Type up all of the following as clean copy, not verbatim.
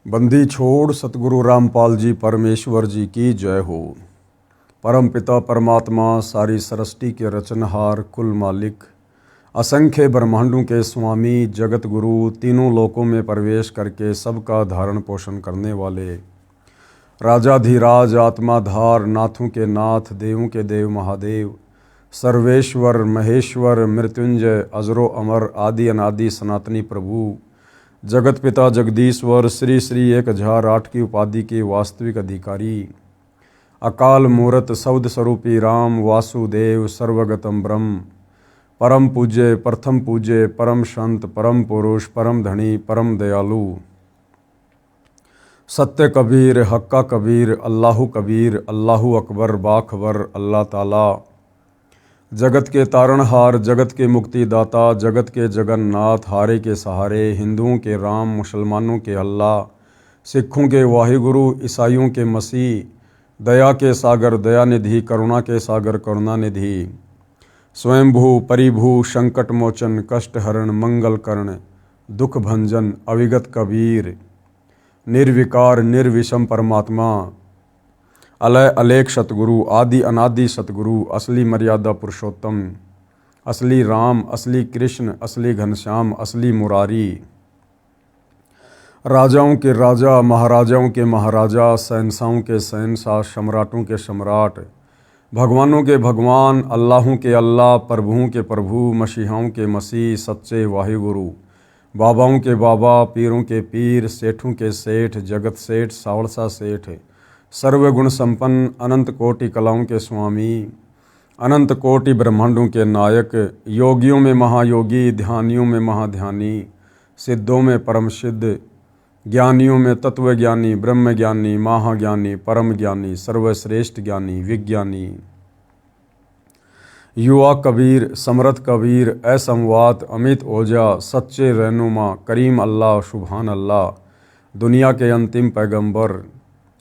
बंदी छोड़ सतगुरु रामपाल जी परमेश्वर जी की जय हो। परम पिता परमात्मा सारी सृष्टि के रचनहार कुल मालिक असंख्य ब्रह्मांडों के स्वामी जगत गुरु तीनों लोकों में प्रवेश करके सबका धारण पोषण करने वाले राजाधिराज आत्माधार नाथों के नाथ देवों के देव महादेव सर्वेश्वर महेश्वर मृत्युंजय अजरो अमर आदि अनादि सनातनी प्रभु जगत पिता जगदीश्वर श्री श्री 1008 की उपाधि के वास्तविक अधिकारी अकाल मूरत सौद स्वरूपी राम वासुदेव सर्वगतम ब्रह्म परम पूज्य प्रथम पूज्य परम संत परम पुरुष परम धनी परम दयालु सत्य कबीर हक्का कबीर अल्लाहु कबीर अल्लाहु अकबर बाखबर अल्लाह ताला जगत के तारणहार जगत के मुक्तिदाता जगत के जगन्नाथ हारे के सहारे हिंदुओं के राम मुसलमानों के अल्लाह सिखों के वाहिगुरु ईसाइयों के मसीह दया के सागर दयानिधि करुणा के सागर करुणानिधि स्वयंभू परिभू संकट मोचन कष्ट हरण मंगल कर्ण दुख भंजन अविगत कबीर निर्विकार निर्विषम परमात्मा अलय अलेख सतगुरु आदि अनादि सतगुरु असली मर्यादा पुरुषोत्तम असली राम असली कृष्ण असली घनश्याम असली मुरारी राजाओं के राजा महाराजाओं के महाराजा शहंशाहों के शहंशाह सम्राटों के सम्राट भगवानों के भगवान अल्लाहों के अल्लाह प्रभुओं के प्रभु मसीहाओं के मसीह सच्चे वाहिगुरु बाबाओं के बाबा पीरों के पीर सेठों के सेठ जगत सेठ सावड़सा सेठ सर्वगुण संपन्न अनंत कोटि कलाओं के स्वामी अनंत कोटि ब्रह्मांडों के नायक योगियों में महायोगी ध्यानियों में महाध्यानी सिद्धों में परम सिद्ध ज्ञानियों में तत्वज्ञानी ब्रह्म ज्ञानी महाज्ञानी परम ज्ञानी सर्वश्रेष्ठ ज्ञानी विज्ञानी युवा कबीर समर्थ कबीर असंवात अमित ओझा सच्चे रहनुमा करीम अल्लाह सुभान अल्लाह दुनिया के अंतिम पैगंबर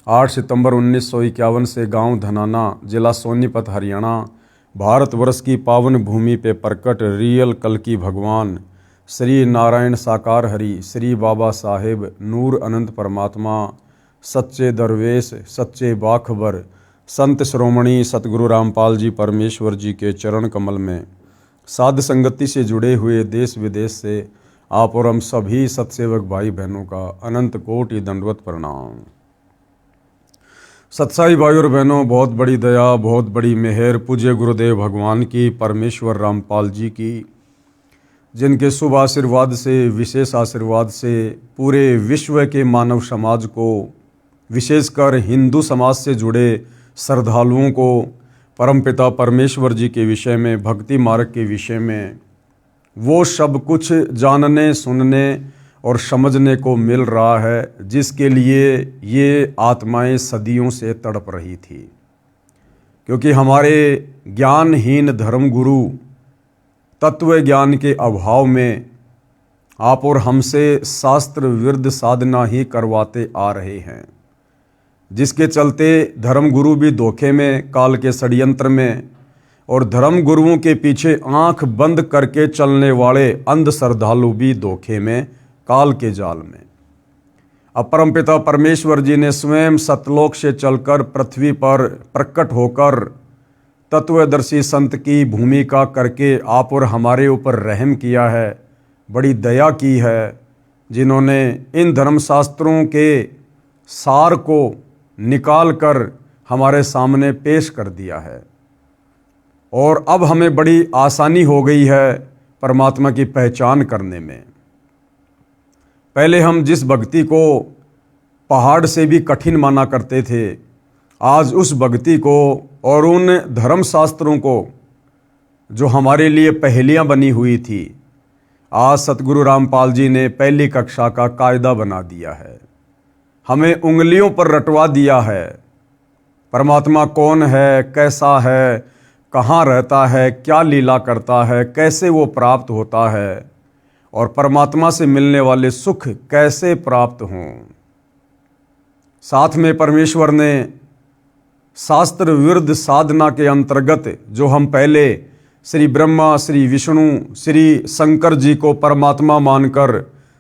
8 सितंबर 1951 से गांव धनाना जिला सोनीपत हरियाणा भारतवर्ष की पावन भूमि पे प्रकट रियल कल की भगवान श्री नारायण साकार हरि श्री बाबा साहेब नूर अनंत परमात्मा सच्चे दरवेश सच्चे बाखबर संत श्रोमणी सतगुरु रामपाल जी परमेश्वर जी के चरण कमल में साध संगति से जुड़े हुए देश विदेश से आप और हम सभी सत्सेवक भाई बहनों का अनंत कोटि दंडवत प्रणाम। सत्साई भाई और बहनों, बहुत बड़ी दया बहुत बड़ी मेहर पूज्य गुरुदेव भगवान की परमेश्वर रामपाल जी की जिनके शुभ आशीर्वाद से विशेष आशीर्वाद से पूरे विश्व के मानव समाज को विशेषकर हिंदू समाज से जुड़े श्रद्धालुओं को परमपिता परमेश्वर जी के विषय में भक्ति मार्ग के विषय में वो सब कुछ जानने सुनने और समझने को मिल रहा है जिसके लिए ये आत्माएं सदियों से तड़प रही थी, क्योंकि हमारे ज्ञानहीन धर्मगुरु तत्व ज्ञान के अभाव में आप और हमसे शास्त्र विरुद्ध साधना ही करवाते आ रहे हैं, जिसके चलते धर्मगुरु भी धोखे में काल के षड्यंत्र में और धर्मगुरुओं के पीछे आंख बंद करके चलने वाले अंध श्रद्धालु भी धोखे में काल के जाल में। अब परमपिता परमेश्वर जी ने स्वयं सतलोक से चलकर पृथ्वी पर प्रकट होकर तत्वदर्शी संत की भूमिका करके आप और हमारे ऊपर रहम किया है, बड़ी दया की है, जिन्होंने इन धर्मशास्त्रों के सार को निकाल कर हमारे सामने पेश कर दिया है और अब हमें बड़ी आसानी हो गई है परमात्मा की पहचान करने में। पहले हम जिस भक्ति को पहाड़ से भी कठिन माना करते थे, आज उस भक्ति को और उन धर्मशास्त्रों को जो हमारे लिए पहेलियां बनी हुई थी, आज सतगुरु रामपाल जी ने पहली कक्षा का कायदा बना दिया है, हमें उंगलियों पर रटवा दिया है। परमात्मा कौन है, कैसा है, कहाँ रहता है, क्या लीला करता है, कैसे वो प्राप्त होता है और परमात्मा से मिलने वाले सुख कैसे प्राप्त हों। साथ में परमेश्वर ने शास्त्र विरुद्ध साधना के अंतर्गत जो हम पहले श्री ब्रह्मा श्री विष्णु श्री शंकर जी को परमात्मा मानकर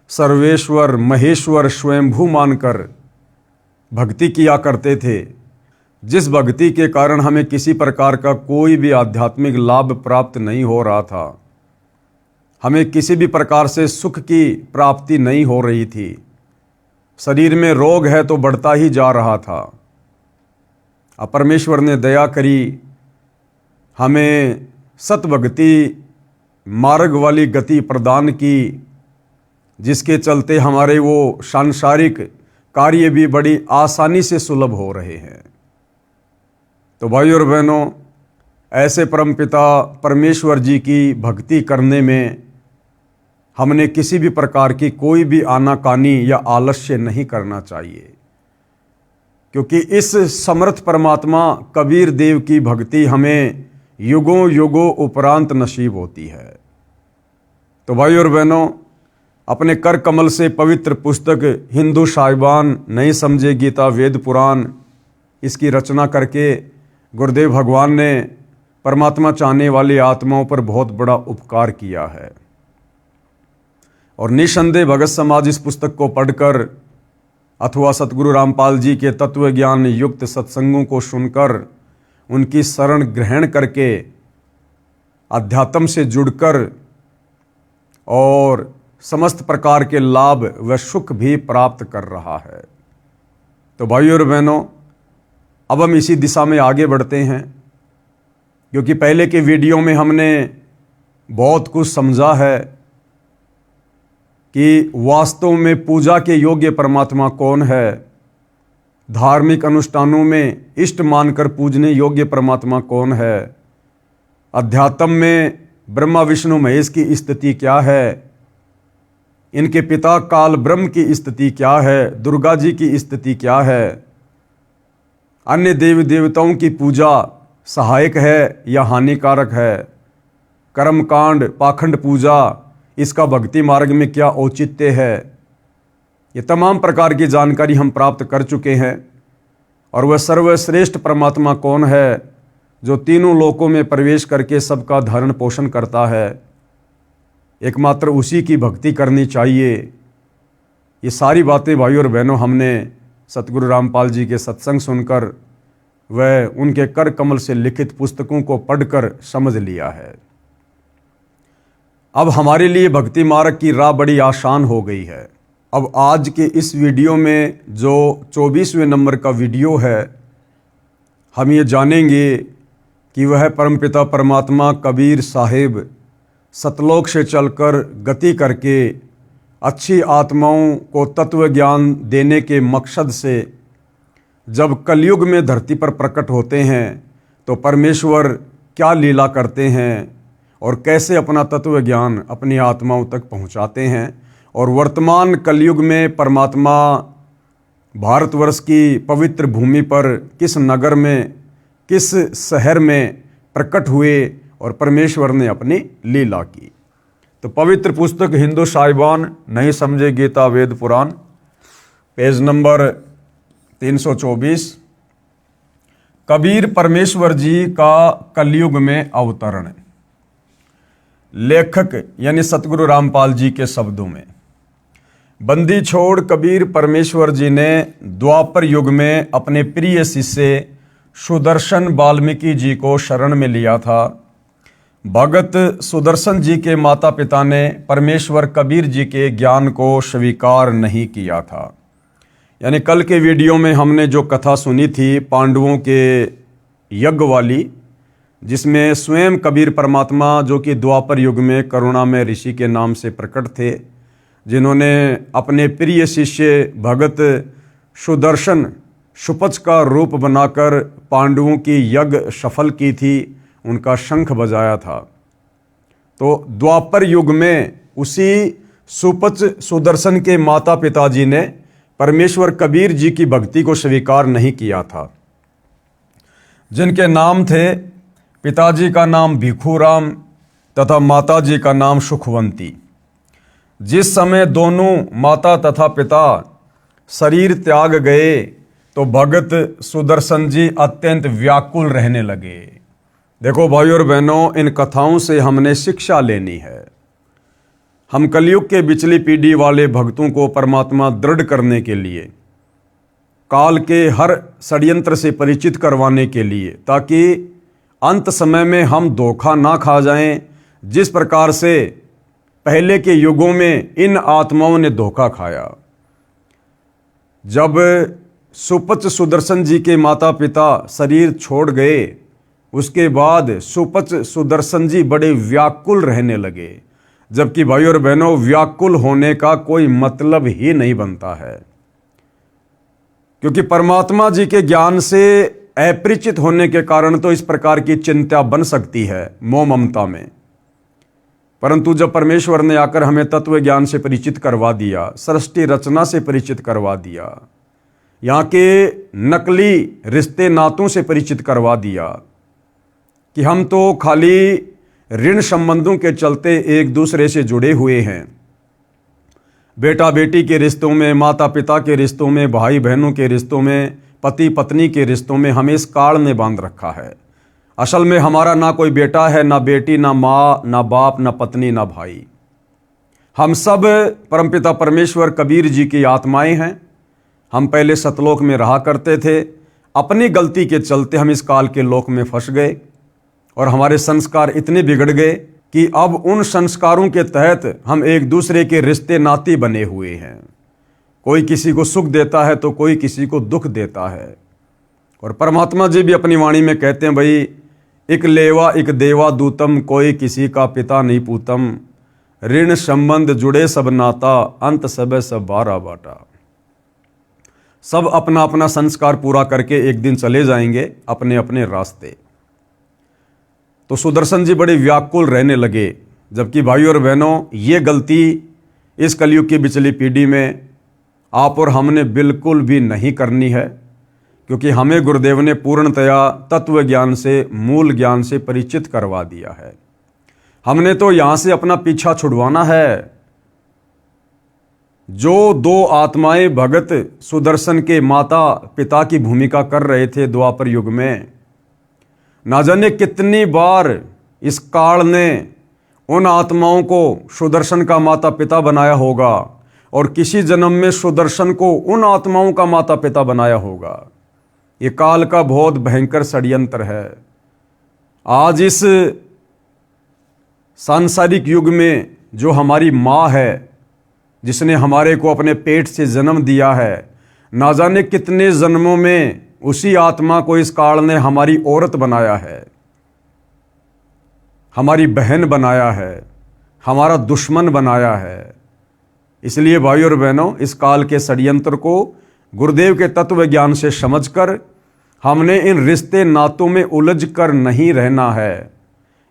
सर्वेश्वर महेश्वर स्वयंभू मानकर भक्ति किया करते थे, जिस भक्ति के कारण हमें किसी प्रकार का कोई भी आध्यात्मिक लाभ प्राप्त नहीं हो रहा था, हमें किसी भी प्रकार से सुख की प्राप्ति नहीं हो रही थी, शरीर में रोग है तो बढ़ता ही जा रहा था। अब परमेश्वर ने दया करी, हमें सतभक्ति मार्ग वाली गति प्रदान की, जिसके चलते हमारे वो सांसारिक कार्य भी बड़ी आसानी से सुलभ हो रहे हैं। तो भाइयों और बहनों, ऐसे परमपिता परमेश्वर जी की भक्ति करने में हमने किसी भी प्रकार की कोई भी आनाकानी या आलस्य नहीं करना चाहिए, क्योंकि इस समर्थ परमात्मा कबीर देव की भक्ति हमें युगों युगों उपरांत नसीब होती है। तो भाइयों और बहनों, अपने कर कमल से पवित्र पुस्तक हिंदू साहिबान नहीं समझे गीता वेद पुराण, इसकी रचना करके गुरुदेव भगवान ने परमात्मा चाहने वाली आत्माओं पर बहुत बड़ा उपकार किया है। और निसंदेह भगत समाज इस पुस्तक को पढ़कर अथवा सतगुरु रामपाल जी के तत्व ज्ञान युक्त सत्संगों को सुनकर उनकी शरण ग्रहण करके अध्यात्म से जुड़कर और समस्त प्रकार के लाभ व सुख भी प्राप्त कर रहा है। तो भाइयों और बहनों, अब हम इसी दिशा में आगे बढ़ते हैं, क्योंकि पहले के वीडियो में हमने बहुत कुछ समझा है कि वास्तव में पूजा के योग्य परमात्मा कौन है, धार्मिक अनुष्ठानों में इष्ट मानकर पूजने योग्य परमात्मा कौन है, अध्यात्म में ब्रह्मा विष्णु महेश की स्थिति क्या है, इनके पिता काल ब्रह्म की स्थिति क्या है, दुर्गा जी की स्थिति क्या है, अन्य देवी देवताओं की पूजा सहायक है या हानिकारक है, कर्मकांड पाखंड पूजा इसका भक्ति मार्ग में क्या औचित्य है, ये तमाम प्रकार की जानकारी हम प्राप्त कर चुके हैं। और वह सर्वश्रेष्ठ परमात्मा कौन है जो तीनों लोकों में प्रवेश करके सबका धारण पोषण करता है, एकमात्र उसी की भक्ति करनी चाहिए। ये सारी बातें भाइयों और बहनों हमने सतगुरु रामपाल जी के सत्संग सुनकर व उनके कर कमल से लिखित पुस्तकों को पढ़कर समझ लिया है। अब हमारे लिए भक्ति मार्ग की राह बड़ी आसान हो गई है। अब आज के इस वीडियो में जो 24वें नंबर का वीडियो है, हम ये जानेंगे कि वह परमपिता परमात्मा कबीर साहिब सतलोक से चलकर गति करके अच्छी आत्माओं को तत्व ज्ञान देने के मकसद से जब कलयुग में धरती पर प्रकट होते हैं तो परमेश्वर क्या लीला करते हैं और कैसे अपना तत्व ज्ञान अपनी आत्माओं तक पहुंचाते हैं, और वर्तमान कलयुग में परमात्मा भारतवर्ष की पवित्र भूमि पर किस नगर में किस शहर में प्रकट हुए और परमेश्वर ने अपनी लीला की। तो पवित्र पुस्तक हिंदू साहिबान नहीं समझे गीता वेद पुराण, पेज नंबर 324, कबीर परमेश्वर जी का कलयुग में अवतरण। लेखक यानी सतगुरु रामपाल जी के शब्दों में, बंदी छोड़ कबीर परमेश्वर जी ने द्वापर युग में अपने प्रिय शिष्य सुदर्शन वाल्मीकि जी को शरण में लिया था। भगत सुदर्शन जी के माता पिता ने परमेश्वर कबीर जी के ज्ञान को स्वीकार नहीं किया था। यानी कल के वीडियो में हमने जो कथा सुनी थी पांडवों के यज्ञ वाली, जिसमें स्वयं कबीर परमात्मा जो कि द्वापर युग में करुणामय ऋषि के नाम से प्रकट थे, जिन्होंने अपने प्रिय शिष्य भगत सुदर्शन सुपच का रूप बनाकर पांडवों की यज्ञ सफल की थी, उनका शंख बजाया था। तो द्वापर युग में उसी सुपच सुदर्शन के माता पिताजी ने परमेश्वर कबीर जी की भक्ति को स्वीकार नहीं किया था, जिनके नाम थे, पिताजी का नाम भिखुराम तथा माताजी का नाम सुखवंती। जिस समय दोनों माता तथा पिता शरीर त्याग गए तो भगत सुदर्शन जी अत्यंत व्याकुल रहने लगे। देखो भाइयों और बहनों, इन कथाओं से हमने शिक्षा लेनी है। हम कलयुग के बिचली पीढ़ी वाले भक्तों को परमात्मा दृढ़ करने के लिए, काल के हर षड्यंत्र से परिचित करवाने के लिए, ताकि अंत समय में हम धोखा ना खा जाएं, जिस प्रकार से पहले के युगों में इन आत्माओं ने धोखा खाया। जब सुपच सुदर्शन जी के माता पिता शरीर छोड़ गए, उसके बाद सुपच सुदर्शन जी बड़े व्याकुल रहने लगे, जबकि भाई और बहनों व्याकुल होने का कोई मतलब ही नहीं बनता है, क्योंकि परमात्मा जी के ज्ञान से अपरिचित होने के कारण तो इस प्रकार की चिंता बन सकती है मोह ममता में। परंतु जब परमेश्वर ने आकर हमें तत्व ज्ञान से परिचित करवा दिया, सृष्टि रचना से परिचित करवा दिया, यहाँ के नकली रिश्ते नातों से परिचित करवा दिया कि हम तो खाली ऋण संबंधों के चलते एक दूसरे से जुड़े हुए हैं, बेटा बेटी के रिश्तों में, माता पिता के रिश्तों में, भाई बहनों के रिश्तों में, पति पत्नी के रिश्तों में हमें इस काल ने बांध रखा है। असल में हमारा ना कोई बेटा है, ना बेटी, ना माँ, ना बाप, ना पत्नी, ना भाई। हम सब परमपिता परमेश्वर कबीर जी की आत्माएं हैं। हम पहले सतलोक में रहा करते थे, अपनी गलती के चलते हम इस काल के लोक में फंस गए और हमारे संस्कार इतने बिगड़ गए कि अब उन संस्कारों के तहत हम एक दूसरे के रिश्ते नाते बने हुए हैं। कोई किसी को सुख देता है तो कोई किसी को दुख देता है। और परमात्मा जी भी अपनी वाणी में कहते हैं, भाई एक लेवा एक देवा दूतम, कोई किसी का पिता नहीं पूतम, ऋण संबंध जुड़े सब नाता, अंत सब बारा बाटा। सब अपना अपना संस्कार पूरा करके एक दिन चले जाएंगे अपने अपने रास्ते। तो सुदर्शन जी बड़े व्याकुल रहने लगे, जबकि भाई और बहनों ये गलती इस कलयुग की बिचली पीढ़ी में आप और हमने बिल्कुल भी नहीं करनी है, क्योंकि हमें गुरुदेव ने पूर्णतया तत्व ज्ञान से, मूल ज्ञान से परिचित करवा दिया है। हमने तो यहाँ से अपना पीछा छुड़वाना है। जो दो आत्माएं भगत सुदर्शन के माता पिता की भूमिका कर रहे थे द्वापर युग में, ना जाने कितनी बार इस काल ने उन आत्माओं को सुदर्शन का माता पिता बनाया होगा और किसी जन्म में सुदर्शन को उन आत्माओं का माता पिता बनाया होगा। ये काल का बहुत भयंकर षड्यंत्र है। आज इस सांसारिक युग में जो हमारी माँ है, जिसने हमारे को अपने पेट से जन्म दिया है, ना जाने कितने जन्मों में उसी आत्मा को इस काल ने हमारी औरत बनाया है, हमारी बहन बनाया है, हमारा दुश्मन बनाया है। इसलिए भाई और बहनों, इस काल के षड्यंत्र को गुरुदेव के तत्व ज्ञान से समझकर हमने इन रिश्ते नातों में उलझ कर नहीं रहना है।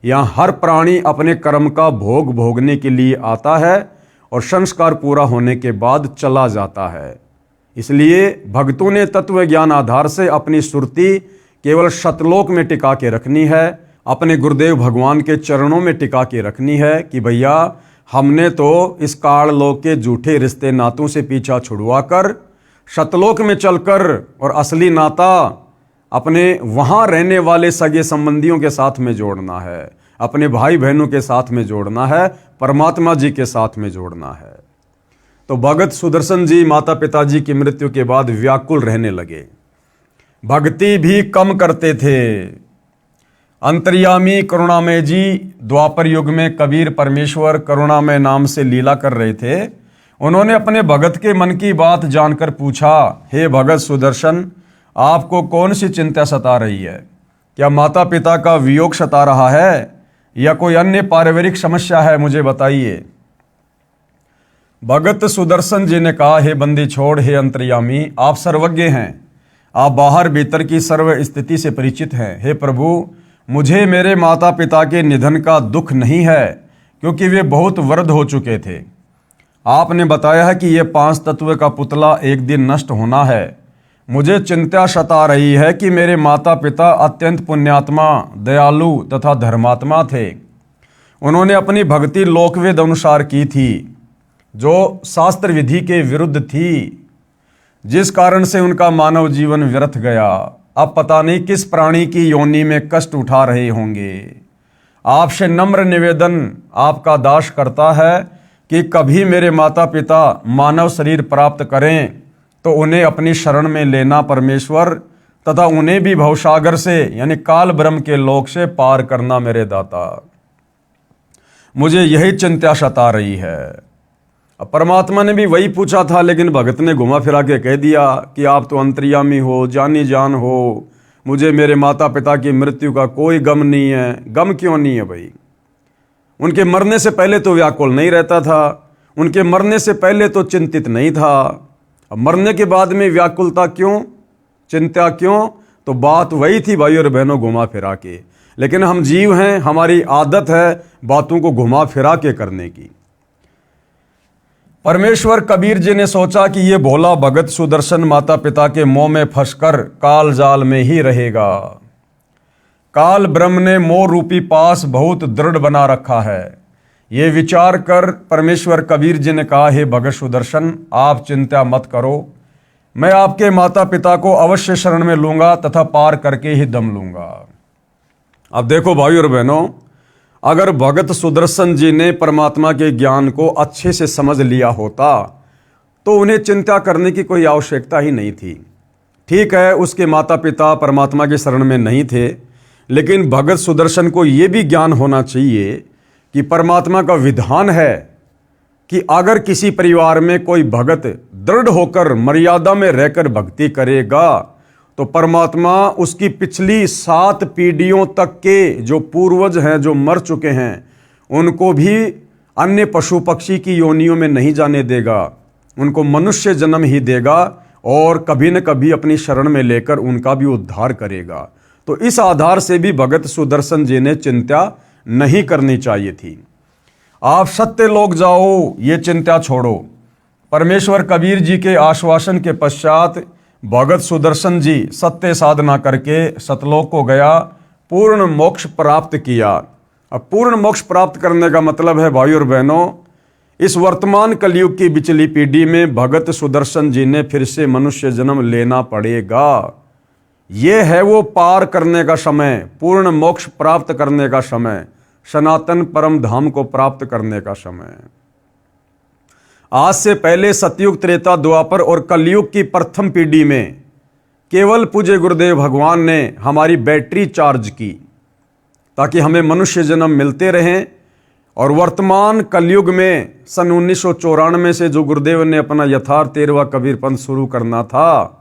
यहाँ हर प्राणी अपने कर्म का भोग भोगने के लिए आता है और संस्कार पूरा होने के बाद चला जाता है। इसलिए भक्तों ने तत्व ज्ञान आधार से अपनी सुरती केवल सतलोक में टिका के रखनी है, अपने गुरुदेव भगवान के चरणों में टिका के रखनी है कि भैया हमने तो इस काल लोक के झूठे रिश्ते नातों से पीछा छुड़वाकर सतलोक में चलकर और असली नाता अपने वहाँ रहने वाले सगे संबंधियों के साथ में जोड़ना है, अपने भाई बहनों के साथ में जोड़ना है, परमात्मा जी के साथ में जोड़ना है। तो भगत सुदर्शन जी माता पिताजी की मृत्यु के बाद व्याकुल रहने लगे, भक्ति भी कम करते थे। अंतर्यामी करुणामय जी द्वापर युग में कबीर परमेश्वर करुणामय नाम से लीला कर रहे थे। उन्होंने अपने भगत के मन की बात जानकर पूछा, हे भगत सुदर्शन, आपको कौन सी चिंता सता रही है? क्या माता पिता का वियोग सता रहा है या कोई अन्य पारिवारिक समस्या है? मुझे बताइए। भगत सुदर्शन जी ने कहा, हे बंदी छोड़, हे अंतर्यामी, आप सर्वज्ञ हैं, आप बाहर भीतर की सर्व स्थिति से परिचित हैं। हे प्रभु, मुझे मेरे माता पिता के निधन का दुख नहीं है, क्योंकि वे बहुत वृद्ध हो चुके थे। आपने बताया है कि ये 5 तत्व का पुतला एक दिन नष्ट होना है। मुझे चिंता सता रही है कि मेरे माता पिता अत्यंत पुण्यात्मा, दयालु तथा धर्मात्मा थे। उन्होंने अपनी भक्ति लोकवेद अनुसार की थी, जो शास्त्र विधि के विरुद्ध थी, जिस कारण से उनका मानव जीवन व्यर्थ गया। अब पता नहीं किस प्राणी की योनि में कष्ट उठा रहे होंगे। आपसे नम्र निवेदन आपका दास करता है, कि कभी मेरे माता पिता मानव शरीर प्राप्त करें तो उन्हें अपनी शरण में लेना परमेश्वर, तथा उन्हें भी भवसागर से यानी काल ब्रह्म के लोक से पार करना मेरे दाता। मुझे यही चिंता सता रही है। अब परमात्मा ने भी वही पूछा था, लेकिन भगत ने घुमा फिरा के कह दिया कि आप तो अंतर्यामी हो, जानी जान हो, मुझे मेरे माता पिता की मृत्यु का कोई गम नहीं है। गम क्यों नहीं है भाई? उनके मरने से पहले तो व्याकुल नहीं रहता था, उनके मरने से पहले तो चिंतित नहीं था। अब मरने के बाद में व्याकुलता क्यों, चिंता क्यों? तो बात वही थी भाई और बहनों, घुमा फिरा के। लेकिन हम जीव हैं, हमारी आदत है बातों को घुमा फिरा के करने की। परमेश्वर कबीर जी ने सोचा कि ये भोला भगत सुदर्शन माता पिता के मोह में फंसकर काल जाल में ही रहेगा। काल ब्रह्म ने मोह रूपी पास बहुत दृढ़ बना रखा है। ये विचार कर परमेश्वर कबीर जी ने कहा, हे भगत सुदर्शन, आप चिंता मत करो, मैं आपके माता पिता को अवश्य शरण में लूंगा तथा पार करके ही दम लूंगा। अब देखो भाई और बहनों, अगर भगत सुदर्शन जी ने परमात्मा के ज्ञान को अच्छे से समझ लिया होता तो उन्हें चिंता करने की कोई आवश्यकता ही नहीं थी। ठीक है, उसके माता पिता परमात्मा के शरण में नहीं थे, लेकिन भगत सुदर्शन को यह भी ज्ञान होना चाहिए कि परमात्मा का विधान है कि अगर किसी परिवार में कोई भगत दृढ़ होकर मर्यादा में रहकर भक्ति करेगा तो परमात्मा उसकी पिछली 7 पीढ़ियों तक के जो पूर्वज हैं, जो मर चुके हैं, उनको भी अन्य पशु पक्षी की योनियों में नहीं जाने देगा, उनको मनुष्य जन्म ही देगा और कभी न कभी अपनी शरण में लेकर उनका भी उद्धार करेगा। तो इस आधार से भी भगत सुदर्शन जी ने चिंता नहीं करनी चाहिए थी। आप सत्य लोग जाओ, ये चिंता छोड़ो। परमेश्वर कबीर जी के आश्वासन के पश्चात भगत सुदर्शन जी सत्य साधना करके सतलोक को गया, पूर्ण मोक्ष प्राप्त किया। अब पूर्ण मोक्ष प्राप्त करने का मतलब है भाई और बहनों, इस वर्तमान कलयुग की बिचली पीढ़ी में भगत सुदर्शन जी ने फिर से मनुष्य जन्म लेना पड़ेगा। ये है वो पार करने का समय, पूर्ण मोक्ष प्राप्त करने का समय, सनातन परम धाम को प्राप्त करने का समय। आज से पहले सतयुग, त्रेता, द्वापर और कलयुग की प्रथम पीढ़ी में केवल पूज्य गुरुदेव भगवान ने हमारी बैटरी चार्ज की ताकि हमें मनुष्य जन्म मिलते रहें। और वर्तमान कलयुग में सन 1994 से जो गुरुदेव ने अपना यथार्थ 13वां कबीर पंथ शुरू करना था,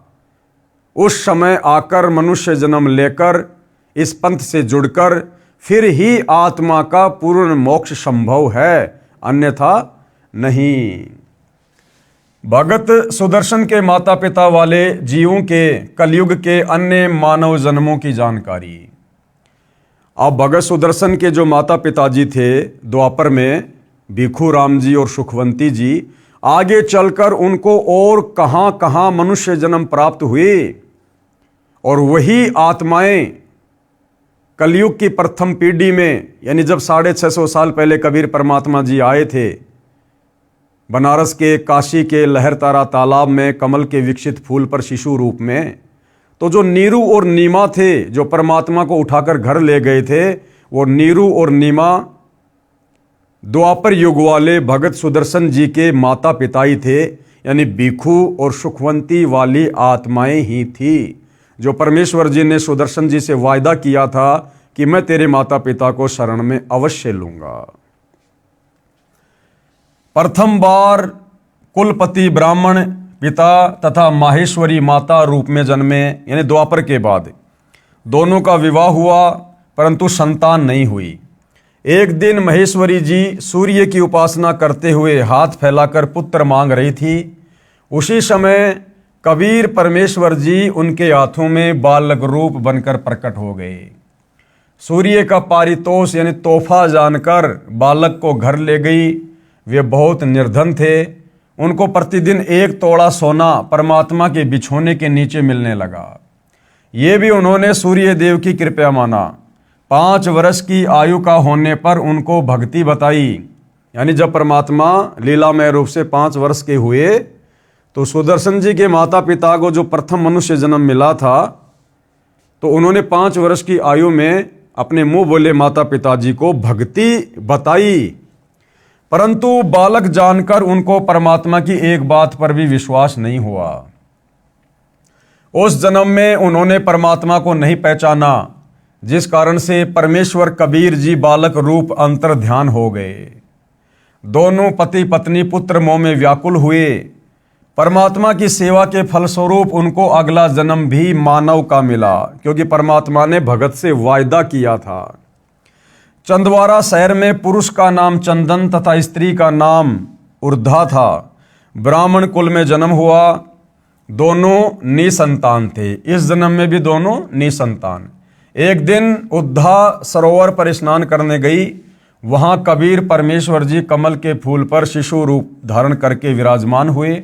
उस समय आकर मनुष्य जन्म लेकर इस पंथ से जुड़कर फिर ही आत्मा का पूर्ण मोक्ष संभव है, अन्यथा नहीं। भगत सुदर्शन के माता पिता वाले जीवों के कलयुग के अन्य मानव जन्मों की जानकारी। अब भगत सुदर्शन के जो माता पिताजी थे द्वापर में, भिखू राम जी और सुखवंती जी, आगे चलकर उनको और कहां कहां मनुष्य जन्म प्राप्त हुए और वही आत्माएं कलयुग की प्रथम पीढ़ी में, यानी जब 650 साल पहले कबीर परमात्मा जी आए थे बनारस के, काशी के लहरतारा तालाब में कमल के विकसित फूल पर शिशु रूप में, तो जो नीरू और नीमा थे जो परमात्मा को उठाकर घर ले गए थे, वो नीरू और नीमा द्वापर युग वाले भगत सुदर्शन जी के माता पिता ही थे, यानी भिखू और सुखवंती वाली आत्माएं ही थी जो परमेश्वर जी ने सुदर्शन जी से वायदा किया था कि मैं तेरे माता पिता को शरण में अवश्य लूंगा। प्रथम बार कुलपति ब्राह्मण पिता तथा माहेश्वरी माता रूप में जन्मे, यानी द्वापर के बाद दोनों का विवाह हुआ परंतु संतान नहीं हुई। एक दिन महेश्वरी जी सूर्य की उपासना करते हुए हाथ फैलाकर पुत्र मांग रही थी। उसी समय कबीर परमेश्वर जी उनके हाथों में बालक रूप बनकर प्रकट हो गए। सूर्य का पारितोष यानी तोहफा जानकर बालक को घर ले गई। वे बहुत निर्धन थे, उनको प्रतिदिन 1 तोड़ा सोना परमात्मा के बिछोने के नीचे मिलने लगा। ये भी उन्होंने सूर्य देव की कृपा माना। 5 वर्ष की आयु का होने पर उनको भक्ति बताई, यानी जब परमात्मा लीलामय रूप से 5 वर्ष के हुए तो सुदर्शन जी के माता पिता को जो प्रथम मनुष्य जन्म मिला था, तो उन्होंने 5 वर्ष की आयु में अपने मुंह बोले माता पिताजी को भक्ति बताई। परंतु बालक जानकर उनको परमात्मा की एक बात पर भी विश्वास नहीं हुआ। उस जन्म में उन्होंने परमात्मा को नहीं पहचाना, जिस कारण से परमेश्वर कबीर जी बालक रूप अंतर ध्यान हो गए। दोनों पति पत्नी पुत्र मोह में व्याकुल हुए। परमात्मा की सेवा के फलस्वरूप उनको अगला जन्म भी मानव का मिला, क्योंकि परमात्मा ने भगत से वायदा किया था। चंदवारा शहर में पुरुष का नाम चंदन तथा स्त्री का नाम उर्धा था। ब्राह्मण कुल में जन्म हुआ। दोनों निसंतान थे। इस जन्म में भी दोनों निसंतान। एक दिन उर्धा सरोवर पर स्नान करने गई। वहां कबीर परमेश्वर जी कमल के फूल पर शिशु रूप धारण करके विराजमान हुए।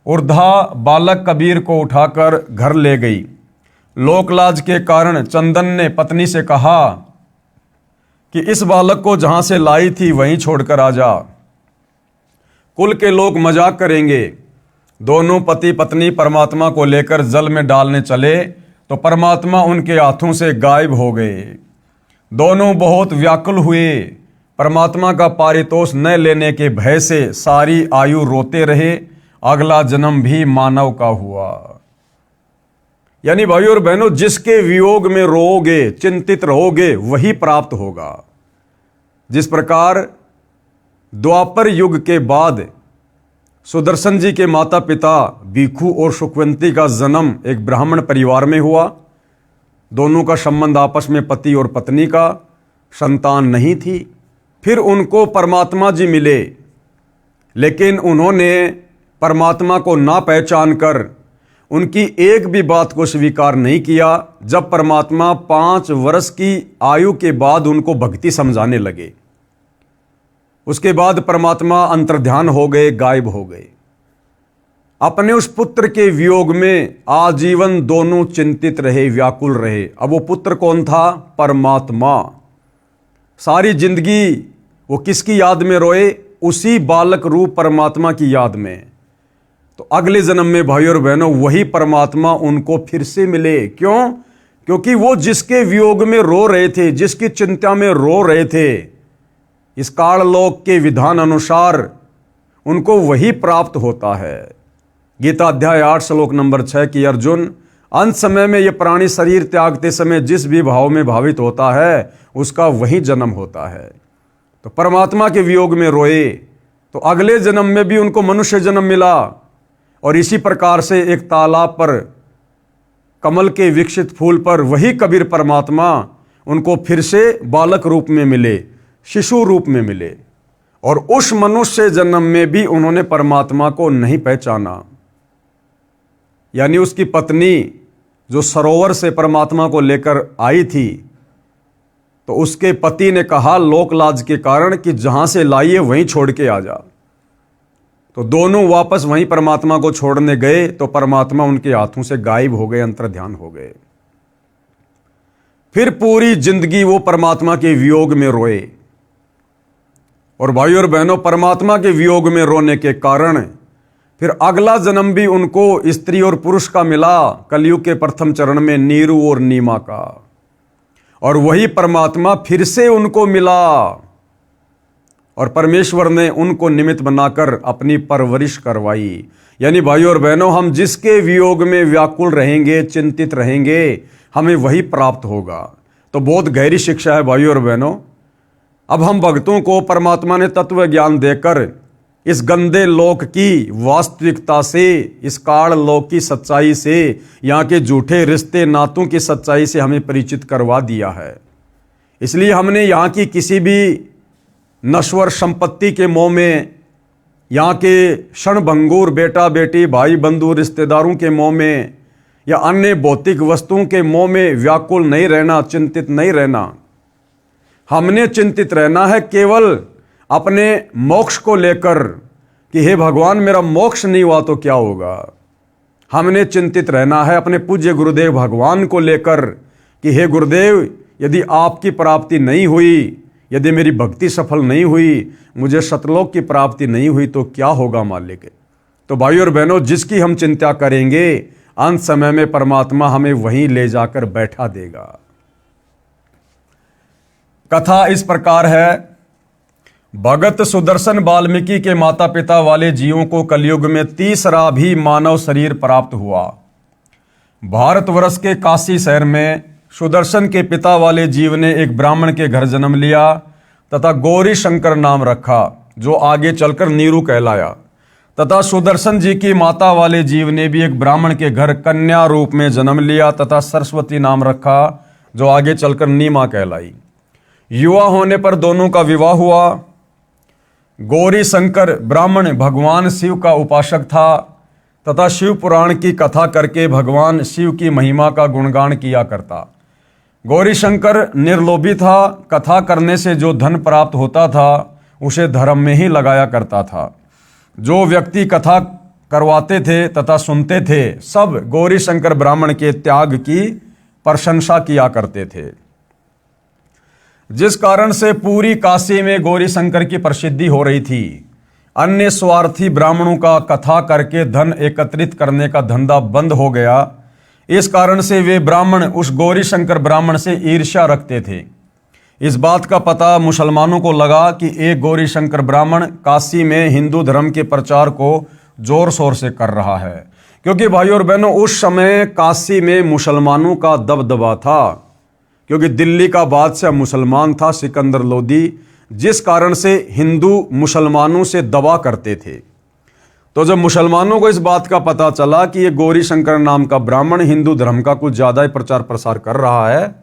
उर्धा बालक कबीर को उठाकर घर ले गई। लोकलाज के कारण चंदन ने पत्नी से कहा कि इस बालक को जहां से लाई थी वहीं छोड़कर आ जा, कुल के लोग मजाक करेंगे। दोनों पति पत्नी परमात्मा को लेकर जल में डालने चले तो परमात्मा उनके हाथों से गायब हो गए। दोनों बहुत व्याकुल हुए। परमात्मा का पारितोष न लेने के भय से सारी आयु रोते रहे। अगला जन्म भी मानव का हुआ। यानी भाइयों और बहनों, जिसके वियोग में रोओगे, चिंतित रहोगे, वही प्राप्त होगा। जिस प्रकार द्वापर युग के बाद सुदर्शन जी के माता पिता भिक्षु और सुखवंती का जन्म एक ब्राह्मण परिवार में हुआ। दोनों का संबंध आपस में पति और पत्नी का, संतान नहीं थी। फिर उनको परमात्मा जी मिले, लेकिन उन्होंने परमात्मा को ना पहचान कर उनकी एक भी बात को स्वीकार नहीं किया। जब परमात्मा 5 वर्ष की आयु के बाद उनको भक्ति समझाने लगे, उसके बाद परमात्मा अंतर्ध्यान हो गए, गायब हो गए। अपने उस पुत्र के वियोग में आजीवन दोनों चिंतित रहे, व्याकुल रहे। अब वो पुत्र कौन था? परमात्मा। सारी जिंदगी वो किसकी याद में रोए? उसी बालक रूप परमात्मा की याद में। तो अगले जन्म में भाइयों और बहनों वही परमात्मा उनको फिर से मिले। क्यों? क्योंकि वो जिसके वियोग में रो रहे थे, जिसकी चिंता में रो रहे थे, इस काललोक के विधान अनुसार उनको वही प्राप्त होता है। गीता अध्याय 8 श्लोक नंबर 6 की अर्जुन, अंत समय में यह प्राणी शरीर त्यागते समय जिस भी भाव में भावित होता है उसका वही जन्म होता है। तो परमात्मा के वियोग में रोए तो अगले जन्म में भी उनको मनुष्य जन्म मिला। और इसी प्रकार से एक तालाब पर कमल के विकसित फूल पर वही कबीर परमात्मा उनको फिर से बालक रूप में मिले, शिशु रूप में मिले। और उस मनुष्य जन्म में भी उन्होंने परमात्मा को नहीं पहचाना। यानी उसकी पत्नी जो सरोवर से परमात्मा को लेकर आई थी, तो उसके पति ने कहा लोकलाज के कारण कि जहां से लाई है वहीं छोड़ के आ जा। तो दोनों वापस वहीं परमात्मा को छोड़ने गए तो परमात्मा उनके हाथों से गायब हो गए, अंतर्ध्यान हो गए। फिर पूरी जिंदगी वो परमात्मा के वियोग में रोए। और भाइयों और बहनों, परमात्मा के वियोग में रोने के कारण फिर अगला जन्म भी उनको स्त्री और पुरुष का मिला। कलयुग के प्रथम चरण में नीरू और नीमा का। और वही परमात्मा फिर से उनको मिला और परमेश्वर ने उनको निमित्त बनाकर अपनी परवरिश करवाई। यानी भाइयों और बहनों, हम जिसके वियोग में व्याकुल रहेंगे, चिंतित रहेंगे, हमें वही प्राप्त होगा। तो बहुत गहरी शिक्षा है भाइयों और बहनों। अब हम भक्तों को परमात्मा ने तत्व ज्ञान देकर इस गंदे लोक की वास्तविकता से, इस काल लोक की सच्चाई से, यहाँ के झूठे रिश्ते नातों की सच्चाई से हमें परिचित करवा दिया है। इसलिए हमने यहाँ की किसी भी नश्वर संपत्ति के मोह में, यहाँ के क्षणभंगुर बेटा बेटी भाई बंधु रिश्तेदारों के मोह में या अन्य भौतिक वस्तुओं के मोह में व्याकुल नहीं रहना, चिंतित नहीं रहना। हमने चिंतित रहना है केवल अपने मोक्ष को लेकर कि हे भगवान, मेरा मोक्ष नहीं हुआ तो क्या होगा। हमने चिंतित रहना है अपने पूज्य गुरुदेव भगवान को लेकर कि हे गुरुदेव, यदि आपकी प्राप्ति नहीं हुई, यदि मेरी भक्ति सफल नहीं हुई, मुझे सतलोक की प्राप्ति नहीं हुई तो क्या होगा मालिक। तो भाइयों और बहनों, जिसकी हम चिंता करेंगे अंत समय में परमात्मा हमें वहीं ले जाकर बैठा देगा। कथा इस प्रकार है। भगत सुदर्शन वाल्मीकि के माता पिता वाले जीवों को कलयुग में तीसरा भी मानव शरीर प्राप्त हुआ। भारतवर्ष के काशी शहर में सुदर्शन के पिता वाले जीव ने एक ब्राह्मण के घर जन्म लिया तथा गौरी शंकर नाम रखा, जो आगे चलकर नीरू कहलाया। तथा सुदर्शन जी की माता वाले जीव ने भी एक ब्राह्मण के घर कन्या रूप में जन्म लिया तथा सरस्वती नाम रखा, जो आगे चलकर नीमा कहलाई। युवा होने पर दोनों का विवाह हुआ। गौरी शंकर ब्राह्मण भगवान शिव का उपासक था तथा शिव पुराण की कथा करके भगवान शिव की महिमा का गुणगान किया करता। गौरी शंकर निर्लोभी था। कथा करने से जो धन प्राप्त होता था उसे धर्म में ही लगाया करता था। जो व्यक्ति कथा करवाते थे तथा सुनते थे, सब गौरी शंकर ब्राह्मण के त्याग की प्रशंसा किया करते थे, जिस कारण से पूरी काशी में गौरी शंकर की प्रसिद्धि हो रही थी। अन्य स्वार्थी ब्राह्मणों का कथा करके धन एकत्रित करने का धंधा बंद हो गया। इस कारण से वे ब्राह्मण उस गौरी शंकर ब्राह्मण से ईर्ष्या रखते थे। इस बात का पता मुसलमानों को लगा कि एक गौरी शंकर ब्राह्मण काशी में हिंदू धर्म के प्रचार को जोर शोर से कर रहा है, क्योंकि भाइयों और बहनों उस समय काशी में मुसलमानों का दबदबा था, क्योंकि दिल्ली का बादशाह मुसलमान था सिकंदर लोदी, जिस कारण से हिंदू मुसलमानों से दबा करते थे। तो जब मुसलमानों को इस बात का पता चला कि ये गौरी शंकर नाम का ब्राह्मण हिंदू धर्म का कुछ ज़्यादा ही प्रचार प्रसार कर रहा है,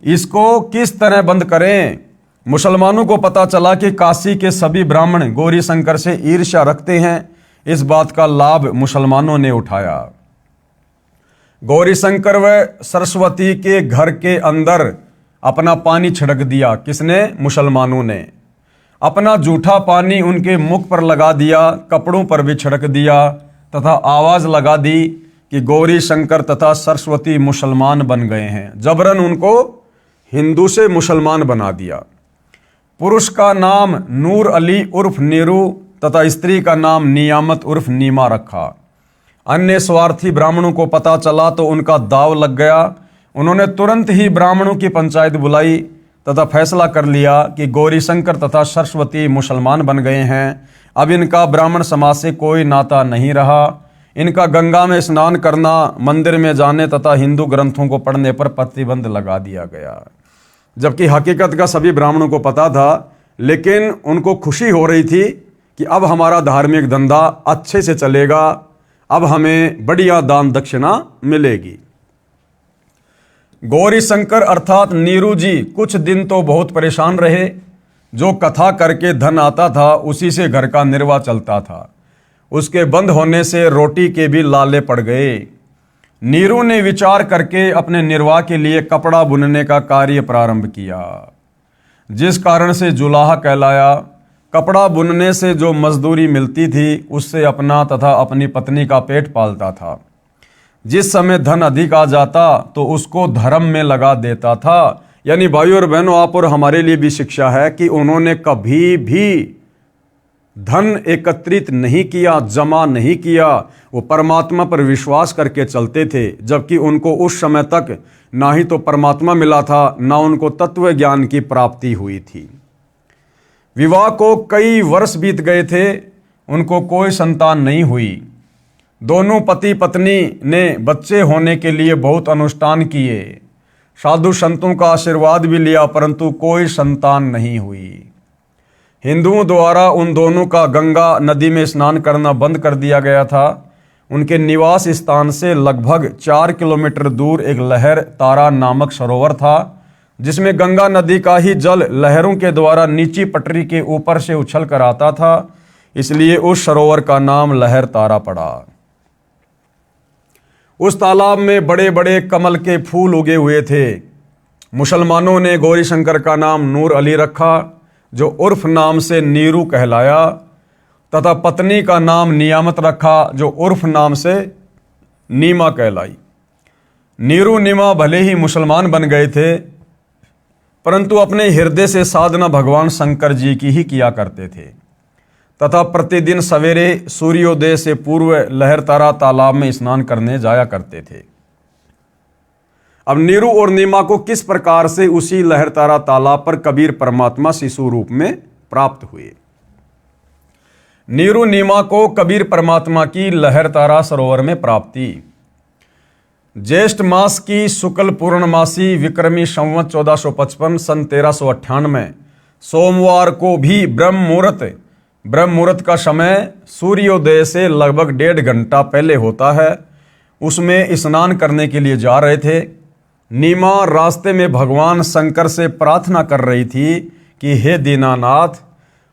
इसको किस तरह बंद करें। मुसलमानों को पता चला कि काशी के सभी ब्राह्मण गौरी शंकर से ईर्ष्या रखते हैं। इस बात का लाभ मुसलमानों ने उठाया। गौरी शंकर व सरस्वती के घर के अंदर अपना पानी छिड़क दिया। किसने? मुसलमानों ने। अपना जूठा पानी उनके मुख पर लगा दिया, कपड़ों पर भी छिड़क दिया तथा आवाज़ लगा दी कि गौरी शंकर तथा सरस्वती मुसलमान बन गए हैं। जबरन उनको हिंदू से मुसलमान बना दिया। पुरुष का नाम नूर अली उर्फ नीरू तथा स्त्री का नाम नियामत उर्फ नीमा रखा। अन्य स्वार्थी ब्राह्मणों को पता चला तो उनका दाव लग गया। उन्होंने तुरंत ही ब्राह्मणों की पंचायत बुलाई तथा फैसला कर लिया कि गौरी शंकर तथा सरस्वती मुसलमान बन गए हैं। अब इनका ब्राह्मण समाज से कोई नाता नहीं रहा। इनका गंगा में स्नान करना, मंदिर में जाने तथा हिंदू ग्रंथों को पढ़ने पर प्रतिबंध लगा दिया गया। जबकि हकीकत का सभी ब्राह्मणों को पता था, लेकिन उनको खुशी हो रही थी कि अब हमारा धार्मिक धंधा अच्छे से चलेगा, अब हमें बढ़िया दान दक्षिणा मिलेगी। गौरी शंकर अर्थात नीरू जी कुछ दिन तो बहुत परेशान रहे। जो कथा करके धन आता था उसी से घर का निर्वाह चलता था। उसके बंद होने से रोटी के भी लाले पड़ गए। नीरू ने विचार करके अपने निर्वाह के लिए कपड़ा बुनने का कार्य प्रारंभ किया, जिस कारण से जुलाहा कहलाया। कपड़ा बुनने से जो मजदूरी मिलती थी उससे अपना तथा अपनी पत्नी का पेट पालता था। जिस समय धन अधिक आ जाता तो उसको धर्म में लगा देता था। यानी भाइयों और बहनों, आप और हमारे लिए भी शिक्षा है कि उन्होंने कभी भी धन एकत्रित नहीं किया, जमा नहीं किया। वो परमात्मा पर विश्वास करके चलते थे, जबकि उनको उस समय तक ना ही तो परमात्मा मिला था, ना उनको तत्व ज्ञान की प्राप्ति हुई थी। विवाह को कई वर्ष बीत गए थे, उनको कोई संतान नहीं हुई। दोनों पति पत्नी ने बच्चे होने के लिए बहुत अनुष्ठान किए, साधु संतों का आशीर्वाद भी लिया, परंतु कोई संतान नहीं हुई। हिंदुओं द्वारा उन दोनों का गंगा नदी में स्नान करना बंद कर दिया गया था। उनके निवास स्थान से लगभग 4 किलोमीटर दूर एक लहर तारा नामक सरोवर था, जिसमें गंगा नदी का ही जल लहरों के द्वारा नीची पटरी के ऊपर से उछल कर आता था, इसलिए उस सरोवर का नाम लहर तारा पड़ा। उस तालाब में बड़े बड़े कमल के फूल उगे हुए थे। मुसलमानों ने गौरी शंकर का नाम नूर अली रखा, जो उर्फ नाम से नीरू कहलाया, तथा पत्नी का नाम नियामत रखा, जो उर्फ नाम से नीमा कहलाई। नीरू नीमा भले ही मुसलमान बन गए थे, परंतु अपने हृदय से साधना भगवान शंकर जी की ही किया करते थे तथा प्रतिदिन सवेरे सूर्योदय से पूर्व लहरतारा तालाब में स्नान करने जाया करते थे। अब नीरू और नीमा को किस प्रकार से उसी लहरतारा तालाब पर कबीर परमात्मा शिशु रूप में प्राप्त हुए। नीरू नीमा को कबीर परमात्मा की लहरतारा सरोवर में प्राप्ति। ज्येष्ठ मास की शुक्ल पूर्णमासी विक्रमी संवत 1455 सन 1398 सोमवार को भी ब्रह्म मुहूर्त का समय सूर्योदय से लगभग 1.5 घंटा पहले होता है। उसमें स्नान करने के लिए जा रहे थे। नीमा रास्ते में भगवान शंकर से प्रार्थना कर रही थी कि हे दीनानाथ,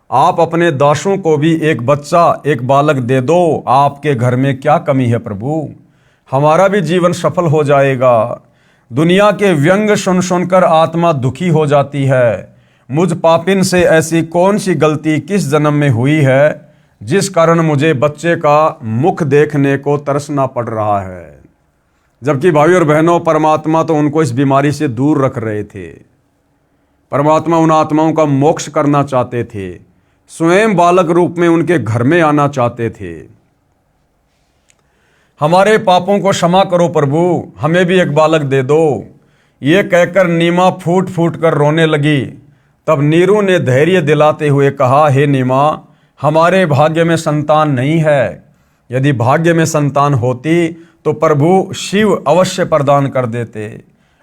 आप अपने दासों को भी एक बच्चा, एक बालक दे दो। आपके घर में क्या कमी है प्रभु, हमारा भी जीवन सफल हो जाएगा। दुनिया के व्यंग सुन सुनकर आत्मा दुखी हो जाती है। मुझ पापिन से ऐसी कौन सी गलती किस जन्म में हुई है जिस कारण मुझे बच्चे का मुख देखने को तरसना पड़ रहा है। जबकि भाई और बहनों, परमात्मा तो उनको इस बीमारी से दूर रख रहे थे। परमात्मा उन आत्माओं का मोक्ष करना चाहते थे, स्वयं बालक रूप में उनके घर में आना चाहते थे। हमारे पापों को क्षमा करो प्रभु, हमें भी एक बालक दे दो। ये कहकर नीमा फूट फूट कर रोने लगी। तब नीरू ने धैर्य दिलाते हुए कहा, हे नीमा, हमारे भाग्य में संतान नहीं है। यदि भाग्य में संतान होती तो प्रभु शिव अवश्य प्रदान कर देते।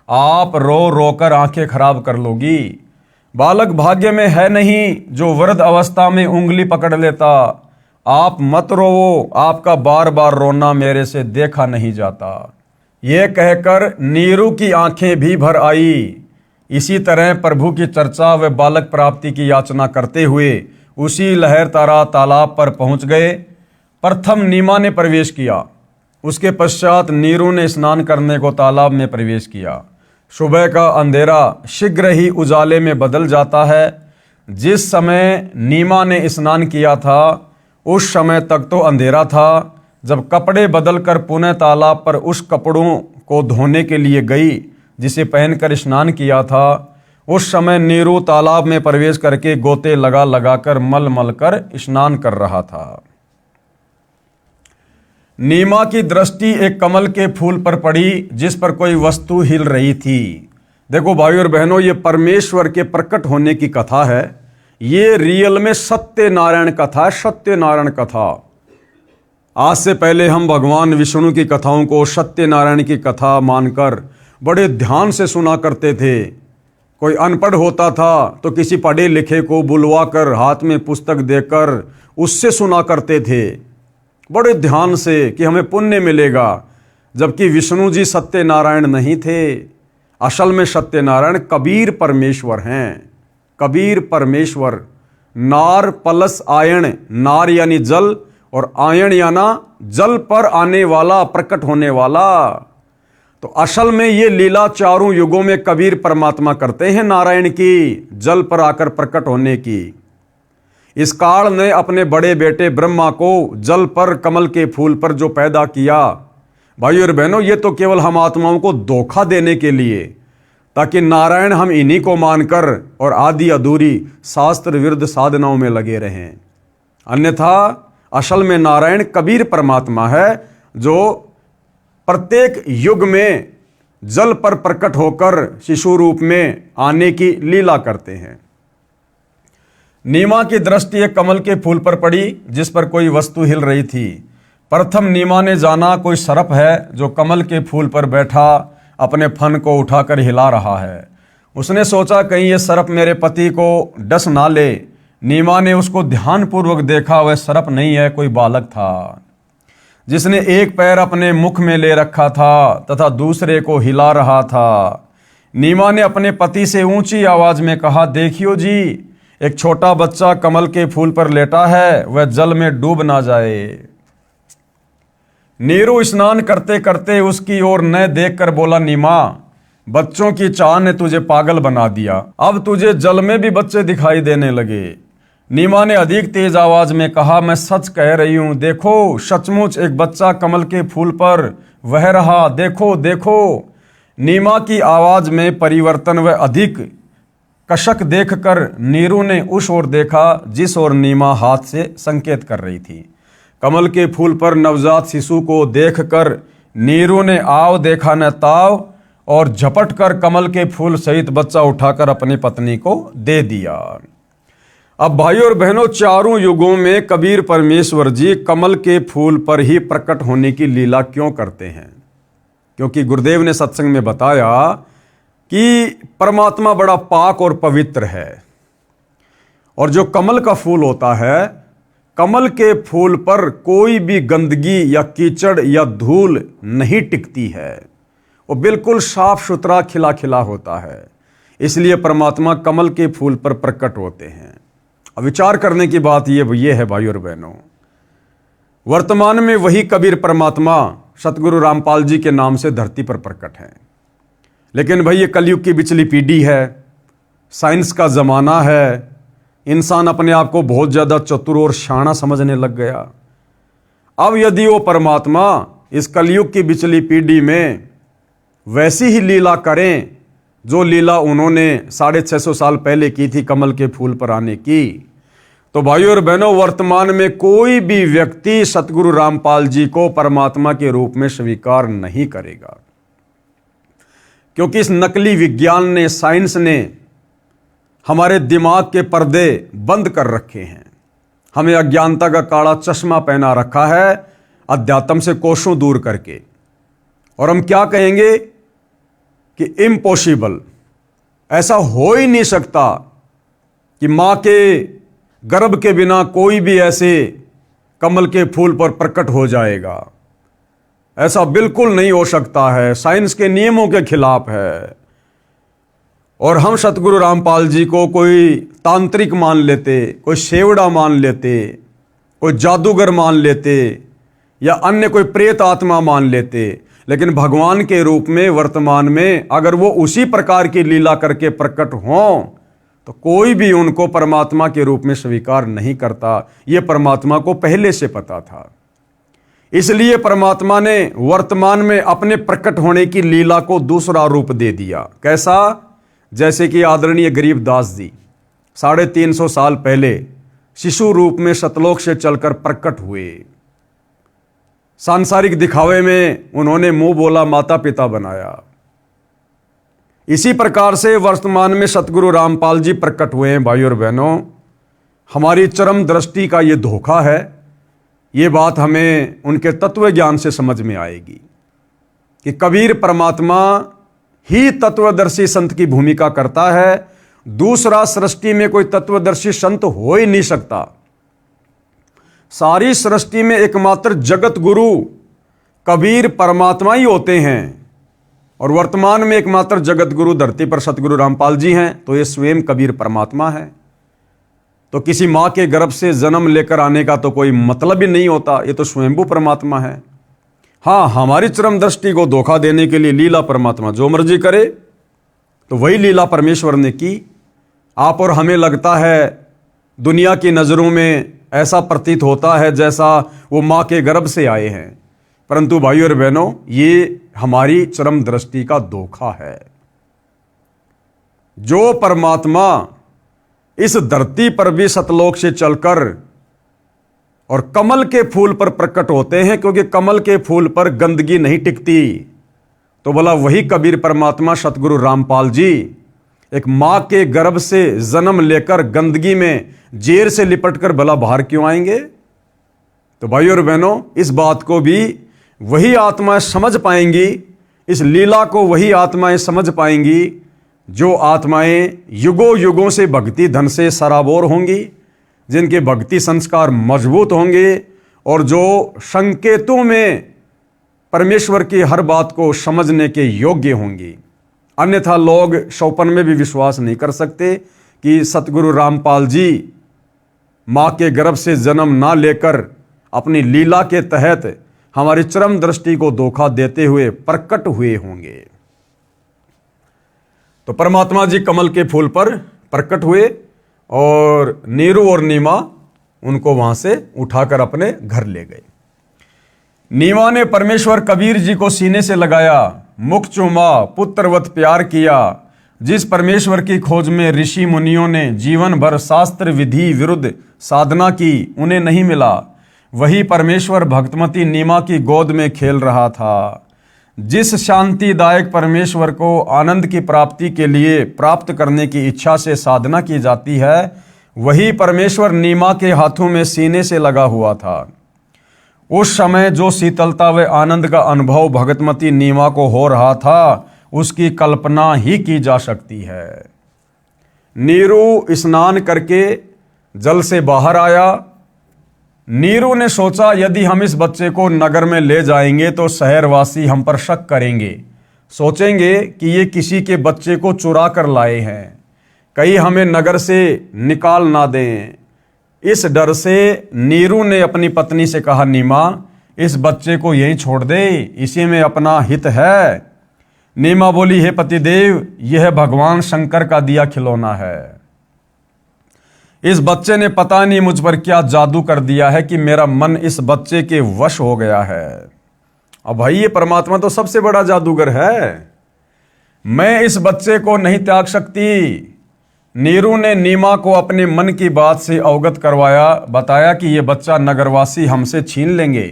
आप रो रो कर आंखें खराब कर लोगी। बालक भाग्य में है नहीं जो वृद्ध अवस्था में उंगली पकड़ लेता। आप मत रोवो, आपका बार बार रोना मेरे से देखा नहीं जाता। ये कहकर नीरू की आंखें भी भर आई। इसी तरह प्रभु की चर्चा व बालक प्राप्ति की याचना करते हुए उसी लहरतारा तालाब पर पहुंच गए। प्रथम नीमा ने प्रवेश किया, उसके पश्चात नीरू ने स्नान करने को तालाब में प्रवेश किया। सुबह का अंधेरा शीघ्र ही उजाले में बदल जाता है। जिस समय नीमा ने स्नान किया था उस समय तक तो अंधेरा था। जब कपड़े बदलकर पुनः तालाब पर उस कपड़ों को धोने के लिए गई जिसे पहनकर स्नान किया था, उस समय नीरू तालाब में प्रवेश करके गोते लगा लगाकर मल मल कर स्नान कर रहा था। नीमा की दृष्टि एक कमल के फूल पर पड़ी जिस पर कोई वस्तु हिल रही थी। देखो भाई और बहनों, ये परमेश्वर के प्रकट होने की कथा है। ये रियल में सत्यनारायण कथा है, सत्यनारायण कथा। आज से पहले हम भगवान विष्णु की कथाओं को सत्यनारायण की कथा मानकर बड़े ध्यान से सुना करते थे। कोई अनपढ़ होता था तो किसी पढ़े लिखे को बुलवाकर हाथ में पुस्तक देकर उससे सुना करते थे बड़े ध्यान से कि हमें पुण्य मिलेगा। जबकि विष्णु जी सत्यनारायण नहीं थे। असल में सत्यनारायण कबीर परमेश्वर हैं। कबीर परमेश्वर। नार प्लस आयन, नार यानी जल और आयन याना जल पर आने वाला, प्रकट होने वाला। तो असल में ये लीला चारों युगों में कबीर परमात्मा करते हैं नारायण की, जल पर आकर प्रकट होने की। इस काल ने अपने बड़े बेटे ब्रह्मा को जल पर, कमल के फूल पर जो पैदा किया, भाई और बहनों, ये तो केवल हम आत्माओं को धोखा देने के लिए, ताकि नारायण हम इन्हीं को मानकर और आदि अधूरी शास्त्र विरुद्ध साधनाओं में लगे रहें। अन्यथा असल में नारायण कबीर परमात्मा है जो प्रत्येक युग में जल पर प्रकट होकर शिशु रूप में आने की लीला करते हैं। नीमा की दृष्टि एक कमल के फूल पर पड़ी जिस पर कोई वस्तु हिल रही थी। प्रथम नीमा ने जाना कोई सर्प है जो कमल के फूल पर बैठा अपने फन को उठाकर हिला रहा है। उसने सोचा कहीं ये सर्प मेरे पति को डस ना ले। नीमा ने उसको ध्यानपूर्वक देखा, वह सर्प नहीं है, कोई बालक था जिसने एक पैर अपने मुख में ले रखा था तथा दूसरे को हिला रहा था। नीमा ने अपने पति से ऊंची आवाज में कहा, देखियो जी, एक छोटा बच्चा कमल के फूल पर लेटा है, वह जल में डूब ना जाए। नीरू स्नान करते करते उसकी ओर न देखकर बोला, नीमा, बच्चों की चाह ने तुझे पागल बना दिया, अब तुझे जल में भी बच्चे दिखाई देने लगे। नीमा ने अधिक तेज आवाज में कहा, मैं सच कह रही हूं, देखो सचमुच एक बच्चा कमल के फूल पर वह रहा, देखो देखो। नीमा की आवाज में परिवर्तन व अधिक कशक देखकर नीरू ने उस ओर देखा जिस ओर नीमा हाथ से संकेत कर रही थी। कमल के फूल पर नवजात शिशु को देखकर नीरू ने आव देखा न ताव और झपट कर कमल के फूल सहित बच्चा उठाकर अपनी पत्नी को दे दिया। अब भाइयों और बहनों, चारों युगों में कबीर परमेश्वर जी कमल के फूल पर ही प्रकट होने की लीला क्यों करते हैं? क्योंकि गुरुदेव ने सत्संग में बताया कि परमात्मा बड़ा पाक और पवित्र है, और जो कमल का फूल होता है, कमल के फूल पर कोई भी गंदगी या कीचड़ या धूल नहीं टिकती है। वो बिल्कुल साफ सुथरा खिला खिला होता है। इसलिए परमात्मा कमल के फूल पर प्रकट होते हैं। अब विचार करने की बात ये है भाइयों और बहनों, वर्तमान में वही कबीर परमात्मा सतगुरु रामपाल जी के नाम से धरती पर प्रकट हैं। लेकिन भाई ये कलयुग की बिचली पीढ़ी है, साइंस का ज़माना है, इंसान अपने आप को बहुत ज़्यादा चतुर और शाना समझने लग गया। अब यदि वो परमात्मा इस कलयुग की बिचली पीढ़ी में वैसी ही लीला करें जो लीला उन्होंने 650 साल पहले की थी कमल के फूल पर आने की, तो भाइयों और बहनों, वर्तमान में कोई भी व्यक्ति सतगुरु रामपाल जी को परमात्मा के रूप में स्वीकार नहीं करेगा। क्योंकि इस नकली विज्ञान ने, साइंस ने हमारे दिमाग के पर्दे बंद कर रखे हैं। हमें अज्ञानता का काला चश्मा पहना रखा है, अध्यात्म से कोसों दूर करके। और हम क्या कहेंगे कि इम्पॉसिबल, ऐसा हो ही नहीं सकता कि मां के गर्भ के बिना कोई भी ऐसे कमल के फूल पर प्रकट हो जाएगा। ऐसा बिल्कुल नहीं हो सकता है, साइंस के नियमों के खिलाफ है। और हम सतगुरु रामपाल जी को कोई तांत्रिक मान लेते, कोई शेवड़ा मान लेते, कोई जादूगर मान लेते, या अन्य कोई प्रेत आत्मा मान लेते। लेकिन भगवान के रूप में वर्तमान में अगर वो उसी प्रकार की लीला करके प्रकट हों तो कोई भी उनको परमात्मा के रूप में स्वीकार नहीं करता। ये परमात्मा को पहले से पता था। इसलिए परमात्मा ने वर्तमान में अपने प्रकट होने की लीला को दूसरा रूप दे दिया। कैसा? जैसे कि आदरणीय गरीबदास जी 350 साल पहले शिशु रूप में सतलोक से चलकर प्रकट हुए। सांसारिक दिखावे में उन्होंने मुंह बोला माता पिता बनाया। इसी प्रकार से वर्तमान में सतगुरु रामपाल जी प्रकट हुए हैं। भाइयों और बहनों, हमारी चरम दृष्टि का ये धोखा है। ये बात हमें उनके तत्व ज्ञान से समझ में आएगी कि कबीर परमात्मा ही तत्वदर्शी संत की भूमिका करता है। दूसरा सृष्टि में कोई तत्वदर्शी संत हो ही नहीं सकता। सारी सृष्टि में एकमात्र जगत गुरु कबीर परमात्मा ही होते हैं। और वर्तमान में एकमात्र जगत गुरु धरती पर सतगुरु रामपाल जी हैं, तो ये स्वयं कबीर परमात्मा है। तो किसी मां के गर्भ से जन्म लेकर आने का तो कोई मतलब ही नहीं होता, ये तो स्वयंभू परमात्मा है। हाँ, हमारी चरम दृष्टि को धोखा देने के लिए लीला परमात्मा जो मर्जी करे, तो वही लीला परमेश्वर ने की। आप और हमें लगता है, दुनिया की नज़रों में ऐसा प्रतीत होता है जैसा वो माँ के गर्भ से आए हैं, परंतु भाइयों और बहनों, ये हमारी चरम दृष्टि का धोखा है। जो परमात्मा इस धरती पर भी सतलोक से चलकर और कमल के फूल पर प्रकट होते हैं, क्योंकि कमल के फूल पर गंदगी नहीं टिकती, तो बोला वही कबीर परमात्मा सतगुरु रामपाल जी एक मां के गर्भ से जन्म लेकर गंदगी में जेर से लिपटकर भला बाहर क्यों आएंगे? तो भाइयों और बहनों, इस बात को भी वही आत्माएं समझ पाएंगी, इस लीला को वही आत्माएं समझ पाएंगी जो आत्माएं युगों युगों से भक्ति धन से सराबोर होंगी, जिनके भक्ति संस्कार मजबूत होंगे और जो संकेतों में परमेश्वर की हर बात को समझने के योग्य होंगी। अन्यथा लोग शौपन में भी विश्वास नहीं कर सकते कि सतगुरु रामपाल जी माँ के गर्भ से जन्म ना लेकर अपनी लीला के तहत हमारी चरम दृष्टि को धोखा देते हुए प्रकट हुए होंगे। तो परमात्मा जी कमल के फूल पर प्रकट हुए और नीरू और नीमा उनको वहां से उठाकर अपने घर ले गए। नीमा ने परमेश्वर कबीर जी को सीने से लगाया, मुख चूमा, पुत्रवत प्यार किया। जिस परमेश्वर की खोज में ऋषि मुनियों ने जीवन भर शास्त्र विधि विरुद्ध साधना की, उन्हें नहीं मिला। वही परमेश्वर भक्तमती नीमा की गोद में खेल रहा था। जिस शांतिदायक परमेश्वर को आनंद की प्राप्ति के लिए प्राप्त करने की इच्छा से साधना की जाती है, वही परमेश्वर नीमा के हाथों में सीने से लगा हुआ था। उस समय जो शीतलता व आनंद का अनुभव भगतमती नीमा को हो रहा था उसकी कल्पना ही की जा सकती है। नीरू स्नान करके जल से बाहर आया। नीरू ने सोचा यदि हम इस बच्चे को नगर में ले जाएंगे तो शहरवासी हम पर शक करेंगे, सोचेंगे कि ये किसी के बच्चे को चुरा कर लाए हैं, कहीं हमें नगर से निकाल ना दें। इस डर से नीरू ने अपनी पत्नी से कहा, नीमा इस बच्चे को यहीं छोड़ दे, इसी में अपना हित है। नीमा बोली, हे पतिदेव, यह भगवान शंकर का दिया खिलौना है। इस बच्चे ने पता नहीं मुझ पर क्या जादू कर दिया है कि मेरा मन इस बच्चे के वश हो गया है। अब भाई ये परमात्मा तो सबसे बड़ा जादूगर है, मैं इस बच्चे को नहीं त्याग सकती। नीरू ने नीमा को अपने मन की बात से अवगत करवाया, बताया कि ये बच्चा नगरवासी हमसे छीन लेंगे,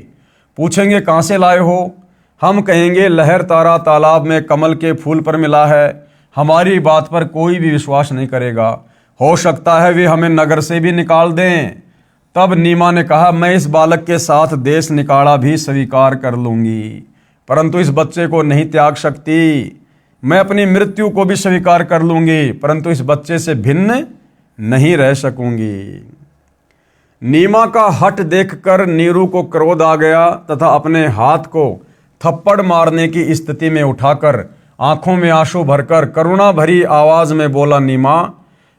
पूछेंगे कहाँ से लाए हो, हम कहेंगे लहर तारा तालाब में कमल के फूल पर मिला है। हमारी बात पर कोई भी विश्वास नहीं करेगा, हो सकता है वे हमें नगर से भी निकाल दें। तब नीमा ने कहा, मैं इस बालक के साथ देश निकाला भी स्वीकार कर लूंगी, परंतु इस बच्चे को नहीं त्याग सकती। मैं अपनी मृत्यु को भी स्वीकार कर लूंगी, परंतु इस बच्चे से भिन्न नहीं रह सकूंगी। नीमा का हठ देखकर नीरू को क्रोध आ गया तथा अपने हाथ को थप्पड़ मारने की स्थिति में उठाकर आंखों में आंसू भरकर करुणा भरी आवाज में बोला, नीमा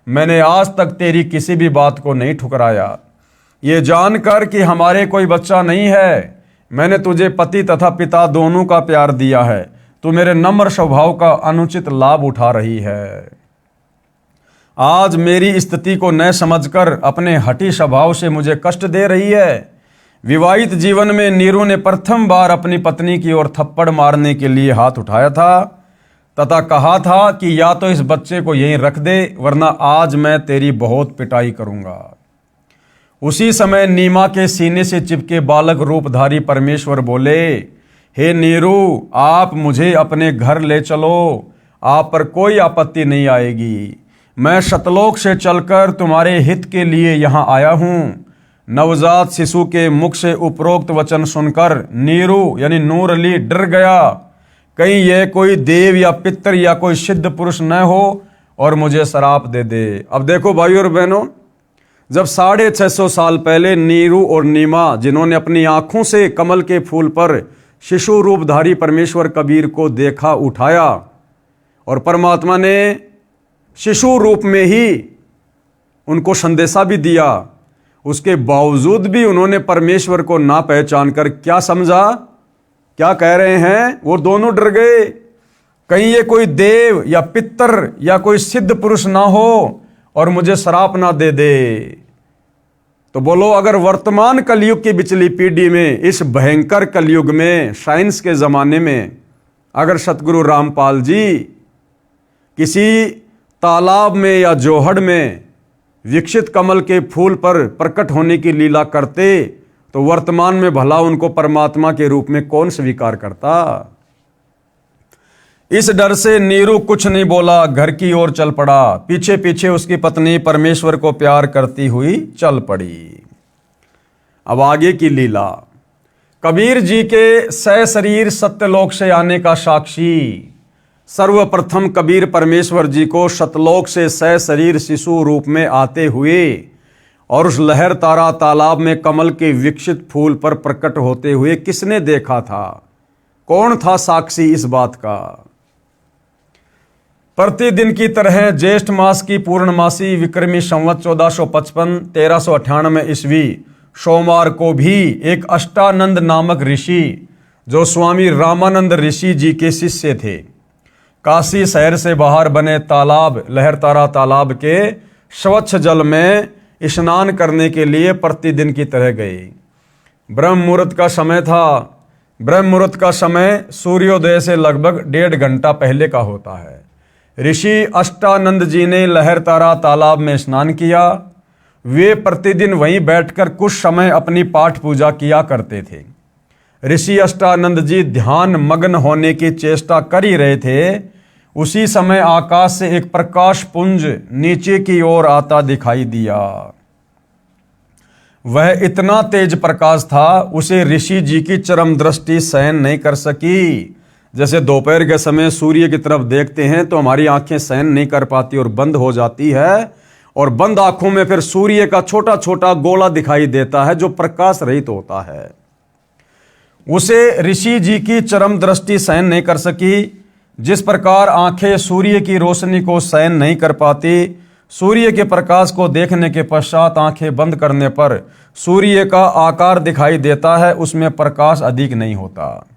मैंने आज तक तेरी किसी भी बात को नहीं ठुकराया। ये जानकर कि हमारे कोई बच्चा नहीं है, मैंने तुझे पति तथा पिता दोनों का प्यार दिया है, तू मेरे नम्र स्वभाव का अनुचित लाभ उठा रही है। आज मेरी स्थिति को न समझकर अपने हठी स्वभाव से मुझे कष्ट दे रही है। विवाहित जीवन में नीरू ने प्रथम बार अपनी पत्नी की ओर थप्पड़ मारने के लिए हाथ उठाया था तथा कहा था कि या तो इस बच्चे को यहीं रख दे, वरना आज मैं तेरी बहुत पिटाई करूंगा। उसी समय नीमा के सीने से चिपके बालक रूपधारी परमेश्वर बोले, हे नीरू, आप मुझे अपने घर ले चलो, आप पर कोई आपत्ति नहीं आएगी। मैं सतलोक से चलकर तुम्हारे हित के लिए यहाँ आया हूँ। नवजात शिशु के मुख से उपरोक्त वचन सुनकर नीरू यानी नूर अली डर गया, कहीं यह कोई देव या पितर या कोई सिद्ध पुरुष न हो और मुझे श्राप दे दे। अब देखो भाइयों और बहनों, जब 650 साल पहले नीरू और नीमा, जिन्होंने अपनी आंखों से कमल के फूल पर शिशु रूपधारी परमेश्वर कबीर को देखा, उठाया, और परमात्मा ने शिशु रूप में ही उनको संदेशा भी दिया, उसके बावजूद भी उन्होंने परमेश्वर को ना पहचान कर क्या समझा, क्या कह रहे हैं, वो दोनों डर गए, कहीं ये कोई देव या पितर या कोई सिद्ध पुरुष ना हो और मुझे श्राप ना दे दे। तो बोलो, अगर वर्तमान कलयुग की बिचली पीढ़ी में, इस भयंकर कलयुग में, साइंस के ज़माने में, अगर सतगुरु रामपाल जी किसी तालाब में या जोहड़ में विकसित कमल के फूल पर प्रकट होने की लीला करते, तो वर्तमान में भला उनको परमात्मा के रूप में कौन स्वीकार करता। इस डर से नीरू कुछ नहीं बोला, घर की ओर चल पड़ा। पीछे पीछे उसकी पत्नी परमेश्वर को प्यार करती हुई चल पड़ी। अब आगे की लीला। कबीर जी के सशरीर सत्यलोक से आने का साक्षी। सर्वप्रथम कबीर परमेश्वर जी को सतलोक से सशरीर शिशु रूप में आते हुए और उस लहर तारा तालाब में कमल के विकसित फूल पर प्रकट होते हुए किसने देखा था? कौन था साक्षी इस बात का? प्रतिदिन की तरह ज्येष्ठ मास की पूर्णमासी विक्रमी संवत 1455 1398 ईस्वी सोमवार को भी एक अष्टानंद नामक ऋषि, जो स्वामी रामानंद ऋषि जी के शिष्य थे, काशी शहर से बाहर बने तालाब लहरतारा तालाब के स्वच्छ जल में स्नान करने के लिए प्रतिदिन की तरह गए। ब्रह्म मुहूर्त का समय था। ब्रह्म मुहूर्त का समय सूर्योदय से लगभग 1.5 घंटा पहले का होता है। ऋषि अष्टानंद जी ने लहरतारा तालाब में स्नान किया। वे प्रतिदिन वहीं बैठकर कुछ समय अपनी पाठ पूजा किया करते थे। ऋषि अष्टानंद जी ध्यान मग्न होने की चेष्टा कर ही रहे थे, उसी समय आकाश से एक प्रकाश पुंज नीचे की ओर आता दिखाई दिया। वह इतना तेज प्रकाश था, उसे ऋषि जी की चरम दृष्टि सहन नहीं कर सकी। जैसे दोपहर के समय सूर्य की तरफ देखते हैं तो हमारी आंखें सहन नहीं कर पाती और बंद हो जाती है, और बंद आंखों में फिर सूर्य का छोटा छोटा गोला दिखाई देता है जो प्रकाश रहित होता है। उसे ऋषि जी की चरम दृष्टि सहन नहीं कर सकी। जिस प्रकार आंखें सूर्य की रोशनी को सहन नहीं कर पाती, सूर्य के प्रकाश को देखने के पश्चात आंखें बंद करने पर सूर्य का आकार दिखाई देता है, उसमें प्रकाश अधिक नहीं होता।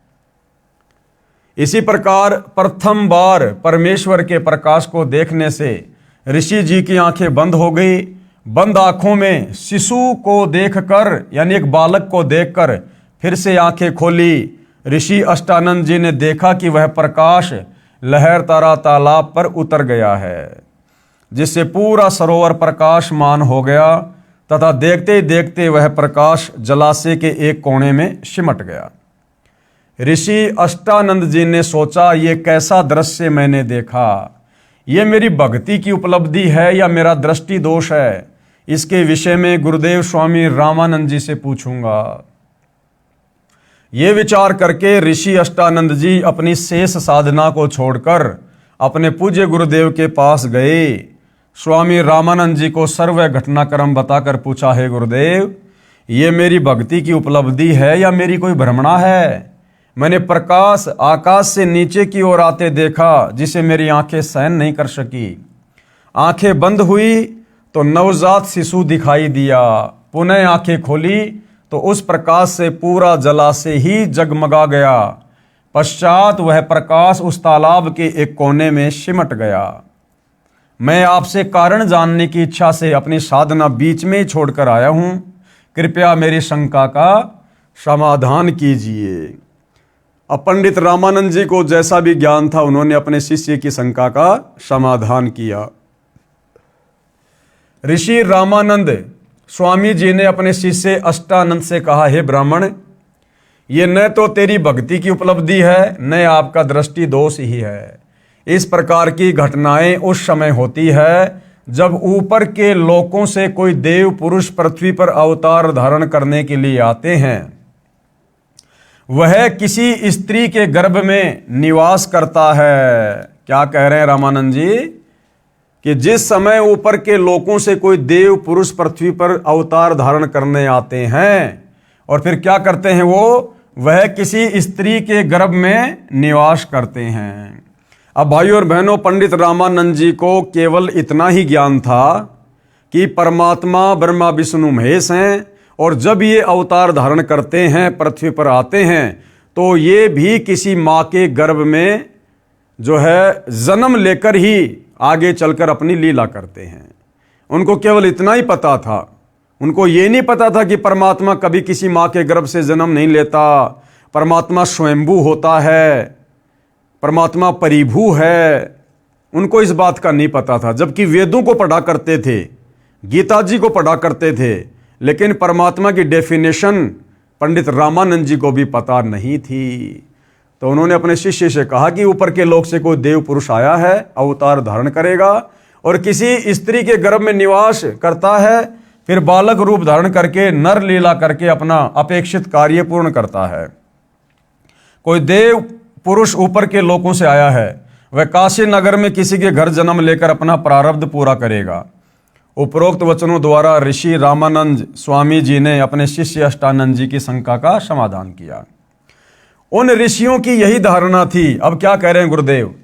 इसी प्रकार प्रथम बार परमेश्वर के प्रकाश को देखने से ऋषि जी की आंखें बंद हो गई। बंद आंखों में शिशु को देखकर, यानी एक बालक को देखकर फिर से आंखें खोली। ऋषि अष्टानंद जी ने देखा कि वह प्रकाश लहरतारा तालाब पर उतर गया है, जिससे पूरा सरोवर प्रकाशमान हो गया तथा देखते ही देखते वह प्रकाश जलाशय के एक कोने में सिमट गया। ऋषि अष्टानंद जी ने सोचा, ये कैसा दृश्य मैंने देखा, ये मेरी भक्ति की उपलब्धि है या मेरा दृष्टि दोष है। इसके विषय में गुरुदेव स्वामी रामानंद जी से पूछूंगा। ये विचार करके ऋषि अष्टानंद जी अपनी शेष साधना को छोड़कर अपने पूज्य गुरुदेव के पास गए। स्वामी रामानंद जी को सर्व घटनाक्रम बताकर पूछा, है गुरुदेव, ये मेरी भक्ति की उपलब्धि है या मेरी कोई भ्रमणा है? मैंने प्रकाश आकाश से नीचे की ओर आते देखा, जिसे मेरी आंखें सहन नहीं कर सकी। आंखें बंद हुई तो नवजात शिशु दिखाई दिया। पुनः आंखें खोली तो उस प्रकाश से पूरा जलाशय ही जगमगा गया। पश्चात वह प्रकाश उस तालाब के एक कोने में सिमट गया। मैं आपसे कारण जानने की इच्छा से अपनी साधना बीच में ही छोड़कर आया हूं। कृपया मेरी शंका का समाधान कीजिए। अब पंडित रामानंद जी को जैसा भी ज्ञान था, उन्होंने अपने शिष्य की शंका का समाधान किया। ऋषि रामानंद स्वामी जी ने अपने शिष्य अष्टानंद से कहा, हे ब्राह्मण, ये न तो तेरी भक्ति की उपलब्धि है, न आपका दृष्टि दोष ही है। इस प्रकार की घटनाएं उस समय होती है जब ऊपर के लोकों से कोई देव पुरुष पृथ्वी पर अवतार धारण करने के लिए आते हैं। वह किसी स्त्री के गर्भ में निवास करता है। क्या कह रहे हैं रामानंद जी? कि जिस समय ऊपर के लोकों से कोई देव पुरुष पृथ्वी पर अवतार धारण करने आते हैं और फिर क्या करते हैं, वह किसी स्त्री के गर्भ में निवास करते हैं। अब भाइयों और बहनों, पंडित रामानंद जी को केवल इतना ही ज्ञान था कि परमात्मा ब्रह्मा विष्णु महेश हैं, और जब ये अवतार धारण करते हैं, पृथ्वी पर आते हैं, तो ये भी किसी माँ के गर्भ में जो है जन्म लेकर ही आगे चलकर अपनी लीला करते हैं। उनको केवल इतना ही पता था। उनको ये नहीं पता था कि परमात्मा कभी किसी माँ के गर्भ से जन्म नहीं लेता, परमात्मा स्वयंभू होता है, परमात्मा परिभू है। उनको इस बात का नहीं पता था, जबकि वेदों को पढ़ा करते थे, गीता जी को पढ़ा करते थे, लेकिन परमात्मा की डेफिनेशन पंडित रामानंद जी को भी पता नहीं थी। तो उन्होंने अपने शिष्य से कहा कि ऊपर के लोक से कोई देव पुरुष आया है, अवतार धारण करेगा और किसी स्त्री के गर्भ में निवास करता है, फिर बालक रूप धारण करके नर लीला करके अपना अपेक्षित कार्य पूर्ण करता है। कोई देव पुरुष ऊपर के लोकों से आया है, वह काशी नगर में किसी के घर जन्म लेकर अपना प्रारब्ध पूरा करेगा। उपरोक्त वचनों द्वारा ऋषि रामानंद स्वामी जी ने अपने शिष्य अष्टानंद जी की शंका का समाधान किया। उन ऋषियों की यही धारणा थी। अब क्या कह रहे हैं गुरुदेव?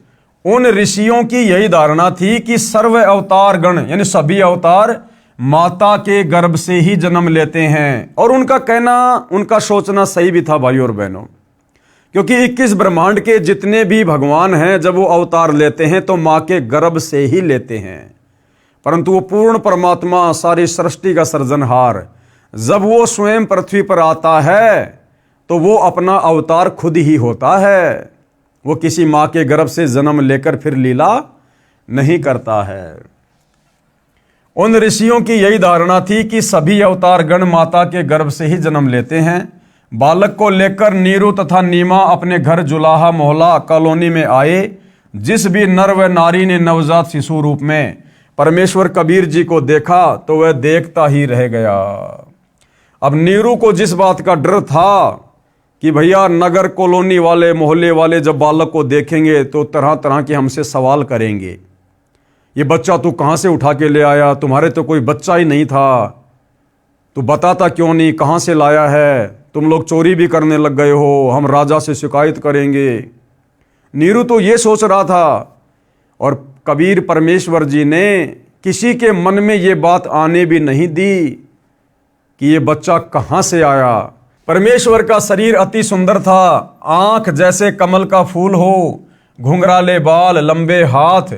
उन ऋषियों की यही धारणा थी कि सर्व अवतार गण, यानी सभी अवतार माता के गर्भ से ही जन्म लेते हैं। और उनका कहना, उनका सोचना सही भी था भाइयों और बहनों, क्योंकि 21 ब्रह्मांड के जितने भी भगवान हैं, जब वो अवतार लेते हैं तो माँ के गर्भ से ही लेते हैं। परंतु वो पूर्ण परमात्मा, सारी सृष्टि का सृजनहार, जब वो स्वयं पृथ्वी पर आता है तो वो अपना अवतार खुद ही होता है। वो किसी माँ के गर्भ से जन्म लेकर फिर लीला नहीं करता है। उन ऋषियों की यही धारणा थी कि सभी अवतार गण माता के गर्भ से ही जन्म लेते हैं। बालक को लेकर नीरू तथा नीमा अपने घर जुलाहा मोहल्ला कॉलोनी में आए, जिस भी नर व नारी ने नवजात शिशु रूप में परमेश्वर कबीर जी को देखा तो वह देखता ही रह गया। अब नीरू को जिस बात का डर था कि भैया नगर कॉलोनी वाले मोहल्ले वाले जब बालक को देखेंगे तो तरह तरह के हमसे सवाल करेंगे, ये बच्चा तू कहाँ से उठा के ले आया, तुम्हारे तो कोई बच्चा ही नहीं था, तू बताता क्यों नहीं, कहाँ से लाया है, तुम लोग चोरी भी करने लग गए हो, हम राजा से शिकायत करेंगे। नीरू तो ये सोच रहा था और कबीर परमेश्वर जी ने किसी के मन में ये बात आने भी नहीं दी कि ये बच्चा कहाँ से आया। परमेश्वर का शरीर अति सुंदर था, आंख जैसे कमल का फूल हो, घुंघराले बाल, लंबे हाथ,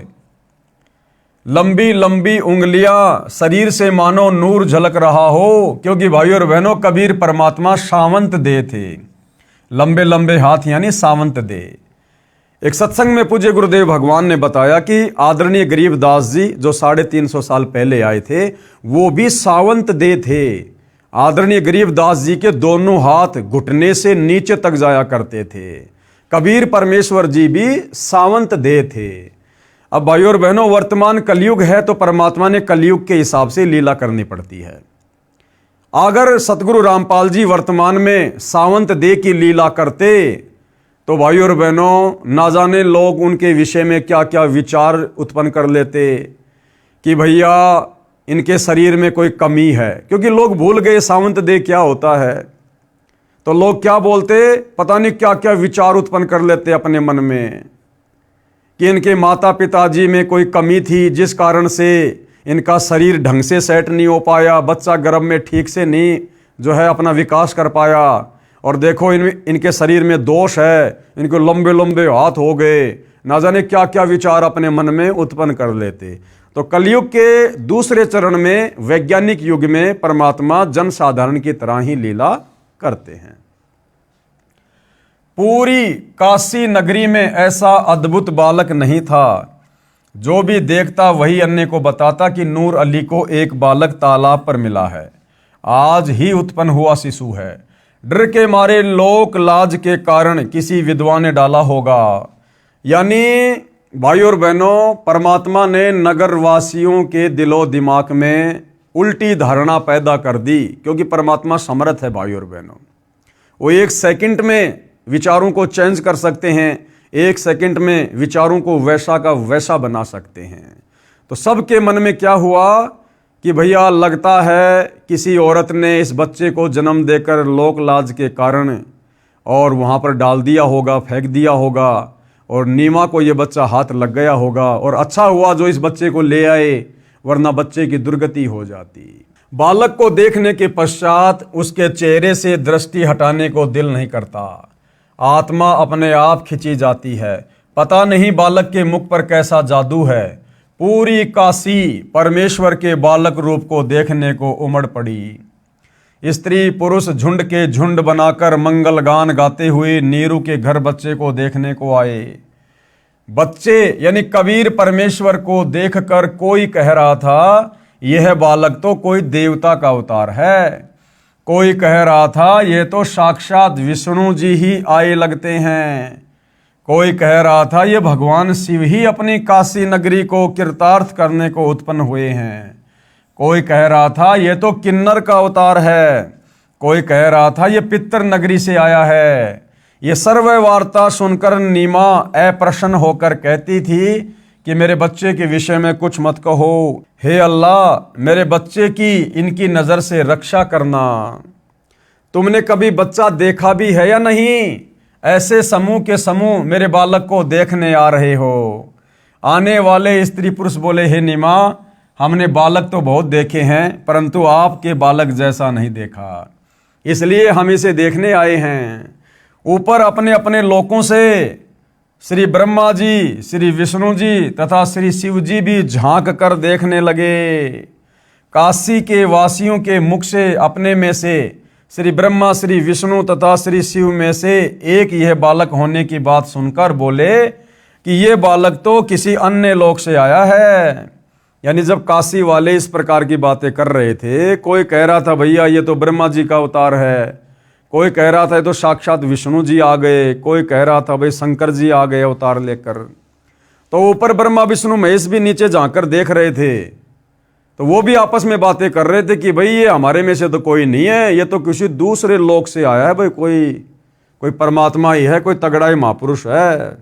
लंबी लंबी उंगलियां, शरीर से मानो नूर झलक रहा हो, क्योंकि भाइयों और बहनों कबीर परमात्मा सावंत दे थे। लंबे लंबे हाथ यानी सावंत दे। एक सत्संग में पूज्य गुरुदेव भगवान ने बताया कि आदरणीय गरीबदास जी जो 350 साल पहले आए थे वो भी सावंत दे थे। आदरणीय गरीबदास जी के दोनों हाथ घुटने से नीचे तक जाया करते थे। कबीर परमेश्वर जी भी सावंत दे थे। अब भाइयों और बहनों वर्तमान कलयुग है तो परमात्मा ने कलयुग के हिसाब से लीला करनी पड़ती है। अगर सतगुरु रामपाल जी वर्तमान में सावंत दे की लीला करते तो भाइयों और बहनों ना जाने लोग उनके विषय में क्या क्या विचार उत्पन्न कर लेते कि भैया इनके शरीर में कोई कमी है, क्योंकि लोग भूल गए सावंत दे क्या होता है। तो लोग क्या बोलते, पता नहीं क्या क्या विचार उत्पन्न कर लेते अपने मन में कि इनके माता पिताजी में कोई कमी थी जिस कारण से इनका शरीर ढंग से सेट नहीं हो पाया, बच्चा गर्भ में ठीक से नहीं जो है अपना विकास कर पाया, और देखो इनके शरीर में दोष है, इनको लंबे लंबे हाथ हो गए, ना जाने क्या क्या विचार अपने मन में उत्पन्न कर लेते। तो कलयुग के दूसरे चरण में वैज्ञानिक युग में परमात्मा जनसाधारण की तरह ही लीला करते हैं। पूरी काशी नगरी में ऐसा अद्भुत बालक नहीं था, जो भी देखता वही अन्य को बताता कि नूर अली को एक बालक तालाब पर मिला है, आज ही उत्पन्न हुआ शिशु है। डर के मारे लोक लाज के कारण किसी विधवा ने डाला होगा। यानी भाइयों और बहनों परमात्मा ने नगर वासियों के दिलो दिमाग में उल्टी धारणा पैदा कर दी, क्योंकि परमात्मा समर्थ है भाइयों और बहनों। वो एक सेकंड में विचारों को चेंज कर सकते हैं, एक सेकंड में विचारों को वैसा का वैसा बना सकते हैं। तो सबके मन में क्या हुआ कि भैया लगता है किसी औरत ने इस बच्चे को जन्म देकर लोक लाज के कारण और वहाँ पर डाल दिया होगा, फेंक दिया होगा, और नीमा को ये बच्चा हाथ लग गया होगा, और अच्छा हुआ जो इस बच्चे को ले आए, वरना बच्चे की दुर्गति हो जाती। बालक को देखने के पश्चात उसके चेहरे से दृष्टि हटाने को दिल नहीं करता, आत्मा अपने आप खिंची जाती है। पता नहीं बालक के मुख पर कैसा जादू है, पूरी काशी परमेश्वर के बालक रूप को देखने को उमड़ पड़ी। स्त्री पुरुष झुंड के झुंड बनाकर मंगल गान गाते हुए नीरू के घर बच्चे को देखने को आए। बच्चे यानी कबीर परमेश्वर को देखकर कोई कह रहा था यह बालक तो कोई देवता का अवतार है, कोई कह रहा था ये तो साक्षात विष्णु जी ही आए लगते हैं, कोई कह रहा था ये भगवान शिव ही अपनी काशी नगरी को कृतार्थ करने को उत्पन्न हुए हैं, कोई कह रहा था ये तो किन्नर का अवतार है, कोई कह रहा था ये पितर नगरी से आया है। ये सर्व वार्ता सुनकर नीमा अप्रसन्न होकर कहती थी कि मेरे बच्चे के विषय में कुछ मत कहो, हे अल्लाह मेरे बच्चे की इनकी नज़र से रक्षा करना। तुमने कभी बच्चा देखा भी है या नहीं? ऐसे समूह के समूह मेरे बालक को देखने आ रहे हो। आने वाले स्त्री पुरुष बोले, हे नीमा हमने बालक तो बहुत देखे हैं परंतु आपके बालक जैसा नहीं देखा, इसलिए हम इसे देखने आए हैं। ऊपर अपने अपने लोकों से श्री ब्रह्मा जी, श्री विष्णु जी तथा श्री शिव जी भी झांक कर देखने लगे। काशी के वासियों के मुख से अपने में से श्री ब्रह्मा, श्री विष्णु तथा श्री शिव में से एक यह बालक होने की बात सुनकर बोले कि यह बालक तो किसी अन्य लोक से आया है। यानी जब काशी वाले इस प्रकार की बातें कर रहे थे, कोई कह रहा था भैया ये तो ब्रह्मा जी का अवतार है, कोई कह रहा था ये तो साक्षात विष्णु जी आ गए, कोई कह रहा था भाई शंकर जी आ गए अवतार लेकर। तो ऊपर ब्रह्मा विष्णु महेश भी नीचे झांक कर देख रहे थे। तो वो भी आपस में बातें कर रहे थे कि भाई ये हमारे में से तो कोई नहीं है, ये तो किसी दूसरे लोक से आया है, भाई कोई परमात्मा ही है, कोई तगड़ा ही महापुरुष है।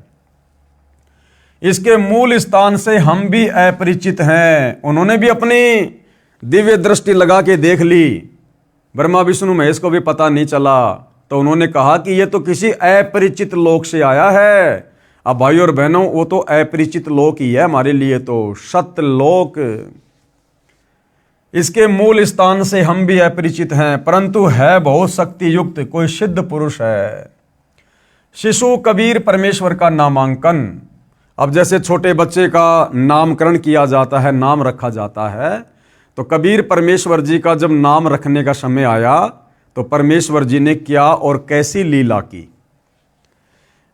इसके मूल स्थान से हम भी अपरिचित हैं। उन्होंने भी अपनी दिव्य दृष्टि लगा के देख ली, ब्रह्मा विष्णु महेश को भी पता नहीं चला। तो उन्होंने कहा कि ये तो किसी अपरिचित लोक से आया है। अब भाई और बहनों, वो तो अपरिचित लोक ही है हमारे लिए, तो सत्यलोक। इसके मूल स्थान से हम भी अपरिचित हैं, परंतु है बहुत शक्ति युक्त, कोई सिद्ध पुरुष है। शिशु कबीर परमेश्वर का नामांकन। अब जैसे छोटे बच्चे का नामकरण किया जाता है, नाम रखा जाता है, तो कबीर परमेश्वर जी का जब नाम रखने का समय आया तो परमेश्वर जी ने क्या और कैसी लीला की।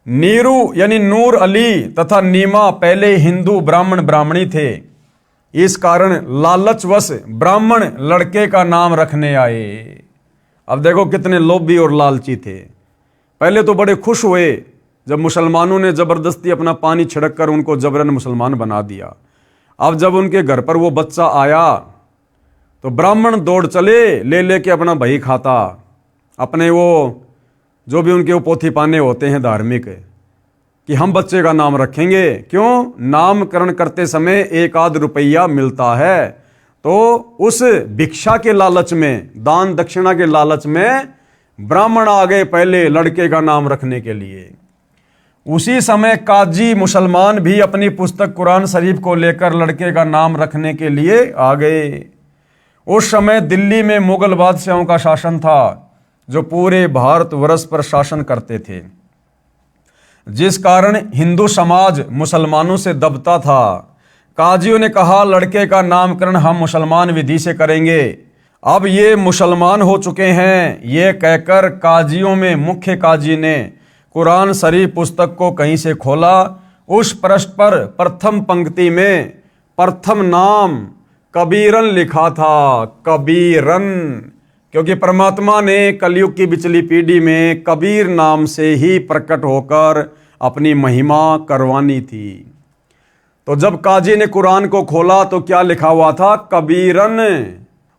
नीरू यानी नूर अली तथा नीमा पहले हिंदू ब्राह्मण ब्राह्मणी थे। इस कारण लालचवश ब्राह्मण लड़के का नाम रखने आए। अब देखो कितने लोभी और लालची थे। पहले तो बड़े खुश हुए जब मुसलमानों ने जबरदस्ती अपना पानी छिड़क कर उनको जबरन मुसलमान बना दिया। अब जब उनके घर पर वो बच्चा आया तो ब्राह्मण दौड़ चले, ले लेके अपना बही खाता, अपने वो जो भी उनके वो पोथी पाने होते हैं धार्मिक, कि हम बच्चे का नाम रखेंगे। क्यों? नामकरण करते समय 1 रुपया मिलता है। तो उस भिक्षा के लालच में, दान दक्षिणा के लालच में ब्राह्मण आ गए पहले लड़के का नाम रखने के लिए। उसी समय काजी मुसलमान भी अपनी पुस्तक कुरान शरीफ को लेकर लड़के का नाम रखने के लिए आ गए। उस समय दिल्ली में मुगल बादशाहों का शासन था जो पूरे भारतवर्ष पर शासन करते थे, जिस कारण हिंदू समाज मुसलमानों से दबता था। काजियों ने कहा लड़के का नामकरण हम मुसलमान विधि से करेंगे। अब ये मुसलमान हो चुके हैं, ये कहकर काजियों में मुख्य काजी ने कुरान शरीफ पुस्तक को कहीं से खोला। उस पृष्ठ पर प्रथम पंक्ति में प्रथम नाम कबीरन लिखा था। कबीरन, क्योंकि परमात्मा ने कलयुग की बिचली पीढ़ी में कबीर नाम से ही प्रकट होकर अपनी महिमा करवानी थी। तो जब काजी ने कुरान को खोला तो क्या लिखा हुआ था? कबीरन।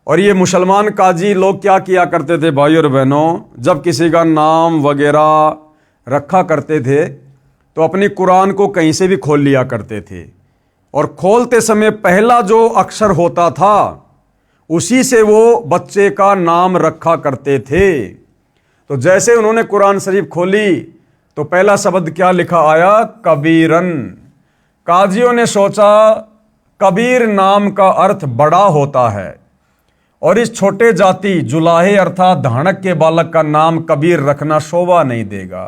और ये मुसलमान काजी लोग क्या किया करते थे भाई और बहनों, जब किसी का नाम वगैरह रखा करते थे तो अपनी कुरान को कहीं से भी खोल लिया करते थे, और खोलते समय पहला जो अक्षर होता था उसी से वो बच्चे का नाम रखा करते थे। तो जैसे उन्होंने कुरान शरीफ खोली तो पहला शब्द क्या लिखा आया? कबीरन। काजियों ने सोचा कबीर नाम का अर्थ बड़ा होता है और इस छोटे जाति जुलाहे अर्थात धानक के बालक का नाम कबीर रखना शोभा नहीं देगा।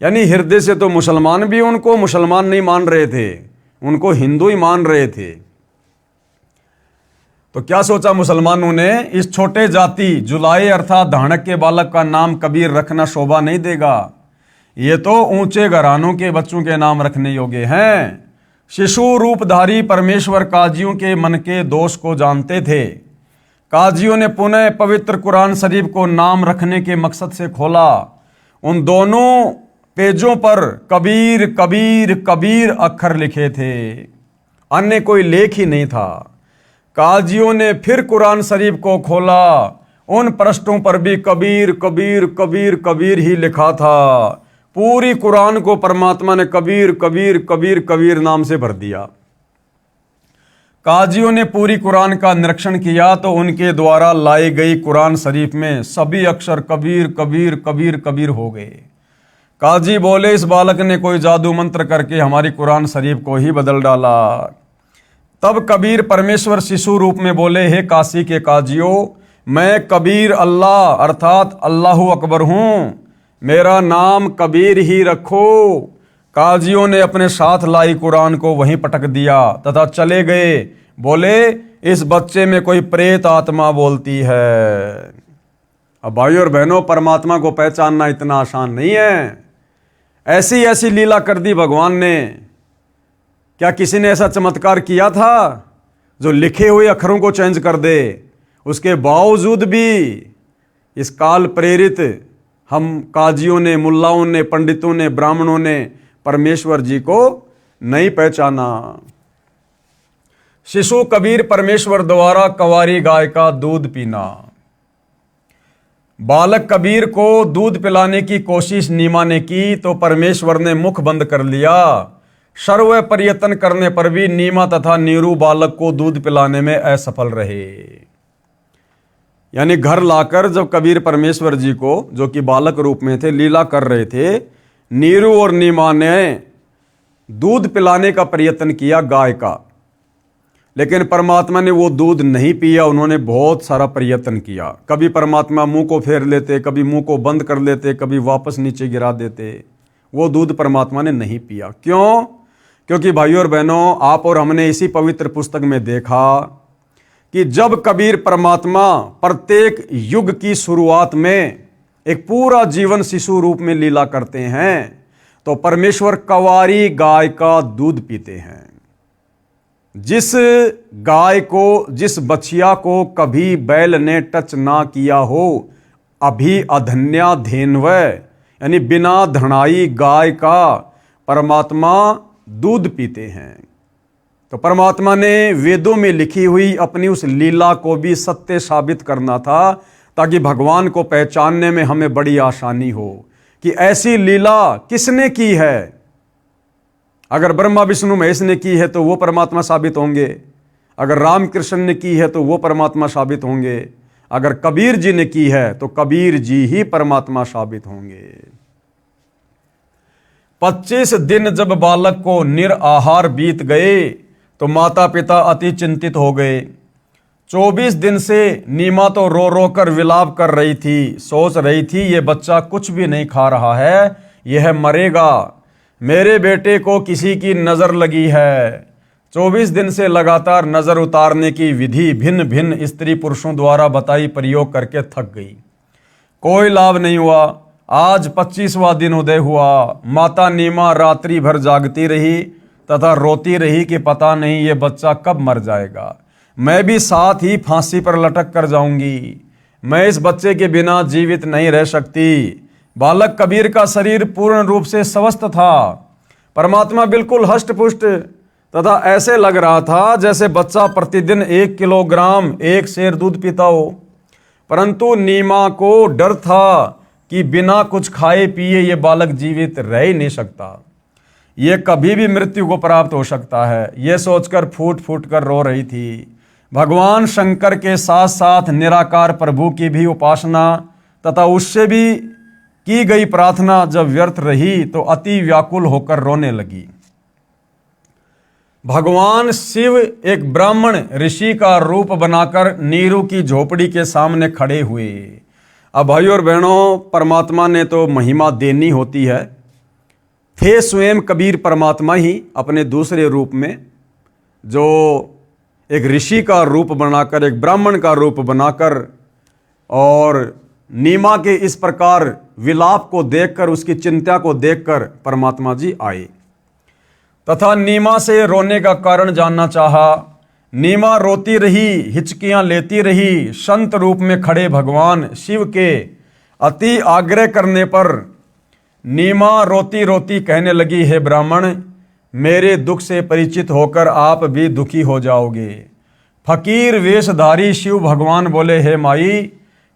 यानी हृदय से तो मुसलमान भी उनको मुसलमान नहीं मान रहे थे, उनको हिंदू ही मान रहे थे। तो क्या सोचा मुसलमानों ने? इस छोटे जाति जुलाहे अर्थात धानक के बालक का नाम कबीर रखना शोभा नहीं देगा, ये तो ऊंचे घरानों के बच्चों के नाम रखने योग्य हैं। शिशु रूपधारी परमेश्वर काजियों के मन के दोष को जानते थे। काजियों ने पुनः पवित्र कुरान शरीफ को नाम रखने के मकसद से खोला। उन दोनों पेजों पर कबीर कबीर कबीर अक्षर लिखे थे, अन्य कोई लेख ही नहीं था। काजियों ने फिर कुरान शरीफ को खोला, उन पृष्ठों पर भी कबीर कबीर कबीर कबीर ही लिखा था। पूरी कुरान को परमात्मा ने कबीर कबीर कबीर कबीर नाम से भर दिया। काजियों ने पूरी कुरान का निरीक्षण किया तो उनके द्वारा लाई गई कुरान शरीफ में सभी अक्षर कबीर कबीर कबीर कबीर हो गए। काजी बोले इस बालक ने कोई जादू मंत्र करके हमारी कुरान शरीफ को ही बदल डाला। तब कबीर परमेश्वर शिशु रूप में बोले, हे काशी के काजियों, मैं कबीर अल्लाह अर्थात अल्लाहु अकबर हूँ, मेरा नाम कबीर ही रखो। काजियों ने अपने साथ लाई कुरान को वहीं पटक दिया तथा चले गए। बोले इस बच्चे में कोई प्रेत आत्मा बोलती है। अब भाइयों और बहनों, परमात्मा को पहचानना इतना आसान नहीं है। ऐसी ऐसी लीला कर दी भगवान ने। क्या किसी ने ऐसा चमत्कार किया था जो लिखे हुए अक्षरों को चेंज कर दे? उसके बावजूद भी इस काल प्रेरित हम काजियों ने, मुल्लाओं ने, पंडितों ने, ब्राह्मणों ने परमेश्वर जी को नहीं पहचाना। शिशु कबीर परमेश्वर द्वारा कंवारी गाय का दूध पीना। बालक कबीर को दूध पिलाने की कोशिश नीमा ने की तो परमेश्वर ने मुख बंद कर लिया। सर्व प्रयत्न करने पर भी नीमा तथा नीरू बालक को दूध पिलाने में असफल रहे। यानी घर लाकर जब कबीर परमेश्वर जी को, जो कि बालक रूप में थे, लीला कर रहे थे, नीरू और नीमा ने दूध पिलाने का प्रयत्न किया गाय का, लेकिन परमात्मा ने वो दूध नहीं पिया। उन्होंने बहुत सारा प्रयत्न किया। कभी परमात्मा मुंह को फेर लेते, कभी मुंह को बंद कर लेते, कभी वापस नीचे गिरा देते। वो दूध परमात्मा ने नहीं पिया। क्यों? क्योंकि भाइयों और बहनों, आप और हमने इसी पवित्र पुस्तक में देखा कि जब कबीर परमात्मा प्रत्येक युग की शुरुआत में एक पूरा जीवन शिशु रूप में लीला करते हैं तो परमेश्वर कंवारी गाय का दूध पीते हैं। जिस गाय को, जिस बछिया को कभी बैल ने टच ना किया हो, अभी अधन्या धेनव, यानी बिना धनाई गाय का परमात्मा दूध पीते हैं। तो परमात्मा ने वेदों में लिखी हुई अपनी उस लीला को भी सत्य साबित करना था, ताकि भगवान को पहचानने में हमें बड़ी आसानी हो कि ऐसी लीला किसने की है। अगर ब्रह्मा विष्णु महेश ने की है तो वो परमात्मा साबित होंगे, अगर रामकृष्ण ने की है तो वो परमात्मा साबित होंगे, अगर कबीर जी ने की है तो कबीर जी ही परमात्मा साबित होंगे। 25 दिन जब बालक को निराहार बीत गए तो माता पिता अति चिंतित हो गए। 24 दिन से नीमा तो रो रो कर विलाप कर रही थी, सोच रही थी ये बच्चा कुछ भी नहीं खा रहा है, यह मरेगा, मेरे बेटे को किसी की नजर लगी है। 24 दिन से लगातार नजर उतारने की विधि भिन्न भिन्न स्त्री पुरुषों द्वारा बताई प्रयोग करके थक गई। कोई लाभ नहीं हुआ। आज 25वां दिन उदय हुआ। माता नीमा रात्रि भर जागती रही तथा रोती रही कि पता नहीं ये बच्चा कब मर जाएगा, मैं भी साथ ही फांसी पर लटक कर जाऊंगी, मैं इस बच्चे के बिना जीवित नहीं रह सकती। बालक कबीर का शरीर पूर्ण रूप से स्वस्थ था। परमात्मा बिल्कुल हष्ट पुष्ट तथा ऐसे लग रहा था जैसे बच्चा प्रतिदिन 1 किलोग्राम 1 सेर दूध पीता हो। परंतु नीमा को डर था कि बिना कुछ खाए पिए ये बालक जीवित रह ही नहीं सकता, ये कभी भी मृत्यु को प्राप्त हो सकता है। ये सोचकर फूट फूट कर रो रही थी। भगवान शंकर के साथ साथ निराकार प्रभु की भी उपासना तथा उससे भी की गई प्रार्थना जब व्यर्थ रही तो अति व्याकुल होकर रोने लगी। भगवान शिव एक ब्राह्मण ऋषि का रूप बनाकर नीरू की झोपड़ी के सामने खड़े हुए। अब भाइयों और बहनों, परमात्मा ने तो महिमा देनी होती है। थे स्वयं कबीर परमात्मा ही अपने दूसरे रूप में, जो एक ऋषि का रूप बनाकर, एक ब्राह्मण का रूप बनाकर, और नीमा के इस प्रकार विलाप को देखकर, उसकी चिंता को देखकर परमात्मा जी आए तथा नीमा से रोने का कारण जानना चाहा। नीमा रोती रही, हिचकियां लेती रही। संत रूप में खड़े भगवान शिव के अति आग्रह करने पर नीमा रोती रोती कहने लगी, हे ब्राह्मण, मेरे दुख से परिचित होकर आप भी दुखी हो जाओगे। फकीर वेशधारी शिव भगवान बोले, हे माई,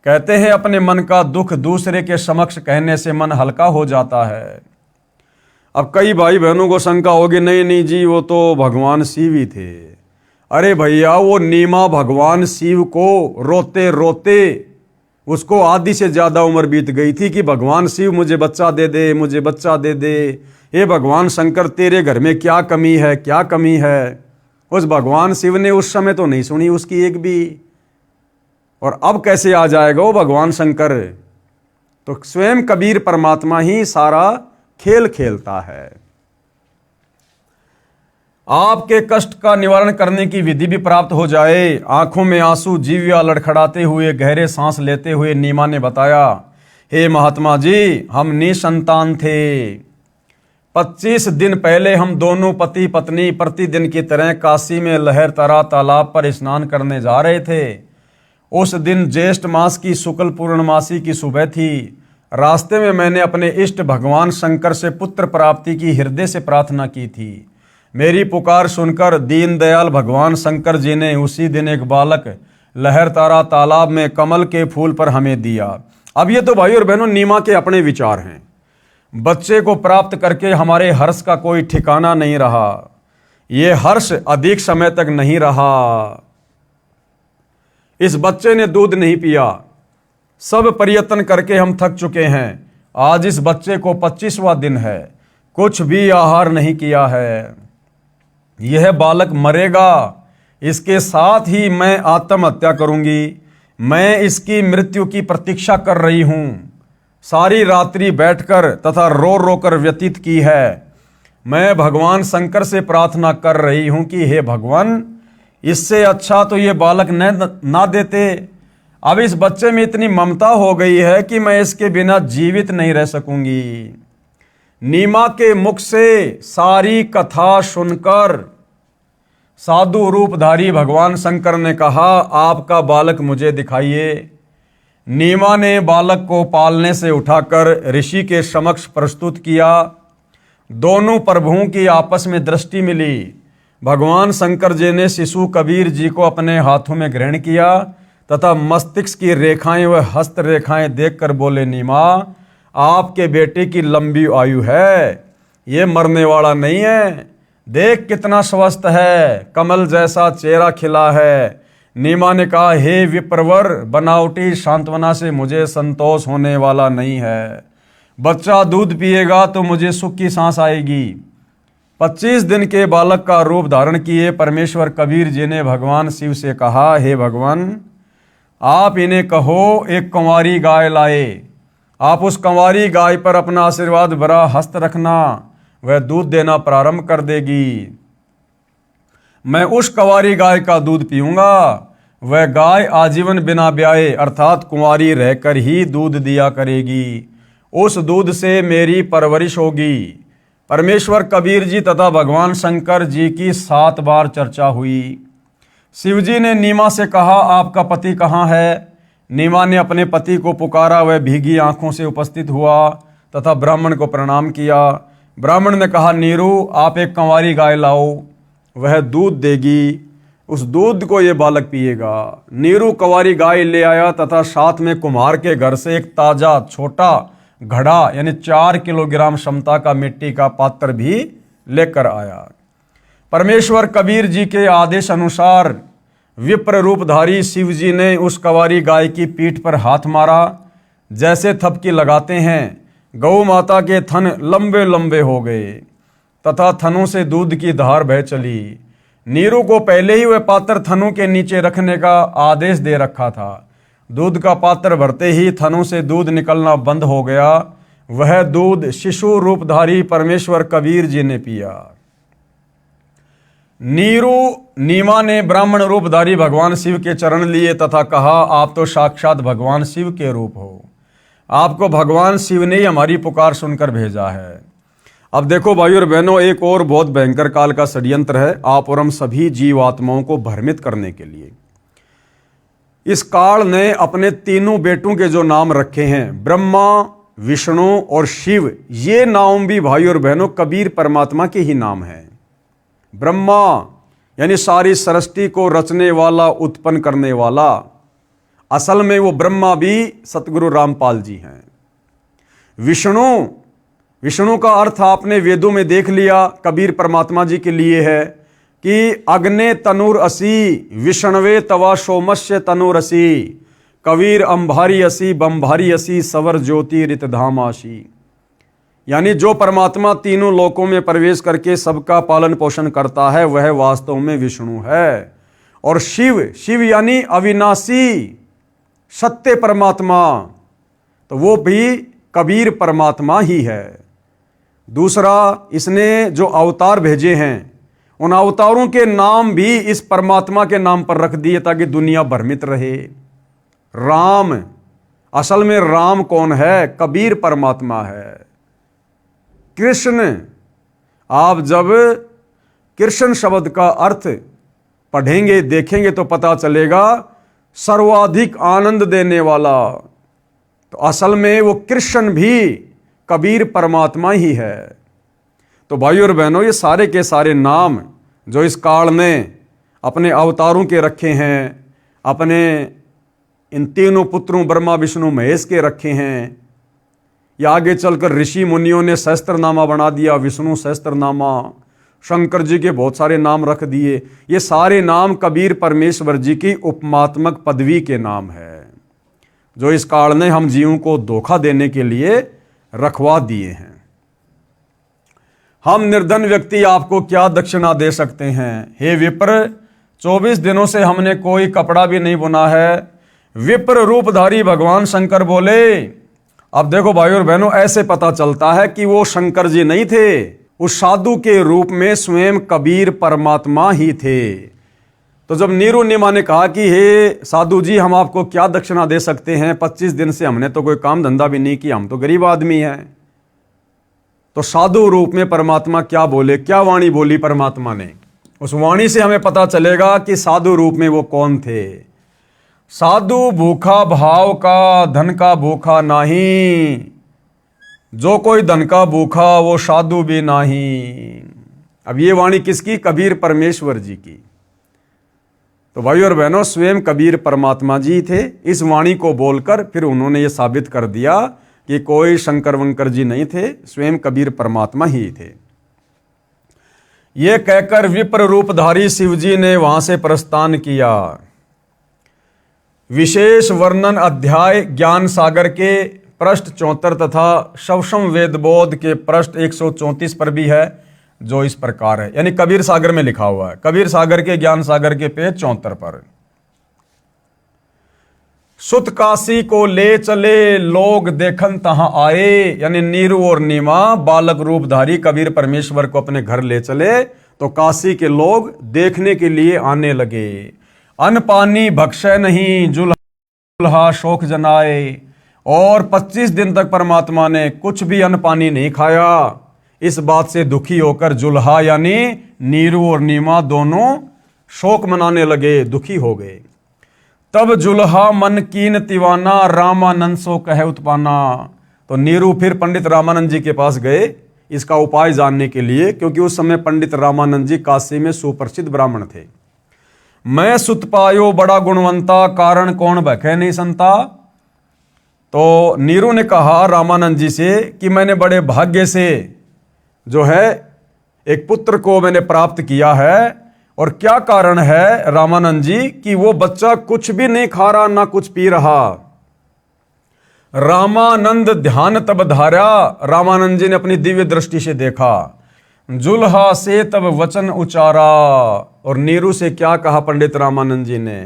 कहते हैं अपने मन का दुख दूसरे के समक्ष कहने से मन हल्का हो जाता है। अब कई भाई बहनों को शंका होगी, नहीं नहीं जी, वो तो भगवान शिव ही थे। अरे भैया, वो नीमा भगवान शिव को रोते रोते उसको आधी से ज्यादा उम्र बीत गई थी कि भगवान शिव मुझे बच्चा दे दे, मुझे बच्चा दे दे। हे भगवान शंकर, तेरे घर में क्या कमी है, क्या कमी है। उस भगवान शिव ने उस समय तो नहीं सुनी उसकी एक भी, और अब कैसे आ जाएगा वो भगवान शंकर। तो स्वयं कबीर परमात्मा ही सारा खेल खेलता है। आपके कष्ट का निवारण करने की विधि भी प्राप्त हो जाए। आंखों में आंसू, जीव्या लड़खड़ाते हुए गहरे सांस लेते हुए नीमा ने बताया, हे महात्मा जी, हम निसंतान थे। 25 दिन पहले हम दोनों पति पत्नी प्रतिदिन की तरह काशी में लहरतरा तालाब पर स्नान करने जा रहे थे। उस दिन ज्येष्ठ मास की शुक्ल पूर्णमासी की सुबह थी। रास्ते में मैंने अपने इष्ट भगवान शंकर से पुत्र प्राप्ति की हृदय से प्रार्थना की थी। मेरी पुकार सुनकर दीनदयाल भगवान शंकर जी ने उसी दिन एक बालक लहर तारा तालाब में कमल के फूल पर हमें दिया। अब ये तो भाई और बहनों नीमा के अपने विचार हैं। बच्चे को प्राप्त करके हमारे हर्ष का कोई ठिकाना नहीं रहा। ये हर्ष अधिक समय तक नहीं रहा। इस बच्चे ने दूध नहीं पिया। सब प्रयत्न करके हम थक चुके हैं। आज इस बच्चे को 25वां दिन है, कुछ भी आहार नहीं किया है। यह बालक मरेगा, इसके साथ ही मैं आत्महत्या करूंगी। मैं इसकी मृत्यु की प्रतीक्षा कर रही हूं। सारी रात्रि बैठकर तथा रो रो कर व्यतीत की है। मैं भगवान शंकर से प्रार्थना कर रही हूं कि हे भगवान, इससे अच्छा तो ये बालक ना देते। अब इस बच्चे में इतनी ममता हो गई है कि मैं इसके बिना जीवित नहीं रह सकूंगी। नीमा के मुख से सारी कथा सुनकर साधु रूपधारी भगवान शंकर ने कहा, आपका बालक मुझे दिखाइए। नीमा ने बालक को पालने से उठाकर ऋषि के समक्ष प्रस्तुत किया। दोनों प्रभुओं की आपस में दृष्टि मिली। भगवान शंकर जी ने शिशु कबीर जी को अपने हाथों में ग्रहण किया तथा मस्तिष्क की रेखाएं व हस्त रेखाएं देखकर बोले, नीमा, आपके बेटे की लंबी आयु है, ये मरने वाला नहीं है। देख कितना स्वस्थ है, कमल जैसा चेहरा खिला है। नीमा ने कहा, हे विप्रवर, बनावटी सांत्वना से मुझे संतोष होने वाला नहीं है। बच्चा दूध पिएगा तो मुझे सुख की सांस आएगी। 25 दिन के बालक का रूप धारण किए परमेश्वर कबीर जी ने भगवान शिव से कहा, हे भगवान, आप इन्हें कहो एक कंवारी गाय लाए। आप उस कंवारी गाय पर अपना आशीर्वाद भरा हस्त रखना, वह दूध देना प्रारंभ कर देगी। मैं उस कंवारी गाय का दूध पीऊंगा। वह गाय आजीवन बिना ब्याहे अर्थात कुंवारी रहकर ही दूध दिया करेगी। उस दूध से मेरी परवरिश होगी। परमेश्वर कबीर जी तथा भगवान शंकर जी की 7 बार चर्चा हुई। शिवजी ने नीमा से कहा, आपका पति कहाँ है? नीमा ने अपने पति को पुकारा। वह भीगी आंखों से उपस्थित हुआ तथा ब्राह्मण को प्रणाम किया। ब्राह्मण ने कहा, नीरू, आप एक कंवारी गाय लाओ, वह दूध देगी। उस दूध को ये बालक पिएगा। नीरू कंवारी गाय ले आया तथा साथ में कुम्हार के घर से एक ताजा छोटा घड़ा यानी 4 किलोग्राम क्षमता का मिट्टी का पात्र भी लेकर आया। परमेश्वर कबीर जी के आदेश अनुसार विप्र रूपधारी शिव जी ने उस कंवारी गाय की पीठ पर हाथ मारा। जैसे थपकी लगाते हैं, गौ माता के थन लंबे लंबे हो गए तथा थनों से दूध की धार बह चली। नीरू को पहले ही वह पात्र थनों के नीचे रखने का आदेश दे रखा था। दूध का पात्र भरते ही थनों से दूध निकलना बंद हो गया। वह दूध शिशु रूपधारी परमेश्वर कबीर जी ने पिया। नीमा ने ब्राह्मण रूपधारी भगवान शिव के चरण लिए तथा कहा, आप तो साक्षात भगवान शिव के रूप हो। आपको भगवान शिव ने ही हमारी पुकार सुनकर भेजा है। अब देखो भाई और बहनों, एक और बहुत भयंकर काल का षड्यंत्र है आप और हम सभी जीवात्माओं को भ्रमित करने के लिए। इस काल ने अपने तीनों बेटों के जो नाम रखे हैं, ब्रह्मा, विष्णु और शिव, ये नाम भी भाई और बहनों कबीर परमात्मा के ही नाम हैं। ब्रह्मा यानी सारी सृष्टि को रचने वाला, उत्पन्न करने वाला, असल में वो ब्रह्मा भी सतगुरु रामपाल जी हैं। विष्णु का अर्थ आपने वेदों में देख लिया, कबीर परमात्मा जी के लिए है कि अग्ने तनुर असी विष्णवे तवा सोमस्य तनुर असी कबीर अंभारी असी बंभारी असी सवर ज्योति रितधाम आशी। यानी जो परमात्मा तीनों लोकों में प्रवेश करके सबका पालन पोषण करता है वह वास्तव में विष्णु है। और शिव यानी अविनाशी सत्य परमात्मा, तो वो भी कबीर परमात्मा ही है। दूसरा, इसने जो अवतार भेजे हैं उन अवतारों के नाम भी इस परमात्मा के नाम पर रख दिए ताकि दुनिया भ्रमित रहे। राम, असल में राम कौन है? कबीर परमात्मा है। कृष्ण, आप जब कृष्ण शब्द का अर्थ पढ़ेंगे देखेंगे तो पता चलेगा सर्वाधिक आनंद देने वाला, तो असल में वो कृष्ण भी कबीर परमात्मा ही है। तो भाइयों और बहनों, ये सारे के सारे नाम जो इस काल ने अपने अवतारों के रखे हैं, अपने इन तीनों पुत्रों ब्रह्मा विष्णु महेश के रखे हैं, या आगे चलकर ऋषि मुनियों ने सहस्त्रनामा बना दिया, विष्णु सहस्त्रनामा, शंकर जी के बहुत सारे नाम रख दिए। ये सारे नाम कबीर परमेश्वर जी की उपमात्मक पदवी के नाम है, जो इस काल ने हम जीवों को धोखा देने के लिए रखवा दिए हैं। हम निर्धन व्यक्ति आपको क्या दक्षिणा दे सकते हैं? हे विप्र, 24 दिनों से हमने कोई कपड़ा भी नहीं बुना है। विप्र रूपधारी भगवान शंकर बोले। अब देखो भाइयों और बहनों, ऐसे पता चलता है कि वो शंकर जी नहीं थे, उस साधु के रूप में स्वयं कबीर परमात्मा ही थे। तो जब नीरू निमा ने कहा कि हे साधु जी, हम आपको क्या दक्षिणा दे सकते हैं, 25 दिन से हमने तो कोई काम धंधा भी नहीं किया, हम तो गरीब आदमी हैं। तो साधु रूप में परमात्मा क्या बोले, क्या वाणी बोली परमात्मा ने? उस वाणी से हमें पता चलेगा कि साधु रूप में वो कौन थे। साधु भूखा भाव का, धन का भूखा नहीं, जो कोई धन का भूखा वो साधु भी नहीं। अब ये वाणी किसकी? कबीर परमेश्वर जी की। तो भाइयों और बहनों, स्वयं कबीर परमात्मा जी थे। इस वाणी को बोलकर फिर उन्होंने ये साबित कर दिया कि कोई शंकर वंकर जी नहीं थे, स्वयं कबीर परमात्मा ही थे। ये कहकर विप्र रूपधारी शिव जी ने वहां से प्रस्थान किया। विशेष वर्णन अध्याय ज्ञान सागर के पृष्ठ 74 तथा शवशम वेदबोध के पृष्ठ 134 पर भी है, जो इस प्रकार है, यानी कबीर सागर में लिखा हुआ है, कबीर सागर के ज्ञान सागर के पेज 74 पर। सुत काशी को ले चले लोग देखन तहां आए, यानी नीरू और नीमा बालक रूपधारी कबीर परमेश्वर को अपने घर ले चले तो काशी के लोग देखने के लिए आने लगे। अन्न पानी भक्षय नहीं, जुल्हा शोक जनाए। और 25 दिन तक परमात्मा ने कुछ भी अन्न पानी नहीं खाया। इस बात से दुखी होकर जुल्हा यानी नीरू और नीमा दोनों शोक मनाने लगे, दुखी हो गए। तब जुल्हा मन कीन तिवाना, रामानंद सो कहे उत्पाना। तो नीरू फिर पंडित रामानंद जी के पास गए इसका उपाय जानने के लिए, क्योंकि उस समय पंडित रामानंद जी काशी में सुप्रसिद्ध ब्राह्मण थे। मैं सुत पायो बड़ा गुणवंता, कारण कौन भखे नहीं संता। तो नीरू ने कहा रामानंद जी से कि मैंने बड़े भाग्य से जो है एक पुत्र को मैंने प्राप्त किया है। और क्या कारण है रामानंद जी कि वो बच्चा कुछ भी नहीं खा रहा ना कुछ पी रहा। रामानंद ध्यान तब धारा, रामानंद जी ने अपनी दिव्य दृष्टि से देखा। जुल्हा से तब वचन उचारा। और नीरू से क्या कहा पंडित रामानंद जी ने?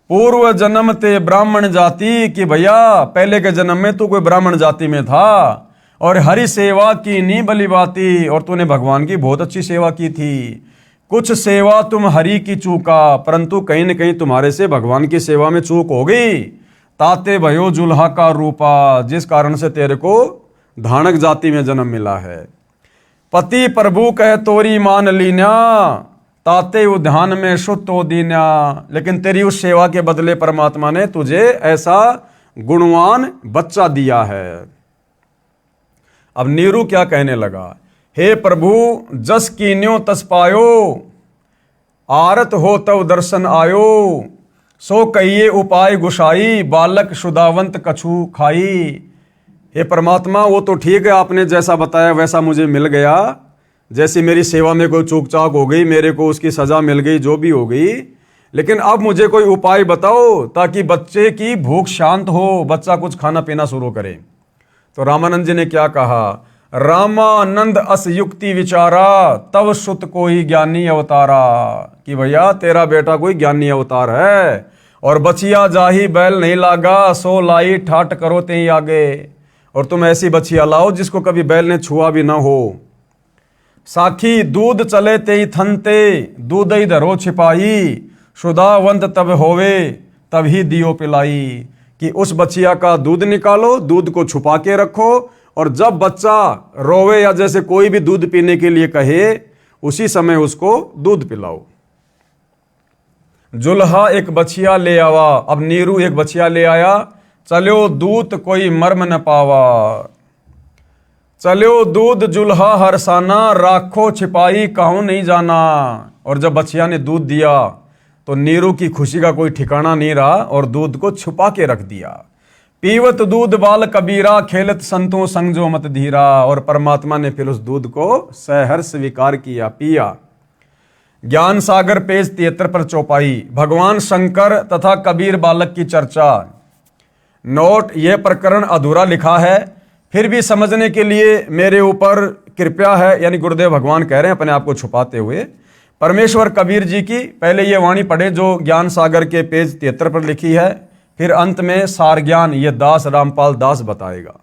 पूर्व जन्म ते ब्राह्मण जाति, कि भैया पहले के जन्म में तू कोई ब्राह्मण जाति में था और हरि सेवा की नी बली बाती, और तूने भगवान की बहुत अच्छी सेवा की थी। कुछ सेवा तुम हरि की चूका, परंतु कहीं न कहीं तुम्हारे से भगवान की सेवा में चूक हो गई। ताते भयो जुल्हा का रूपा, जिस कारण से तेरे को धानक जाति में जन्म मिला है। पति प्रभु कह तोरी मान लीन्या, ताते उद्यान में शुद्धो दीन्या। लेकिन तेरी उस सेवा के बदले परमात्मा ने तुझे ऐसा गुणवान बच्चा दिया है। अब नीरू क्या कहने लगा? हे प्रभु जस कीन्यो तस पायो, आरत हो तव दर्शन आयो। सो कहिए उपाय गुसाई, बालक शुदावंत कछु खाई। हे परमात्मा, वो तो ठीक है, आपने जैसा बताया वैसा मुझे मिल गया। जैसी मेरी सेवा में कोई चूक चाक हो गई, मेरे को उसकी सजा मिल गई, जो भी हो गई। लेकिन अब मुझे कोई उपाय बताओ ताकि बच्चे की भूख शांत हो, बच्चा कुछ खाना पीना शुरू करे। तो रामानंद जी ने क्या कहा? रामानंद अस युक्ति विचारा, तव सुत कोई ज्ञानी अवतारा। कि भैया तेरा बेटा कोई ज्ञानी अवतार है। और बचिया जाही बैल नहीं लागा, सो लाई ठाट करो ते आगे। और तुम ऐसी बचिया लाओ जिसको कभी बैल ने छुआ भी ना हो। साखी दूध चले ते थनते, दूध ही धरो छिपाई। शुदावंत तब होवे, तभी दियो पिलाई। कि उस बचिया का दूध निकालो, दूध को छुपा के रखो, और जब बच्चा रोवे या जैसे कोई भी दूध पीने के लिए कहे, उसी समय उसको दूध पिलाओ। जुल्हा एक बछिया ले आवा। अब नीरू एक बछिया ले आया। चलो दूत कोई मर्म न पावा। चलो दूध जुल्हा हरसाना, राखो छिपाई कहूं नहीं जाना। और जब बछिया ने दूध दिया तो नीरू की खुशी का कोई ठिकाना नहीं रहा और दूध को छुपा के रख दिया। पीवत दूध बाल कबीरा, खेलत संतों संग जो मत धीरा। और परमात्मा ने फिर उस दूध को सहर्ष स्वीकार किया, पिया। ज्ञान सागर पेज 73 पर चौपाई। भगवान शंकर तथा कबीर बालक की चर्चा। नोट, यह प्रकरण अधूरा लिखा है, फिर भी समझने के लिए मेरे ऊपर कृपया है, यानी गुरुदेव भगवान कह रहे हैं अपने आप को छुपाते हुए। परमेश्वर कबीर जी की पहले ये वाणी पढ़े जो ज्ञान सागर के पेज 73 पर लिखी है, फिर अंत में सार ज्ञान ये दास रामपाल दास बताएगा।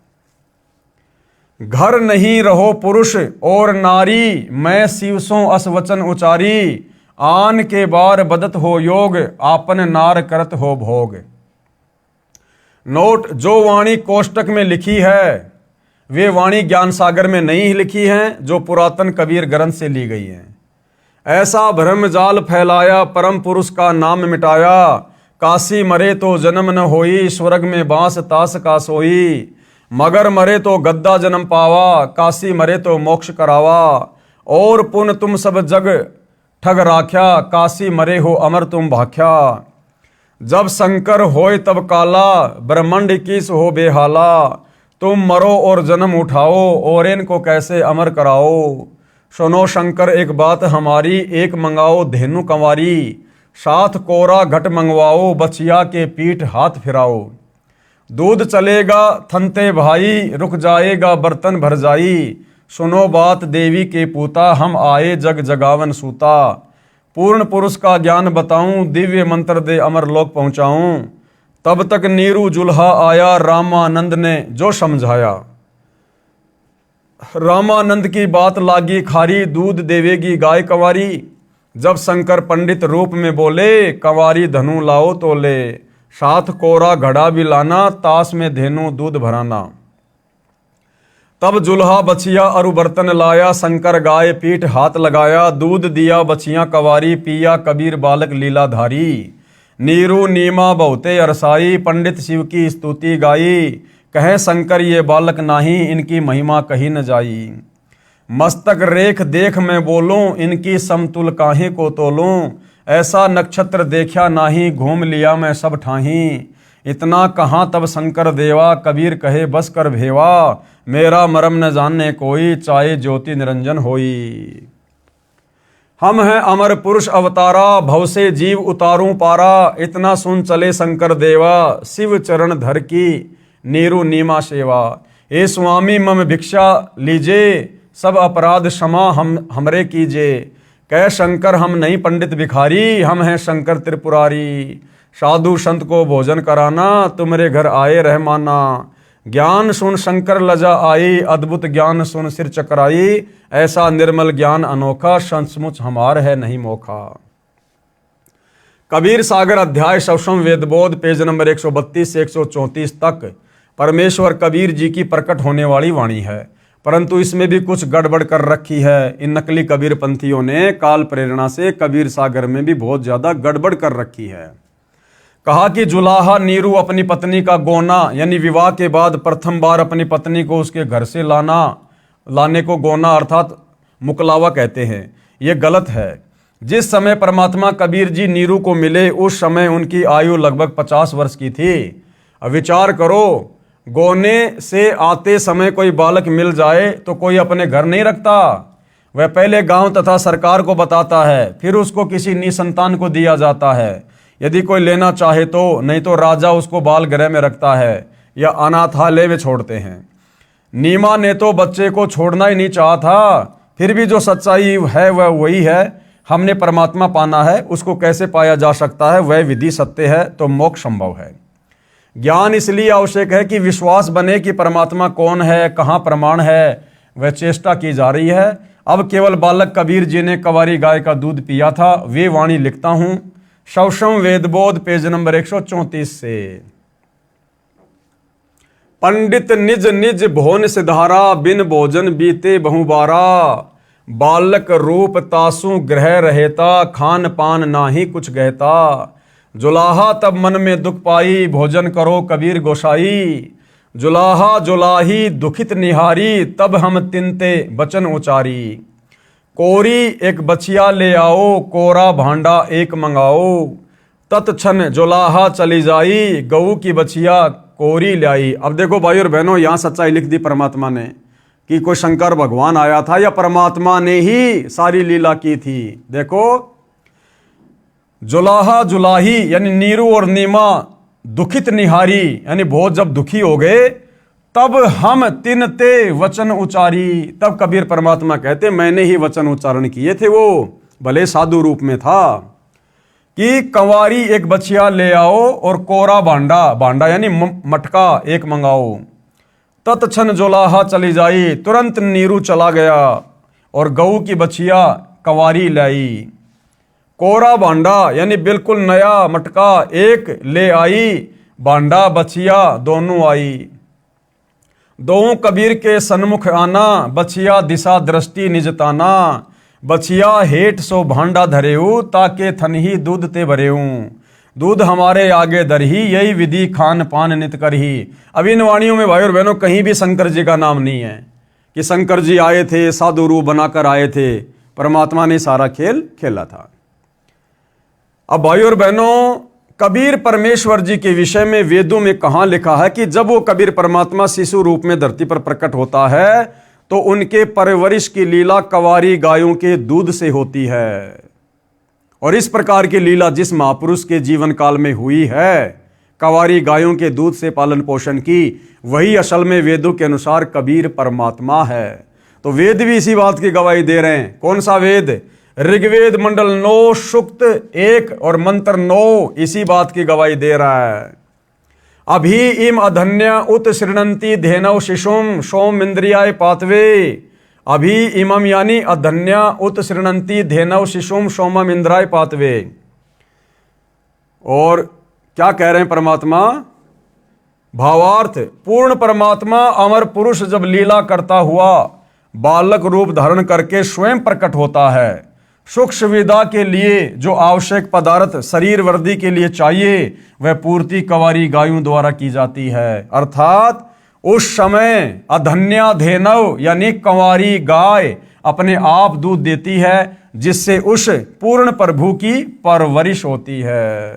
घर नहीं रहो पुरुष और नारी, मैं शिवसों असवचन उचारी। आन के बार बदत हो योग, आपन नार करत हो भोग। नोट, जो वाणी कोष्टक में लिखी है वे वाणी ज्ञान सागर में नहीं लिखी हैं, जो पुरातन कबीर ग्रंथ से ली गई हैं। ऐसा भ्रम जाल फैलाया, परम पुरुष का नाम मिटाया। काशी मरे तो जन्म न होई, स्वर्ग में बांस तास का सोई। मगर मरे तो गद्दा जन्म पावा, काशी मरे तो मोक्ष करावा। और पुन तुम सब जग ठग राख्या, काशी मरे हो अमर तुम भाख्या। जब शंकर होय तब काला, ब्रह्मांड किस हो बेहाला। तुम मरो और जन्म उठाओ, और इनको कैसे अमर कराओ। सुनो शंकर एक बात हमारी, एक मंगाओ धेनु कंवारी। साथ कोरा घट मंगवाओ, बछिया के पीठ हाथ फिराओ। दूध चलेगा थनते भाई, रुक जाएगा बर्तन भर जाई। सुनो बात देवी के पूता, हम आए जग जगावन सूता। पूर्ण पुरुष का ज्ञान बताऊं, दिव्य मंत्र दे अमर लोक पहुंचाऊं। तब तक नीरू जुल्हा आया, रामानंद ने जो समझाया। रामानंद की बात लागी खारी, दूध देवेगी गाय कंवारी। जब शंकर पंडित रूप में बोले, कंवारी धनु लाओ तोले। साथ कोरा घड़ा भी लाना, तास में धेनु दूध भराना। तब जुल्हा बछिया अरु बर्तन लाया, शंकर गाय पीठ हाथ लगाया। दूध दिया बछिया कंवारी, पिया कबीर बालक लीलाधारी। नीरू नीमा बहुते अरसाई, पंडित शिव की स्तुति गाई। कहे शंकर ये बालक नाही, इनकी महिमा कही न जाई। मस्तक रेख देख मैं बोलूं, इनकी समतुल काहे को तोलूं। ऐसा नक्षत्र देखा नाही, घूम लिया मैं सब ठाही। इतना कहाँ तब शंकर देवा, कबीर कहे बस कर भेवा। मेरा मरम न जानने कोई, चाहे ज्योति निरंजन होई। हम हैं अमर पुरुष अवतारा, भव से जीव उतारूं पारा। इतना सुन चले शंकर देवा, शिव चरण धर की नीरू नीमा सेवा। ए स्वामी मम भिक्षा लीजे, सब अपराध क्षमा हमरे कीजे। कह शंकर हम नहीं पंडित भिखारी, हम हैं शंकर त्रिपुरारी। साधु संत को भोजन कराना, तुम्हारे घर आए रहमाना। ज्ञान सुन शंकर लजा आई, अद्भुत ज्ञान सुन सिर चकराई। ऐसा निर्मल ज्ञान अनोखा, सचमुच हमार है नहीं मोखा। कबीर सागर अध्याय सवसम वेदबोध पेज नंबर 132 से 134 तक परमेश्वर कबीर जी की प्रकट होने वाली वाणी है, परंतु इसमें भी कुछ गड़बड़ कर रखी है। इन नकली कबीर पंथियों ने काल प्रेरणा से कबीर सागर में भी बहुत ज्यादा गड़बड़ कर रखी है। कहा कि जुलाहा नीरू अपनी पत्नी का गोना, यानी विवाह के बाद प्रथम बार अपनी पत्नी को उसके घर से लाने को गोना अर्थात मुकलावा कहते हैं। यह गलत है। जिस समय परमात्मा कबीर जी नीरू को मिले उस समय उनकी आयु लगभग 50 वर्ष की थी। अब विचार करो, गोने से आते समय कोई बालक मिल जाए तो कोई अपने घर नहीं रखता। वह पहले गांव तथा सरकार को बताता है, फिर उसको किसी निसंतान को दिया जाता है यदि कोई लेना चाहे तो, नहीं तो राजा उसको बाल गृह में रखता है या अनाथालय में छोड़ते हैं। नीमा ने तो बच्चे को छोड़ना ही नहीं चाहा था, फिर भी जो सच्चाई है वह वही है। हमने परमात्मा पाना है, उसको कैसे पाया जा सकता है, वह विधि सत्य है तो मोक्ष संभव है। ज्ञान इसलिए आवश्यक है कि विश्वास बने कि परमात्मा कौन है, कहाँ प्रमाण है, वह चेष्टा की जा रही है। अब केवल बालक कबीर जी ने कंवारी गाय का दूध पिया था, वे वाणी लिखता हूं सवसम वेदबोध पेज नंबर 134 से। पंडित निज निज भोन सिधारा, बिन भोजन बीते बहुबारा। बालक रूप तासु ग्रह रहेता, खान पान नाही कुछ गहता। जुलाहा तब मन में दुख पाई, भोजन करो कबीर गोसाई। जुलाहा जुलाही दुखित निहारी, तब हम तिनते बचन उचारी। कोरी एक बछिया ले आओ, कोरा भांडा एक मंगाओ, तत्क्षण जुलाहा चली जाई, गऊ की बछिया कोरी लाई। अब देखो भाई और बहनों, यहां सच्चाई लिख दी परमात्मा ने कि कोई शंकर भगवान आया था या परमात्मा ने ही सारी लीला की थी। देखो, जुलाहा जुलाही यानी नीरू और नीमा दुखित निहारी यानी बहुत जब दुखी हो गए, तब हम तिनते वचन उचारी। तब कबीर परमात्मा कहते मैंने ही वचन उच्चारण किए थे, वो भले साधु रूप में था कि कंवारी एक बछिया ले आओ और कोरा भांडा, भांडा यानी मटका एक मंगाओ, तत्क्षण जुलाहा चली जाई, तुरंत नीरू चला गया और गऊ की बछिया कंवारी लाई। कोरा भांडा यानी बिल्कुल नया मटका एक ले आई, भांडा बछिया दोनों आई। दोनों कबीर के सन्मुख आना, बछिया दिशा दृष्टि निजताना, बछिया हेठ सो भांडा धरेऊ, ताके थनही दूध ते भरेऊ, दूध हमारे आगे दरही, यही विधि खान पान नित करही। अब इन वाणियों में भाई और बहनों कहीं भी शंकर जी का नाम नहीं है कि शंकर जी आए थे, साधु रूप बनाकर आए थे। परमात्मा ने सारा खेल खेला था। अब भाई और बहनों, कबीर परमेश्वर जी के विषय में वेदों में कहां लिखा है कि जब वो कबीर परमात्मा शिशु रूप में धरती पर प्रकट होता है तो उनके परवरिश की लीला कंवारी गायों के दूध से होती है। और इस प्रकार की लीला जिस महापुरुष के जीवन काल में हुई है, कंवारी गायों के दूध से पालन पोषण की, वही असल में वेदों के अनुसार कबीर परमात्मा है। तो वेद भी इसी बात की गवाही दे रहे हैं। कौन सा वेद? ऋग्वेद मंडल 9 सूक्त 1 और मंत्र 9 इसी बात की गवाही दे रहा है। अभी इम अधन्य उत श्रृणंती धेनव शिशुम सोम इंद्रियाय पातवे। अभी इमम यानी अधन्य उत श्रृणंती धेनव शिशुम सोमम इंद्राय पातवे। और क्या कह रहे हैं परमात्मा? भावार्थ, पूर्ण परमात्मा अमर पुरुष जब लीला करता हुआ बालक रूप धारण करके स्वयं प्रकट होता है, सुख सुविधा के लिए जो आवश्यक पदार्थ शरीर वर्दी के लिए चाहिए वह पूर्ति कंवारी गायों द्वारा की जाती है। अर्थात उस समय अधन्या धेनव यानी कंवारी गाय अपने आप दूध देती है, जिससे उस पूर्ण प्रभु की परवरिश होती है।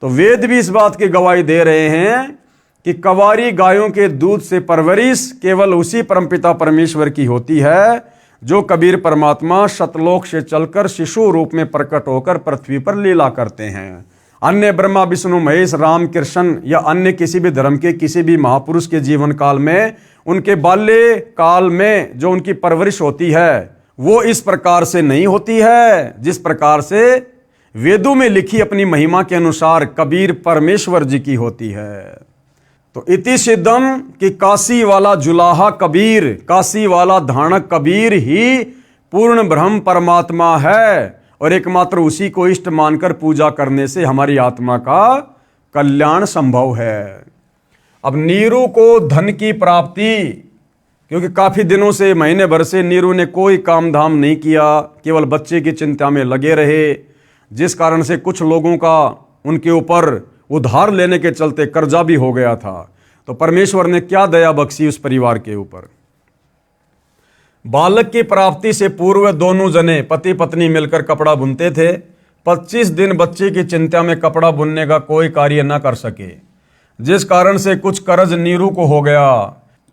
तो वेद भी इस बात की गवाही दे रहे हैं कि कंवारी गायों के दूध से परवरिश केवल उसी परमपिता परमेश्वर की होती है जो कबीर परमात्मा सतलोक से चलकर शिशु रूप में प्रकट होकर पृथ्वी पर लीला करते हैं। अन्य ब्रह्मा विष्णु महेश राम कृष्ण या अन्य किसी भी धर्म के किसी भी महापुरुष के जीवन काल में उनके बाल्य काल में जो उनकी परवरिश होती है वो इस प्रकार से नहीं होती है जिस प्रकार से वेदों में लिखी अपनी महिमा के अनुसार कबीर परमेश्वर जी की होती है। तो इति सिद्धम कि काशी वाला जुलाहा कबीर, काशी वाला धानक कबीर ही पूर्ण ब्रह्म परमात्मा है और एकमात्र उसी को इष्ट मानकर पूजा करने से हमारी आत्मा का कल्याण संभव है। अब नीरू को धन की प्राप्ति, क्योंकि काफी दिनों से महीने भर से नीरू ने कोई काम धाम नहीं किया, केवल बच्चे की चिंता में लगे रहे, जिस कारण से कुछ लोगों का उनके ऊपर उधार लेने के चलते कर्जा भी हो गया था। तो परमेश्वर ने क्या दया बख्शी उस परिवार के ऊपर। बालक की प्राप्ति से पूर्व दोनों जने पति पत्नी मिलकर कपड़ा बुनते थे। 25 दिन बच्चे की चिंता में कपड़ा बुनने का कोई कार्य न कर सके, जिस कारण से कुछ कर्ज नीरू को हो गया।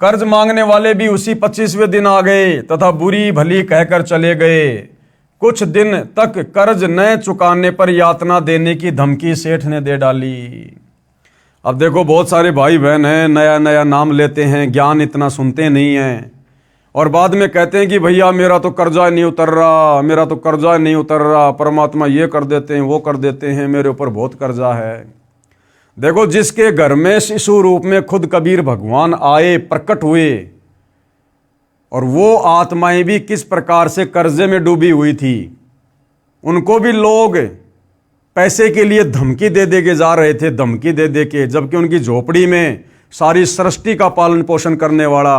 कर्ज मांगने वाले भी उसी 25वें दिन आ गए तथा बुरी भली कहकर चले गए। कुछ दिन तक कर्ज न चुकाने पर यातना देने की धमकी सेठ ने दे डाली। अब देखो, बहुत सारे भाई बहन हैं, नया नया नाम लेते हैं, ज्ञान इतना सुनते नहीं हैं और बाद में कहते हैं कि भैया मेरा तो कर्जा नहीं उतर रहा, मेरा तो कर्जा नहीं उतर रहा, परमात्मा ये कर देते हैं वो कर देते हैं, मेरे ऊपर बहुत कर्जा है। देखो, जिसके घर में शिशु रूप में खुद कबीर भगवान आए, प्रकट हुए, और वो आत्माएं भी किस प्रकार से कर्जे में डूबी हुई थी, उनको भी लोग पैसे के लिए धमकी दे दे के जा रहे थे, धमकी दे दे के, जबकि उनकी झोपड़ी में सारी सृष्टि का पालन पोषण करने वाला,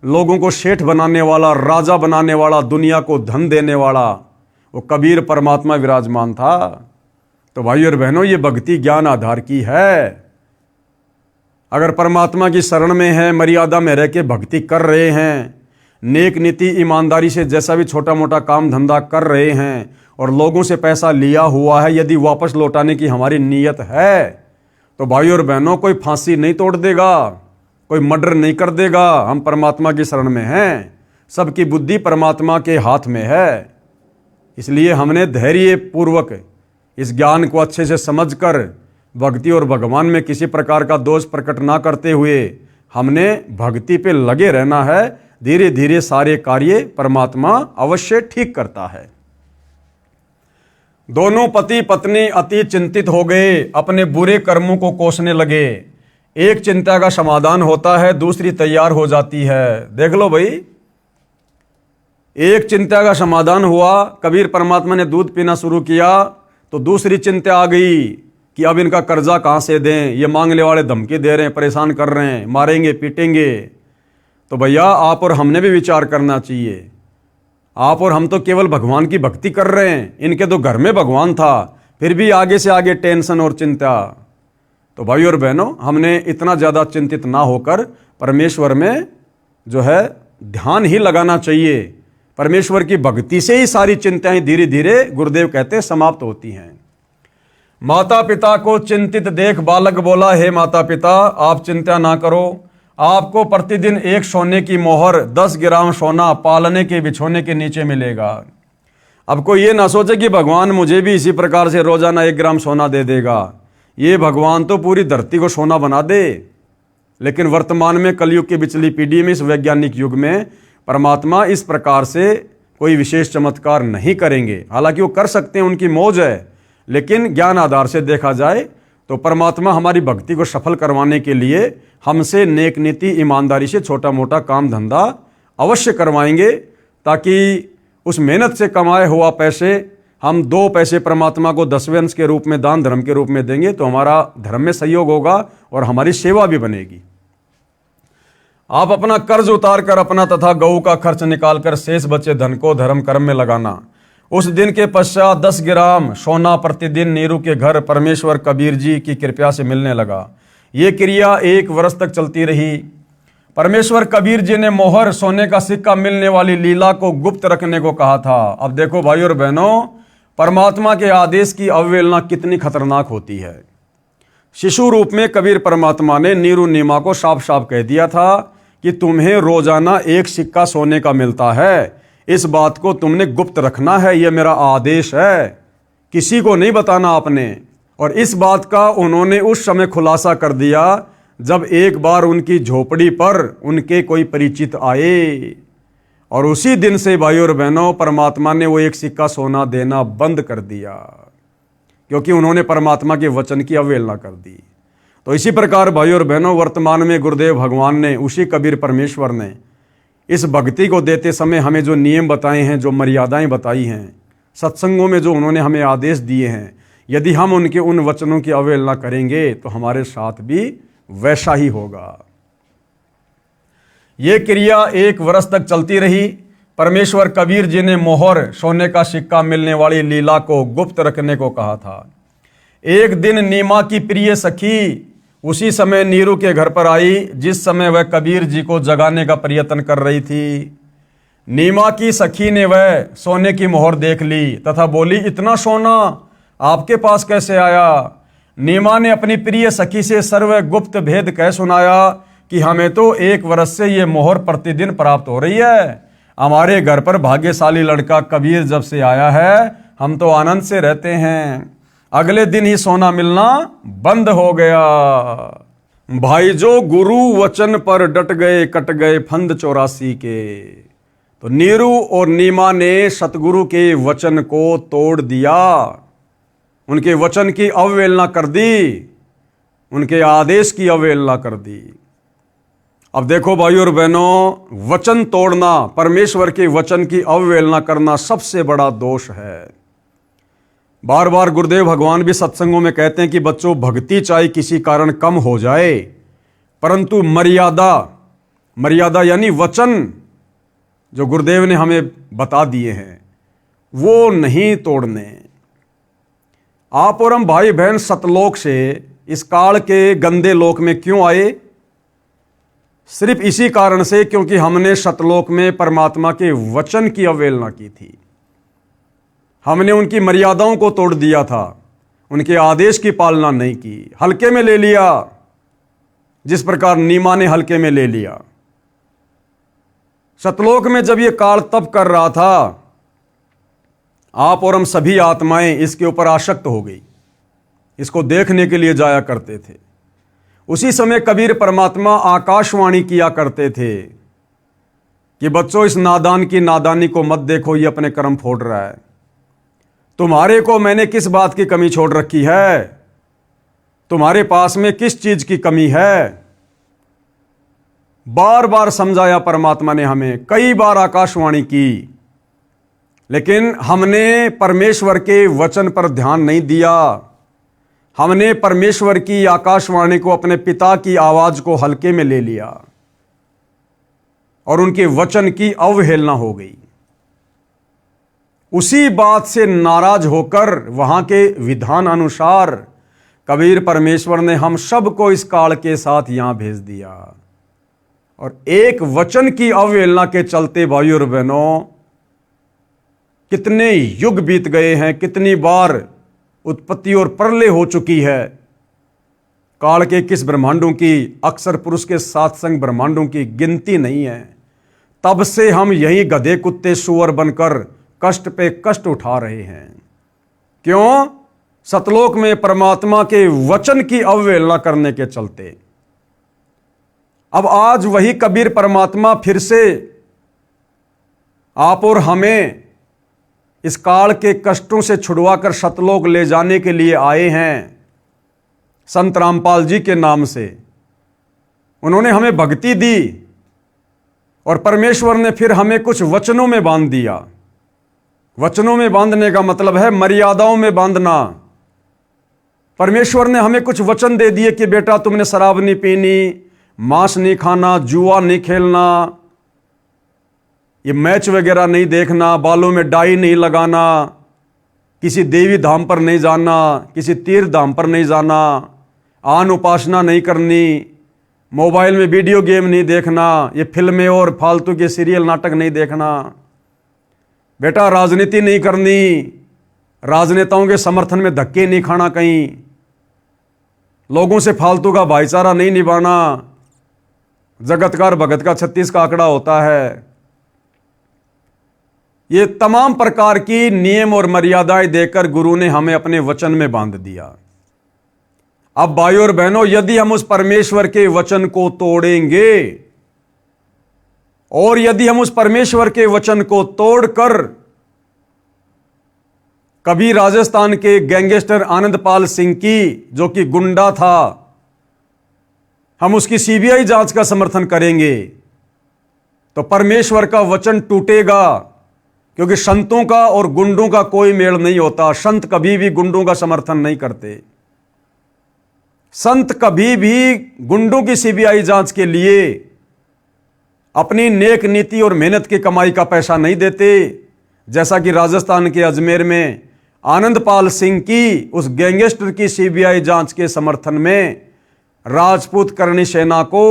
लोगों को सेठ बनाने वाला, राजा बनाने वाला, दुनिया को धन देने वाला वो कबीर परमात्मा विराजमान था। तो भाई और बहनों, ये भक्ति ज्ञान आधार की है। अगर परमात्मा की शरण में है, मर्यादा में रह के भक्ति कर रहे हैं, नेक नीति ईमानदारी से जैसा भी छोटा मोटा काम धंधा कर रहे हैं और लोगों से पैसा लिया हुआ है, यदि वापस लौटाने की हमारी नीयत है तो भाई और बहनों, कोई फांसी नहीं तोड़ देगा, कोई मर्डर नहीं कर देगा। हम परमात्मा की शरण में हैं, सबकी बुद्धि परमात्मा के हाथ में है। इसलिए हमने धैर्य पूर्वक इस ज्ञान को अच्छे से समझकर भक्ति और भगवान में किसी प्रकार का दोष प्रकट ना करते हुए हमने भक्ति पे लगे रहना है। धीरे धीरे सारे कार्य परमात्मा अवश्य ठीक करता है। दोनों पति पत्नी अति चिंतित हो गए, अपने बुरे कर्मों को कोसने लगे। एक चिंता का समाधान होता है, दूसरी तैयार हो जाती है। देख लो भाई, एक चिंता का समाधान हुआ, कबीर परमात्मा ने दूध पीना शुरू किया तो दूसरी चिंता आ गई कि अब इनका कर्जा कहां से दें, ये मांगने वाले धमकी दे रहे हैं, परेशान कर रहे हैं, मारेंगे पीटेंगे। तो भैया आप और हमने भी विचार करना चाहिए। आप और हम तो केवल भगवान की भक्ति कर रहे हैं, इनके तो घर में भगवान था, फिर भी आगे से आगे टेंशन और चिंता। तो भाई और बहनों, हमने इतना ज़्यादा चिंतित ना होकर परमेश्वर में जो है ध्यान ही लगाना चाहिए। परमेश्वर की भक्ति से ही सारी चिंताएं धीरे धीरे, गुरुदेव कहते हैं, समाप्त होती हैं। माता पिता को चिंतित देख बालक बोला, हे माता पिता आप चिंता ना करो, आपको प्रतिदिन एक सोने की मोहर 10 ग्राम सोना पालने के बिछोने के नीचे मिलेगा। अब कोई ये ना सोचे कि भगवान मुझे भी इसी प्रकार से रोजाना 1 ग्राम सोना दे देगा। ये भगवान तो पूरी धरती को सोना बना दे। लेकिन वर्तमान में कलयुग की बिचली पीढ़ी में, इस वैज्ञानिक युग में, परमात्मा इस प्रकार से कोई विशेष चमत्कार नहीं करेंगे। हालांकि वो कर सकते हैं, उनकी मौज है, लेकिन ज्ञान आधार से देखा जाए तो परमात्मा हमारी भक्ति को सफल करवाने के लिए हमसे नेक नीति ईमानदारी से छोटा मोटा काम धंधा अवश्य करवाएंगे, ताकि उस मेहनत से कमाए हुआ पैसे हम 2 पैसे परमात्मा को 10वें अंश के रूप में, दान धर्म के रूप में देंगे तो हमारा धर्म में सहयोग होगा और हमारी सेवा भी बनेगी। आप अपना कर्ज उतार कर अपना तथा गऊ का खर्च निकालकर शेष बचे धन को धर्म कर्म में लगाना। उस दिन के पश्चात 10 ग्राम सोना प्रतिदिन नीरू के घर परमेश्वर कबीर जी की कृपा से मिलने लगा। ये क्रिया 1 वर्ष तक चलती रही। परमेश्वर कबीर जी ने मोहर सोने का सिक्का मिलने वाली लीला को गुप्त रखने को कहा था। अब देखो भाई और बहनों, परमात्मा के आदेश की अवहेलना कितनी खतरनाक होती है। शिशु रूप में कबीर परमात्मा ने नीरू नीमा को साफ साफ कह दिया था कि तुम्हें रोजाना 1 सिक्का सोने का मिलता है, इस बात को तुमने गुप्त रखना है, यह मेरा आदेश है, किसी को नहीं बताना आपने। और इस बात का उन्होंने उस समय खुलासा कर दिया जब एक बार उनकी झोपड़ी पर उनके कोई परिचित आए, और उसी दिन से भाई और बहनों परमात्मा ने वो 1 सिक्का सोना देना बंद कर दिया, क्योंकि उन्होंने परमात्मा के वचन की अवहेलना कर दी। तो इसी प्रकार भाई और बहनों, वर्तमान में गुरुदेव भगवान ने, उसी कबीर परमेश्वर ने इस भक्ति को देते समय हमें जो नियम बताए हैं, जो मर्यादाएं बताई हैं, सत्संगों में जो उन्होंने हमें आदेश दिए हैं, यदि हम उनके उन वचनों की अवहेलना करेंगे तो हमारे साथ भी वैसा ही होगा। ये क्रिया 1 वर्ष तक चलती रही। परमेश्वर कबीर जी ने मोहर सोने का सिक्का मिलने वाली लीला को गुप्त रखने को कहा था। एक दिन नीमा की प्रिय सखी उसी समय नीरू के घर पर आई, जिस समय वह कबीर जी को जगाने का प्रयत्न कर रही थी। नीमा की सखी ने वह सोने की मोहर देख ली तथा बोली, इतना सोना आपके पास कैसे आया? नीमा ने अपनी प्रिय सखी से सर्व गुप्त भेद कह सुनाया कि हमें तो 1 वर्ष से ये मोहर प्रतिदिन प्राप्त हो रही है। हमारे घर पर भाग्यशाली लड़का कबीर जब से आया है, हम तो आनंद से रहते हैं। अगले दिन ही सोना मिलना बंद हो गया। भाई जो गुरु वचन पर डट गए, कट गए फंद 84 के। तो नीरू और नीमा ने सतगुरु के वचन को तोड़ दिया, उनके वचन की अवहेलना कर दी, उनके आदेश की अवहेलना कर दी। अब देखो भाई और बहनों, वचन तोड़ना, परमेश्वर के वचन की अवहेलना करना सबसे बड़ा दोष है। बार बार गुरुदेव भगवान भी सत्संगों में कहते हैं कि बच्चों, भक्ति चाहे किसी कारण कम हो जाए, परंतु मर्यादा यानी वचन जो गुरुदेव ने हमें बता दिए हैं वो नहीं तोड़ने। आप और हम भाई बहन सतलोक से इस काल के गंदे लोक में क्यों आए? सिर्फ इसी कारण से क्योंकि हमने सतलोक में परमात्मा के वचन की अवहेलना की थी। हमने उनकी मर्यादाओं को तोड़ दिया था, उनके आदेश की पालना नहीं की, हल्के में ले लिया, जिस प्रकार नीमा ने हल्के में ले लिया। सतलोक में जब यह काल तप कर रहा था, आप और हम सभी आत्माएं इसके ऊपर आसक्त हो गई, इसको देखने के लिए जाया करते थे। उसी समय कबीर परमात्मा आकाशवाणी किया करते थे कि बच्चों, इस नादान की नादानी को मत देखो, ये अपने कर्म फोड़ रहा है। तुम्हारे को मैंने किस बात की कमी छोड़ रखी है? तुम्हारे पास में किस चीज की कमी है? बार बार समझाया परमात्मा ने हमें, कई बार आकाशवाणी की, लेकिन हमने परमेश्वर के वचन पर ध्यान नहीं दिया। हमने परमेश्वर की आकाशवाणी को, अपने पिता की आवाज को हल्के में ले लिया और उनके वचन की अवहेलना हो गई। उसी बात से नाराज होकर वहां के विधान अनुसार कबीर परमेश्वर ने हम सबको इस काल के साथ यहां भेज दिया। और एक वचन की अवहेलना के चलते भाइयों और बहनों, कितने युग बीत गए हैं, कितनी बार उत्पत्ति और प्रलय हो चुकी है। काल के किस ब्रह्मांडों की, अक्सर पुरुष के साथ संग ब्रह्मांडों की गिनती नहीं है। तब से हम यही गधे कुत्ते सुअर बनकर कष्ट पे कष्ट उठा रहे हैं। क्यों? सतलोक में परमात्मा के वचन की अवहेलना करने के चलते। अब आज वही कबीर परमात्मा फिर से आप और हमें इस काल के कष्टों से छुड़वाकर सतलोक ले जाने के लिए आए हैं। संत रामपाल जी के नाम से उन्होंने हमें भक्ति दी और परमेश्वर ने फिर हमें कुछ वचनों में बांध दिया। वचनों में बांधने का मतलब है मर्यादाओं में बांधना। परमेश्वर ने हमें कुछ वचन दे दिए कि बेटा, तुमने शराब नहीं पीनी, मांस नहीं खाना, जुआ नहीं खेलना, ये मैच वगैरह नहीं देखना, बालों में डाई नहीं लगाना, किसी देवी धाम पर नहीं जाना, किसी तीर्थ धाम पर नहीं जाना, आन उपासना नहीं करनी, मोबाइल में वीडियो गेम नहीं देखना, ये फिल्में और फालतू के सीरियल नाटक नहीं देखना, बेटा राजनीति नहीं करनी, राजनेताओं के समर्थन में धक्के नहीं खाना, कहीं लोगों से फालतू का भाईचारा नहीं निभाना। जगतकार भगत का 36 का आंकड़ा होता है। ये तमाम प्रकार की नियम और मर्यादाएं देकर गुरु ने हमें अपने वचन में बांध दिया। अब भाइयों और बहनों, यदि हम उस परमेश्वर के वचन को तोड़ेंगे और यदि हम उस परमेश्वर के वचन को तोड़कर कभी राजस्थान के गैंगस्टर आनंदपाल सिंह की, जो कि गुंडा था, हम उसकी सीबीआई जांच का समर्थन करेंगे तो परमेश्वर का वचन टूटेगा। क्योंकि संतों का और गुंडों का कोई मेल नहीं होता। संत कभी भी गुंडों का समर्थन नहीं करते। संत कभी भी गुंडों की सीबीआई जांच के लिए अपनी नेक नीति और मेहनत की कमाई का पैसा नहीं देते। जैसा कि राजस्थान के अजमेर में आनंदपाल सिंह की उस गैंगस्टर की सीबीआई जांच के समर्थन में राजपूत करणी सेना को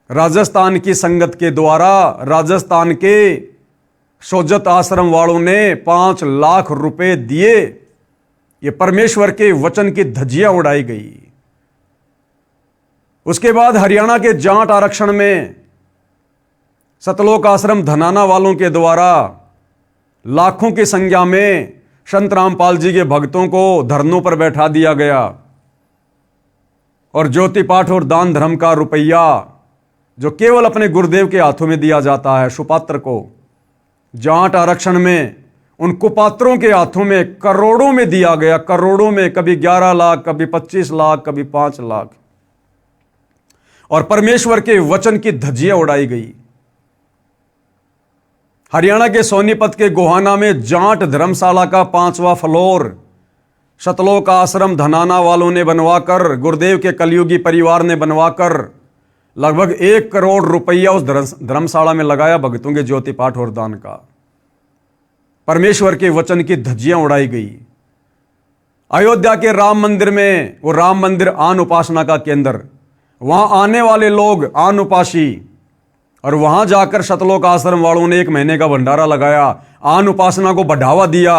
राजस्थान की संगत के द्वारा राजस्थान के सोजत आश्रम वालों ने 5 लाख रुपए दिए। ये परमेश्वर के वचन की धज्जियां उड़ाई गई। उसके बाद हरियाणा के जाट आरक्षण में सतलोक आश्रम धनाना वालों के द्वारा लाखों की संख्या में संत रामपाल जी के भक्तों को धरनों पर बैठा दिया गया और ज्योति पाठ और दान धर्म का रुपया, जो केवल अपने गुरुदेव के हाथों में दिया जाता है, सुपात्र को, जाट आरक्षण में उन कुपात्रों के हाथों में करोड़ों में दिया गया। करोड़ों में, कभी 11 लाख, कभी 25 लाख, कभी 5 लाख। और परमेश्वर के वचन की धज्जियां उड़ाई गई। हरियाणा के सोनीपत के गोहाना में जाट धर्मशाला का 5वां फ्लोर सतलोक आश्रम धनाना वालों ने बनवाकर, गुरुदेव के कलयुगी परिवार ने बनवाकर लगभग 1 करोड़ रुपया उस धर्मशाला में लगाया भक्तों के ज्योति पाठ और दान का। परमेश्वर के वचन की धज्जियां उड़ाई गई। अयोध्या के राम मंदिर में, वो राम मंदिर आन उपासना का केंद्र, वहां आने वाले लोग आन उपासी, और वहां जाकर सतलोक आश्रम वालों ने 1 महीने का भंडारा लगाया, आन उपासना को बढ़ावा दिया,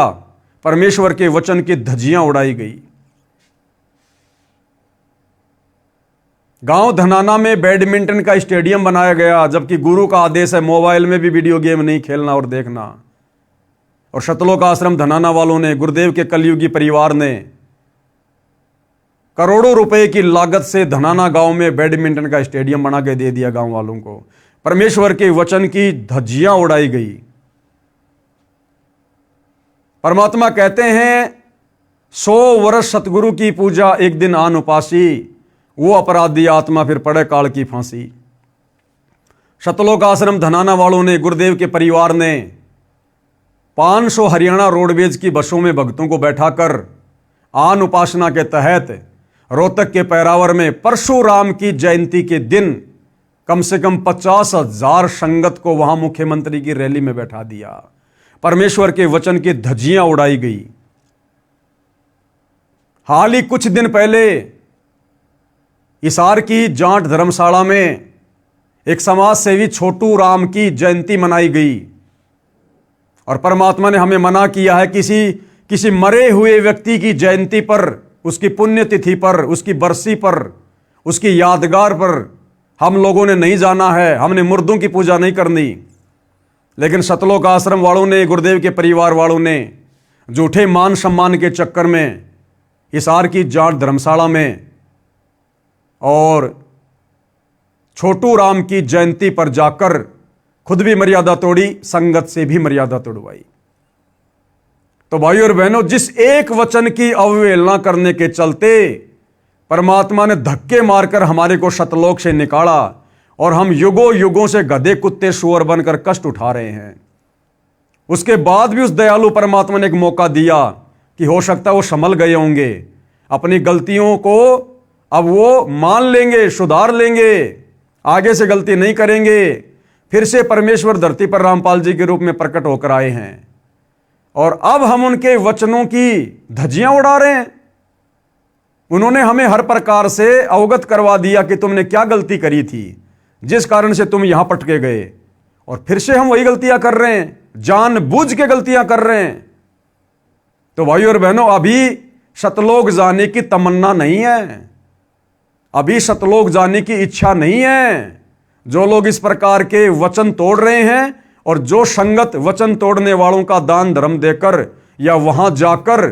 परमेश्वर के वचन की धज्जियां उड़ाई गई। गांव धनाना में बैडमिंटन का स्टेडियम बनाया गया, जबकि गुरु का आदेश है मोबाइल में भी वीडियो गेम नहीं खेलना और देखना। और सतलोक आश्रम धनाना वालों ने, गुरुदेव के कलयुगी परिवार ने करोड़ों रुपए की लागत से धनाना गांव में बैडमिंटन का स्टेडियम बना के दे दिया गांव वालों को। परमेश्वर के वचन की धज्जियां उड़ाई गई। परमात्मा कहते हैं 100 वर्ष सतगुरु की पूजा, एक दिन आन उपासी, वो अपराधी आत्मा फिर पड़े काल की फांसी। सतलोक आश्रम धनाना वालों ने, गुरुदेव के परिवार ने 500 हरियाणा रोडवेज की बसों में भक्तों को बैठाकर आन उपासना के तहत रोहतक के पैरावर में परशुराम की जयंती के दिन कम से कम 50,000 संगत को वहां मुख्यमंत्री की रैली में बैठा दिया। परमेश्वर के वचन की धज्जियां उड़ाई गई। हाल ही कुछ दिन पहले हिसार की जाट धर्मशाला में एक समाज सेवी छोटू राम की जयंती मनाई गई, और परमात्मा ने हमें मना किया है किसी मरे हुए व्यक्ति की जयंती पर, उसकी पुण्यतिथि पर, उसकी बरसी पर, उसकी यादगार पर हम लोगों ने नहीं जाना है। हमने मुर्दों की पूजा नहीं करनी। लेकिन सतलोक आश्रम वालों ने, गुरुदेव के परिवार वालों ने झूठे मान सम्मान के चक्कर में हिसार की जाट धर्मशाला में और छोटू राम की जयंती पर जाकर खुद भी मर्यादा तोड़ी, संगत से भी मर्यादा तोड़वाई। तो भाइयों और बहनों, जिस एक वचन की अवहेलना करने के चलते परमात्मा ने धक्के मारकर हमारे को सतलोक से निकाला, और हम युगों युगों से गधे कुत्ते सुअर बनकर कष्ट उठा रहे हैं, उसके बाद भी उस दयालु परमात्मा ने एक मौका दिया कि हो सकता है वो संभल गए होंगे, अपनी गलतियों को अब वो मान लेंगे, सुधार लेंगे, आगे से गलती नहीं करेंगे। फिर से परमेश्वर धरती पर रामपाल जी के रूप में प्रकट होकर आए हैं, और अब हम उनके वचनों की धज्जियां उड़ा रहे हैं। उन्होंने हमें हर प्रकार से अवगत करवा दिया कि तुमने क्या गलती करी थी, जिस कारण से तुम यहां पटके गए, और फिर से हम वही गलतियां कर रहे हैं, जानबूझ के गलतियां कर रहे हैं। तो भाइयों और बहनों, अभी सतलोक जाने की तमन्ना नहीं है, अभी सतलोक जाने की इच्छा नहीं है। जो लोग इस प्रकार के वचन तोड़ रहे हैं, और जो संगत वचन तोड़ने वालों का दान धर्म देकर या वहां जाकर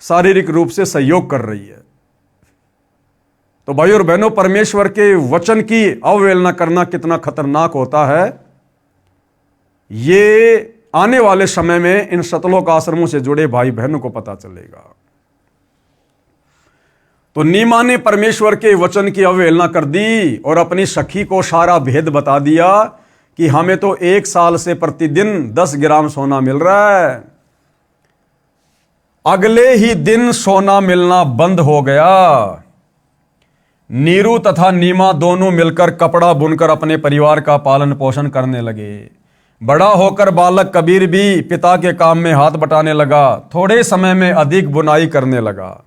शारीरिक रूप से सहयोग कर रही है। तो भाइयों और बहनों, परमेश्वर के वचन की अवहेलना करना कितना खतरनाक होता है, ये आने वाले समय में इन सतलोक आश्रमों से जुड़े भाई बहनों को पता चलेगा। तो नीमा ने परमेश्वर के वचन की अवहेलना कर दी और अपनी सखी को सारा भेद बता दिया कि हमें तो 1 साल से प्रतिदिन 10 ग्राम सोना मिल रहा है। अगले ही दिन सोना मिलना बंद हो गया। नीरू तथा नीमा दोनों मिलकर कपड़ा बुनकर अपने परिवार का पालन पोषण करने लगे। बड़ा होकर बालक कबीर भी पिता के काम में हाथ बटाने लगा। थोड़े समय में अधिक बुनाई करने लगा।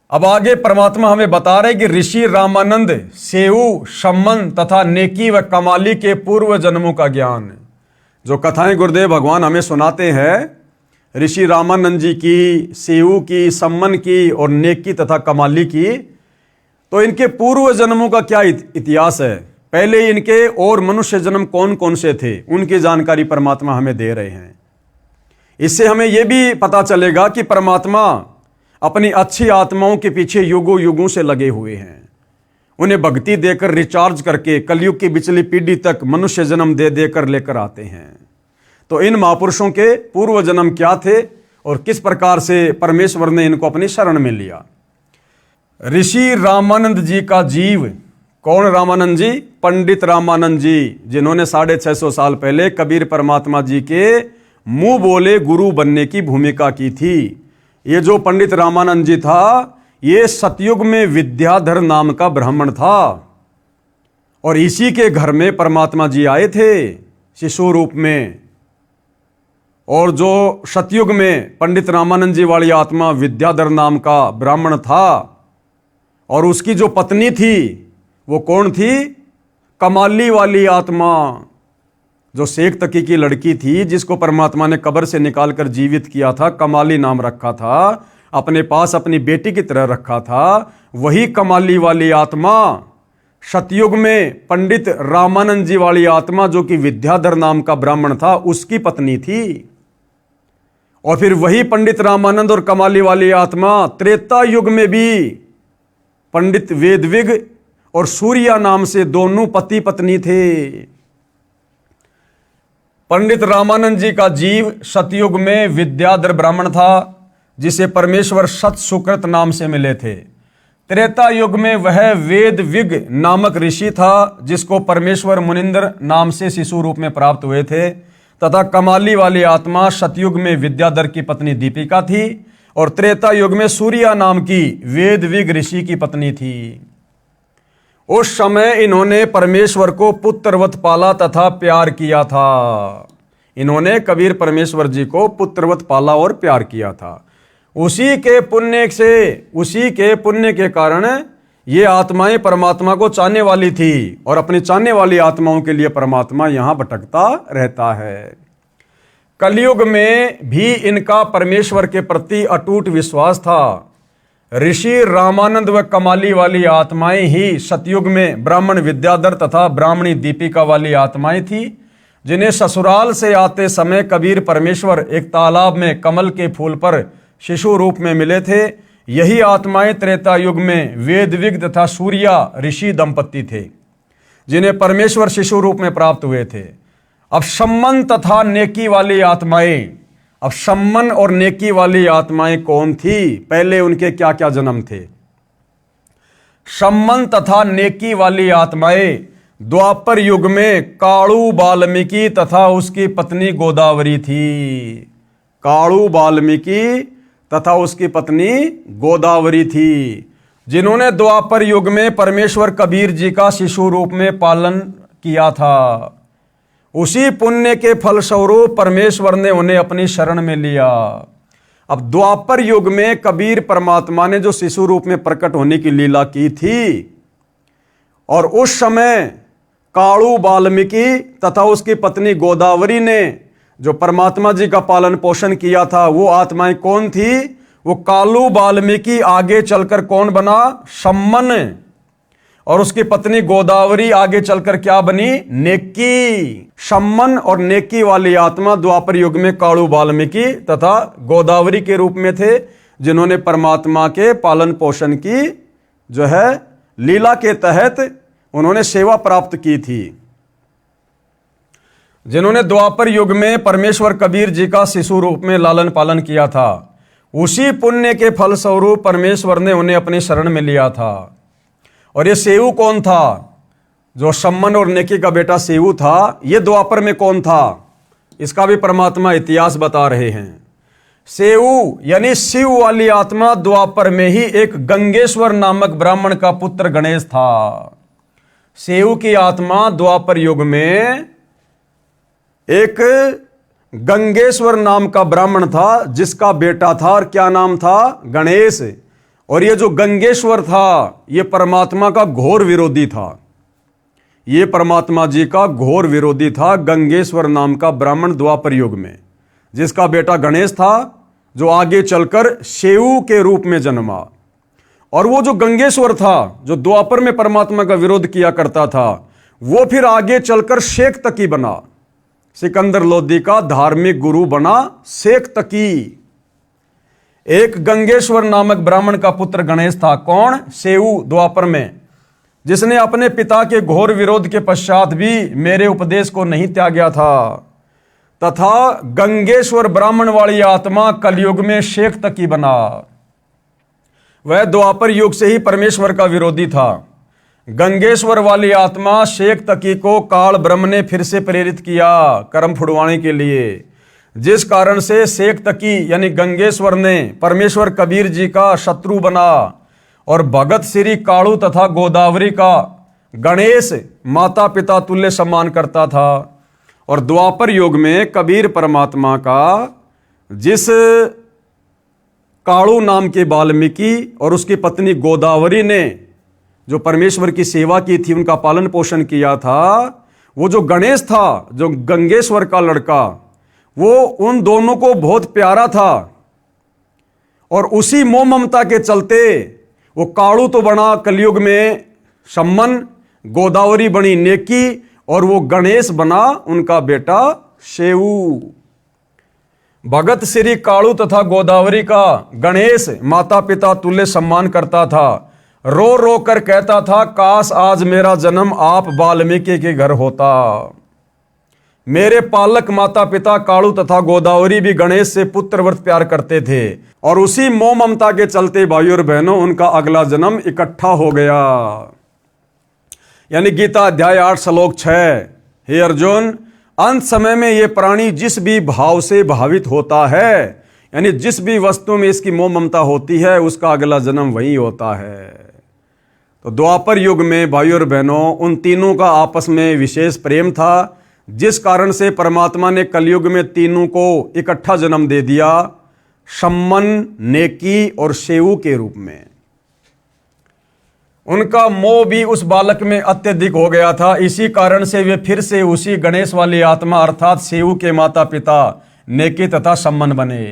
अब आगे परमात्मा हमें बता रहे कि ऋषि रामानंद सेऊ, सम्मन तथा नेकी व कमाली के पूर्व जन्मों का ज्ञान, जो कथाएं गुरुदेव भगवान हमें सुनाते हैं, ऋषि रामानंद जी की, सेऊ की, सम्मन की और नेकी तथा कमाली की, तो इनके पूर्व जन्मों का क्या इतिहास है, पहले इनके और मनुष्य जन्म कौन कौन से थे, उनकी जानकारी परमात्मा हमें दे रहे हैं। इससे हमें यह भी पता चलेगा कि परमात्मा अपनी अच्छी आत्माओं के पीछे युगों युगों से लगे हुए हैं। उन्हें भक्ति देकर रिचार्ज करके कलयुग की पिछली पीढ़ी तक मनुष्य जन्म दे देकर लेकर आते हैं। तो इन महापुरुषों के पूर्व जन्म क्या थे और किस प्रकार से परमेश्वर ने इनको अपनी शरण में लिया। ऋषि रामानंद जी का जीव, कौन रामानंद जी? पंडित रामानंद जी, जिन्होंने 650 साल पहले कबीर परमात्मा जी के मुंह बोले गुरु बनने की भूमिका की थी। ये जो पंडित रामानंद जी था, ये सतयुग में विद्याधर नाम का ब्राह्मण था, और इसी के घर में परमात्मा जी आए थे शिशु रूप में। और जो सतयुग में पंडित रामानंद जी वाली आत्मा विद्याधर नाम का ब्राह्मण था, और उसकी जो पत्नी थी वो कौन थी? कमाली वाली आत्मा, जो शेख तकी की लड़की थी जिसको परमात्मा ने कब्र से निकालकर जीवित किया था, कमाली नाम रखा था, अपने पास अपनी बेटी की तरह रखा था। वही कमाली वाली आत्मा सतयुग में पंडित रामानंद जी वाली आत्मा, जो कि विद्याधर नाम का ब्राह्मण था, उसकी पत्नी थी। और फिर वही पंडित रामानंद और कमाली वाली आत्मा त्रेता युग में भी पंडित वेदविग और सूर्या नाम से दोनों पति पत्नी थे। पंडित रामानंद जी का जीव सतयुग में विद्याधर ब्राह्मण था, जिसे परमेश्वर सत सुकृत नाम से मिले थे। त्रेता युग में वह वेदविग नामक ऋषि था, जिसको परमेश्वर मुनिंद्र नाम से शिशु रूप में प्राप्त हुए थे। तथा कमाली वाली आत्मा सतयुग में विद्याधर की पत्नी दीपिका थी और त्रेता युग में सूर्या नाम की वेदविग ऋषि की पत्नी थी। उस समय इन्होंने परमेश्वर को पुत्रवत पाला तथा प्यार किया था। इन्होंने कबीर परमेश्वर जी को पुत्रवत पाला और प्यार किया था। उसी के पुण्य के कारण ये आत्माएं परमात्मा को चाहने वाली थी और अपनी चाहने वाली आत्माओं के लिए परमात्मा यहां भटकता रहता है। कलयुग में भी इनका परमेश्वर के प्रति अटूट विश्वास था। ऋषि रामानंद व कमाली वाली आत्माएं ही सतयुग में ब्राह्मण विद्याधर तथा ब्राह्मणी दीपिका वाली आत्माएं थी, जिन्हें ससुराल से आते समय कबीर परमेश्वर एक तालाब में कमल के फूल पर शिशु रूप में मिले थे। यही आत्माएं त्रेता युग में वेदविग तथा सूर्या ऋषि दंपत्ति थे, जिन्हें परमेश्वर शिशु रूप में प्राप्त हुए थे। अब सम्मन तथा नेकी वाली आत्माएं, अब सम्मन और नेकी वाली आत्माएं कौन थी? पहले उनके क्या क्या जन्म थे? सम्मन तथा नेकी वाली आत्माएं द्वापर युग में काणु वाल्मीकि तथा उसकी पत्नी गोदावरी थी। काणु वाल्मीकि तथा उसकी पत्नी गोदावरी थी, जिन्होंने द्वापर युग में परमेश्वर कबीर जी का शिशु रूप में पालन किया था। उसी पुण्य के फलस्वरूप परमेश्वर ने उन्हें अपनी शरण में लिया। अब द्वापर युग में कबीर परमात्मा ने जो शिशु रूप में प्रकट होने की लीला की थी, और उस समय काणु वाल्मीकि तथा उसकी पत्नी गोदावरी ने जो परमात्मा जी का पालन पोषण किया था, वो आत्माएं कौन थी? वो कालू वाल्मीकि आगे चलकर कौन बना? सम्मन। और उसकी पत्नी गोदावरी आगे चलकर क्या बनी? नेकी। सम्मन और नेकी वाली आत्मा द्वापर युग में काणु वाल्मीकि तथा गोदावरी के रूप में थे, जिन्होंने परमात्मा के पालन पोषण की जो है लीला के तहत उन्होंने सेवा प्राप्त की थी। जिन्होंने द्वापर युग में परमेश्वर कबीर जी का शिशु रूप में लालन पालन किया था, उसी पुण्य के फलस्वरूप परमेश्वर ने उन्हें अपनी शरण में लिया था। और ये सेऊ कौन था? जो सम्मन और नेकी का बेटा सेऊ था, ये द्वापर में कौन था? इसका भी परमात्मा इतिहास बता रहे हैं। सेऊ यानी शिव वाली आत्मा द्वापर में ही एक गंगेश्वर नामक ब्राह्मण का पुत्र गणेश था। सेऊ की आत्मा द्वापर युग में एक गंगेश्वर नाम का ब्राह्मण था, जिसका बेटा था, और क्या नाम था? गणेश। और ये जो गंगेश्वर था, ये परमात्मा का घोर विरोधी था। ये परमात्मा जी का घोर विरोधी था, गंगेश्वर नाम का ब्राह्मण द्वापर युग में, जिसका बेटा गणेश था, जो आगे चलकर सेऊ के रूप में जन्मा। और वो जो गंगेश्वर था, जो द्वापर में परमात्मा का विरोध किया करता था, वो फिर आगे चलकर शेख तकी बना। सिकंदर लोदी का धार्मिक गुरु बना शेख तकी। एक गंगेश्वर नामक ब्राह्मण का पुत्र गणेश था। कौन? सेऊ द्वापर में, जिसने अपने पिता के घोर विरोध के पश्चात भी मेरे उपदेश को नहीं त्यागा था। तथा गंगेश्वर ब्राह्मण वाली आत्मा कलयुग में शेख तकी बना। वह द्वापर युग से ही परमेश्वर का विरोधी था। गंगेश्वर वाली आत्मा शेख तकी को काल ब्रह्म ने फिर से प्रेरित किया कर्म फुड़वाने के लिए, जिस कारण से शेख तकी यानी गंगेश्वर ने परमेश्वर कबीर जी का शत्रु बना और भगत श्री काणु तथा गोदावरी का गणेश माता पिता तुल्य सम्मान करता था। और द्वापर युग में कबीर परमात्मा का जिस काणु नाम के वाल्मीकि और उसकी पत्नी गोदावरी ने जो परमेश्वर की सेवा की थी, उनका पालन पोषण किया था, वो जो गणेश था, जो गंगेश्वर का लड़का, वो उन दोनों को बहुत प्यारा था। और उसी मोह ममता के चलते वो काड़ू तो बना कलयुग में सम्मन, गोदावरी बनी नेकी, और वो गणेश बना उनका बेटा शेऊ। भगत श्री काड़ू तथा गोदावरी का गणेश माता पिता तुल्य सम्मान करता था। रो रो कर कहता था, काश आज मेरा जन्म आप वाल्मीकि के घर होता। मेरे पालक माता पिता काड़ू तथा गोदावरी भी गणेश से पुत्रव्रत प्यार करते थे, और उसी मोह ममता के चलते भाइयों और बहनों उनका अगला जन्म इकट्ठा हो गया। यानी गीता अध्याय 8 श्लोक 6, हे अर्जुन, अंत समय में ये प्राणी जिस भी भाव से भावित होता है, यानी जिस भी वस्तु में इसकी मोह ममता होती है, उसका अगला जन्म वही होता है। तो द्वापर युग में भाइयों और बहनों उन तीनों का आपस में विशेष प्रेम था, जिस कारण से परमात्मा ने कलयुग में तीनों को इकट्ठा जन्म दे दिया, सम्मन, नेकी और शेऊ के रूप में। उनका मोह भी उस बालक में अत्यधिक हो गया था। इसी कारण से वे फिर से उसी गणेश वाली आत्मा अर्थात शेऊ के माता पिता नेकी तथा सम्मन बने।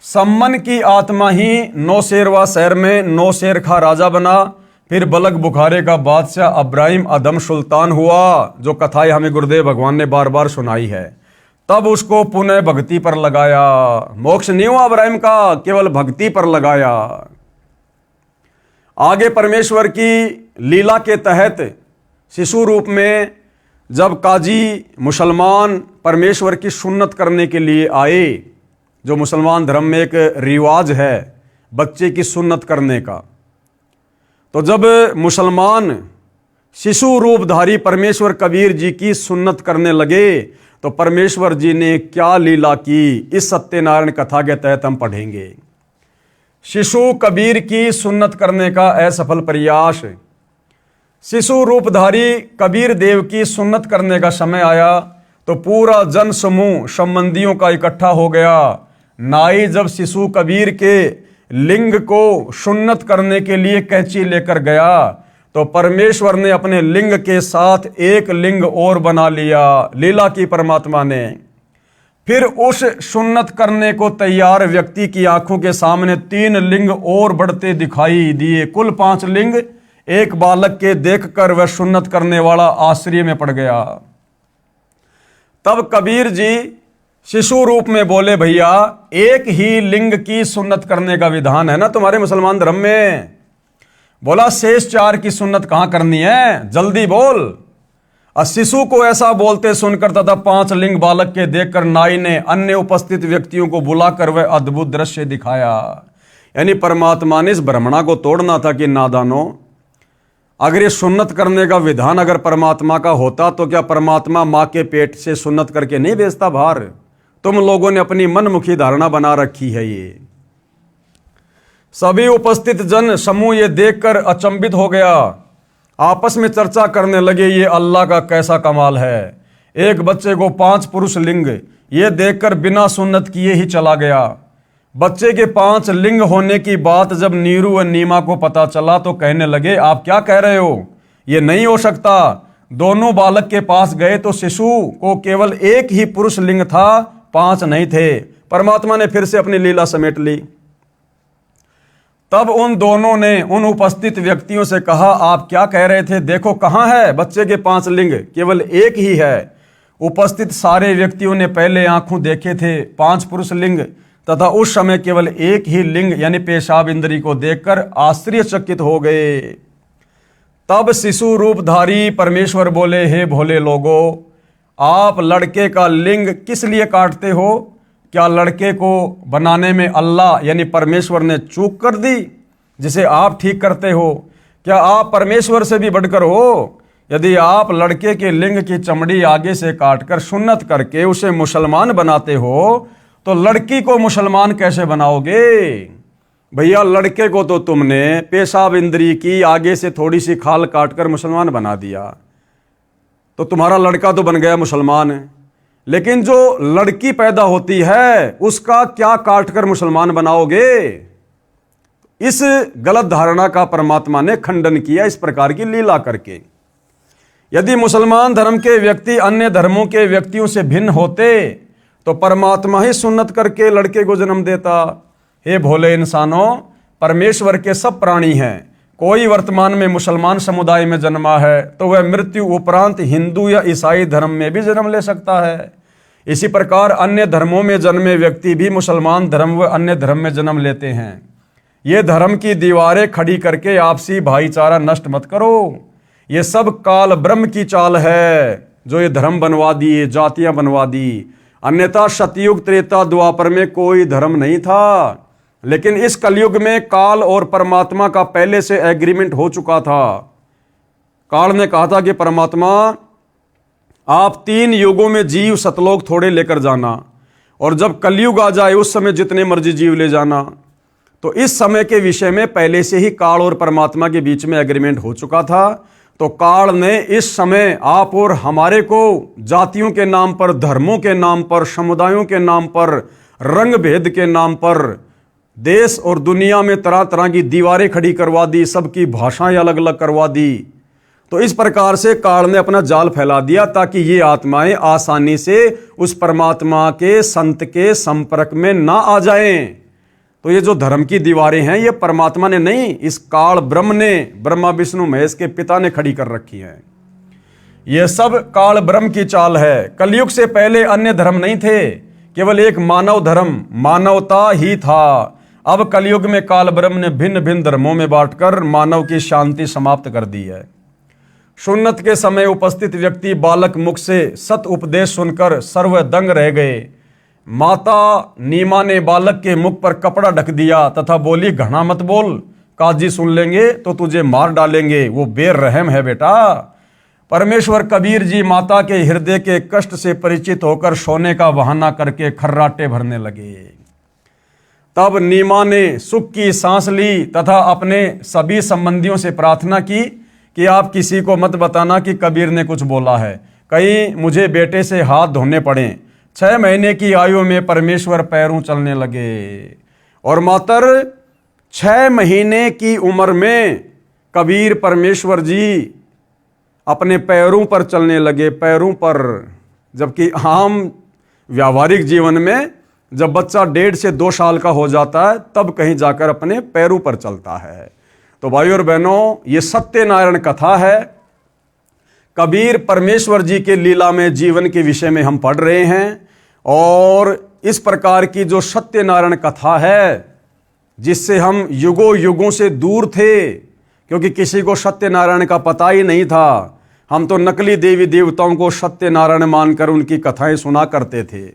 सम्मन की आत्मा ही नौशेरवा शहर में नौशेर खा राजा बना, फिर बलक बुखारे का बादशाह अब्राहिम अदम सुल्तान हुआ, जो कथाएं हमें गुरुदेव भगवान ने बार बार सुनाई है। तब उसको पुनः भक्ति पर लगाया। मोक्ष नहीं हुआ अब्राहिम का, केवल भक्ति पर लगाया। आगे परमेश्वर की लीला के तहत शिशु रूप में जब काजी मुसलमान परमेश्वर की सुन्नत करने के लिए आए, जो मुसलमान धर्म में एक रिवाज है बच्चे की सुन्नत करने का, तो जब मुसलमान शिशु रूपधारी परमेश्वर कबीर जी की सुन्नत करने लगे, तो परमेश्वर जी ने क्या लीला की, इस सत्यनारायण कथा के तहत हम पढ़ेंगे। शिशु कबीर की सुन्नत करने का असफल प्रयास। शिशु रूपधारी कबीर देव की सुन्नत करने का समय आया, तो पूरा जन समूह संबंधियों का इकट्ठा हो गया। नाई जब शिशु कबीर के लिंग को सुन्नत करने के लिए कैंची लेकर गया, तो परमेश्वर ने अपने लिंग के साथ एक लिंग और बना लिया, लीला की परमात्मा ने। फिर उस सुन्नत करने को तैयार व्यक्ति की आंखों के सामने 3 लिंग और बढ़ते दिखाई दिए। कुल 5 लिंग एक बालक के देखकर वह सुन्नत करने वाला आश्चर्य में पड़ गया। तब कबीर जी शिशु रूप में बोले, भैया एक ही लिंग की सुन्नत करने का विधान है ना तुम्हारे मुसलमान धर्म में। बोला शेष 4 की सुन्नत कहां करनी है, जल्दी बोल। और शिशु को ऐसा बोलते सुनकर तथा 5 लिंग बालक के देखकर नाई ने अन्य उपस्थित व्यक्तियों को बुलाकर वह अद्भुत दृश्य दिखाया। यानी परमात्मा ने इस भ्रमणा को तोड़ना था कि नादानो, अगर ये सुन्नत करने का विधान अगर परमात्मा का होता, तो क्या परमात्मा मां के पेट से सुन्नत करके नहीं भेजता बाहर? तुम लोगों ने अपनी मनमुखी धारणा बना रखी है। ये सभी उपस्थित जन समूह ये देखकर अचंभित हो गया, आपस में चर्चा करने लगे, ये अल्लाह का कैसा कमाल है। एक बच्चे को 5 पुरुष लिंग ये देखकर बिना सुन्नत किए ही चला गया। बच्चे के 5 लिंग होने की बात जब नीरू व नीमा को पता चला, तो कहने लगे, आप क्या कह रहे हो, ये नहीं हो सकता। दोनों बालक के पास गए तो शिशु को केवल एक ही पुरुष लिंग था, 5 नहीं थे। परमात्मा ने फिर से अपनी लीला समेट ली। तब उन दोनों ने उन उपस्थित व्यक्तियों से कहा, आप क्या कह रहे थे, देखो कहां है बच्चे के 5 लिंग, केवल एक ही है। उपस्थित सारे व्यक्तियों ने पहले आंखों देखे थे 5 पुरुष लिंग, तथा उस समय केवल एक ही लिंग यानी पेशाब इंद्री को देखकर आश्चर्यचकित हो गए। तब शिशु रूपधारी परमेश्वर बोले, हे भोले लोगों, आप लड़के का लिंग किस लिए काटते हो? क्या लड़के को बनाने में अल्लाह यानी परमेश्वर ने चूक कर दी जिसे आप ठीक करते हो? क्या आप परमेश्वर से भी बढ़कर हो? यदि आप लड़के के लिंग की चमड़ी आगे से काटकर सुन्नत करके उसे मुसलमान बनाते हो, तो लड़की को मुसलमान कैसे बनाओगे? भैया लड़के को तो तुमने पेशाब इंद्री की आगे से थोड़ी सी खाल काटकर मुसलमान बना दिया, तो तुम्हारा लड़का तो बन गया मुसलमान। लेकिन जो लड़की पैदा होती है उसका क्या काटकर मुसलमान बनाओगे? इस गलत धारणा का परमात्मा ने खंडन किया इस प्रकार की लीला करके। यदि मुसलमान धर्म के व्यक्ति अन्य धर्मों के व्यक्तियों से भिन्न होते तो परमात्मा ही सुन्नत करके लड़के को जन्म देता। हे भोले इंसानों, परमेश्वर के सब प्राणी हैं। कोई वर्तमान में मुसलमान समुदाय में जन्मा है तो वह मृत्यु उपरांत हिंदू या ईसाई धर्म में भी जन्म ले सकता है। इसी प्रकार अन्य धर्मों में जन्मे व्यक्ति भी मुसलमान धर्म व अन्य धर्म में जन्म लेते हैं। ये धर्म की दीवारें खड़ी करके आपसी भाईचारा नष्ट मत करो। ये सब काल ब्रह्म की चाल है जो ये धर्म बनवा दिए, जातियां बनवा दी। अन्यथा सतयुग त्रेता द्वापर में कोई धर्म नहीं था, लेकिन इस कलयुग में काल और परमात्मा का पहले से एग्रीमेंट हो चुका था। काल ने कहा था कि परमात्मा आप 3 युगों में जीव सतलोक थोड़े लेकर जाना, और जब कलयुग आ जाए उस समय जितने मर्जी जीव ले जाना। तो इस समय के विषय में पहले से ही काल और परमात्मा के बीच में एग्रीमेंट हो चुका था। तो काल ने इस समय आप और हमारे को जातियों के नाम पर, धर्मों के नाम पर, समुदायों के नाम पर, रंग भेद के नाम पर देश और दुनिया में तरह तरह की दीवारें खड़ी करवा दी, सबकी भाषाएं अलग अलग करवा दी। तो इस प्रकार से काल ने अपना जाल फैला दिया ताकि ये आत्माएं आसानी से उस परमात्मा के संत के संपर्क में ना आ जाएं। तो ये जो धर्म की दीवारें हैं ये परमात्मा ने नहीं, इस काल ब्रह्म ने, ब्रह्मा विष्णु महेश के पिता ने खड़ी कर रखी हैं। ये सब काल ब्रह्म की चाल है। कलयुग से पहले अन्य धर्म नहीं थे, केवल एक मानव धर्म, मानवता ही था। अब कलयुग में काल ब्रह्म ने भिन्न भिन्न धर्मों में बांटकर मानव की शांति समाप्त कर दी है। सुन्नत के समय उपस्थित व्यक्ति बालक मुख से सत उपदेश सुनकर सर्वदंग रह गए। माता नीमा ने बालक के मुख पर कपड़ा ढक दिया तथा बोली, घना मत बोल, काजी सुन लेंगे तो तुझे मार डालेंगे, वो बेरहम है बेटा। परमेश्वर कबीर जी माता के हृदय के कष्ट से परिचित होकर सोने का बहाना करके खर्राटे भरने लगे। तब नीमा ने सुख की सांस ली तथा अपने सभी संबंधियों से प्रार्थना की कि आप किसी को मत बताना कि कबीर ने कुछ बोला है, कहीं मुझे बेटे से हाथ धोने पड़े। 6 महीने की आयु में परमेश्वर पैरों चलने लगे और मात्र 6 महीने की उम्र में कबीर परमेश्वर जी अपने पैरों पर चलने लगे, पैरों पर। जबकि आम व्यावहारिक जीवन में जब बच्चा 1.5 से 2 साल का हो जाता है तब कहीं जाकर अपने पैरों पर चलता है। तो भाइयों और बहनों, ये सत्यनारायण कथा है। कबीर परमेश्वर जी के लीला में जीवन के विषय में हम पढ़ रहे हैं, और इस प्रकार की जो सत्यनारायण कथा है जिससे हम युगों युगों से दूर थे, क्योंकि किसी को सत्यनारायण का पता ही नहीं था। हम तो नकली देवी देवताओं को सत्यनारायण मानकर उनकी कथाएं सुना करते थे,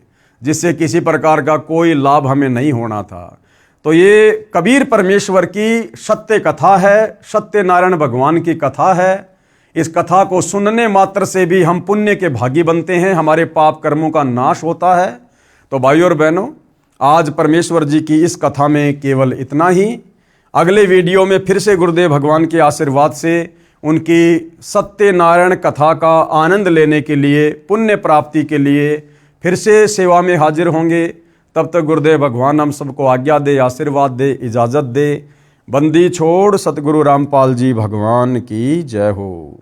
जिससे किसी प्रकार का कोई लाभ हमें नहीं होना था। तो ये कबीर परमेश्वर की सत्य कथा है, सत्यनारायण भगवान की कथा है। इस कथा को सुनने मात्र से भी हम पुण्य के भागी बनते हैं, हमारे पाप कर्मों का नाश होता है। तो भाइयों और बहनों, आज परमेश्वर जी की इस कथा में केवल इतना ही। अगले वीडियो में फिर से गुरुदेव भगवान के आशीर्वाद से उनकी सत्यनारायण कथा का आनंद लेने के लिए, पुण्य प्राप्ति के लिए फिर से सेवा में हाजिर होंगे। तब तक गुरुदेव भगवान हम सबको आज्ञा दे, आशीर्वाद दे, इजाज़त दे। बंदी छोड़ सतगुरु रामपाल जी भगवान की जय हो।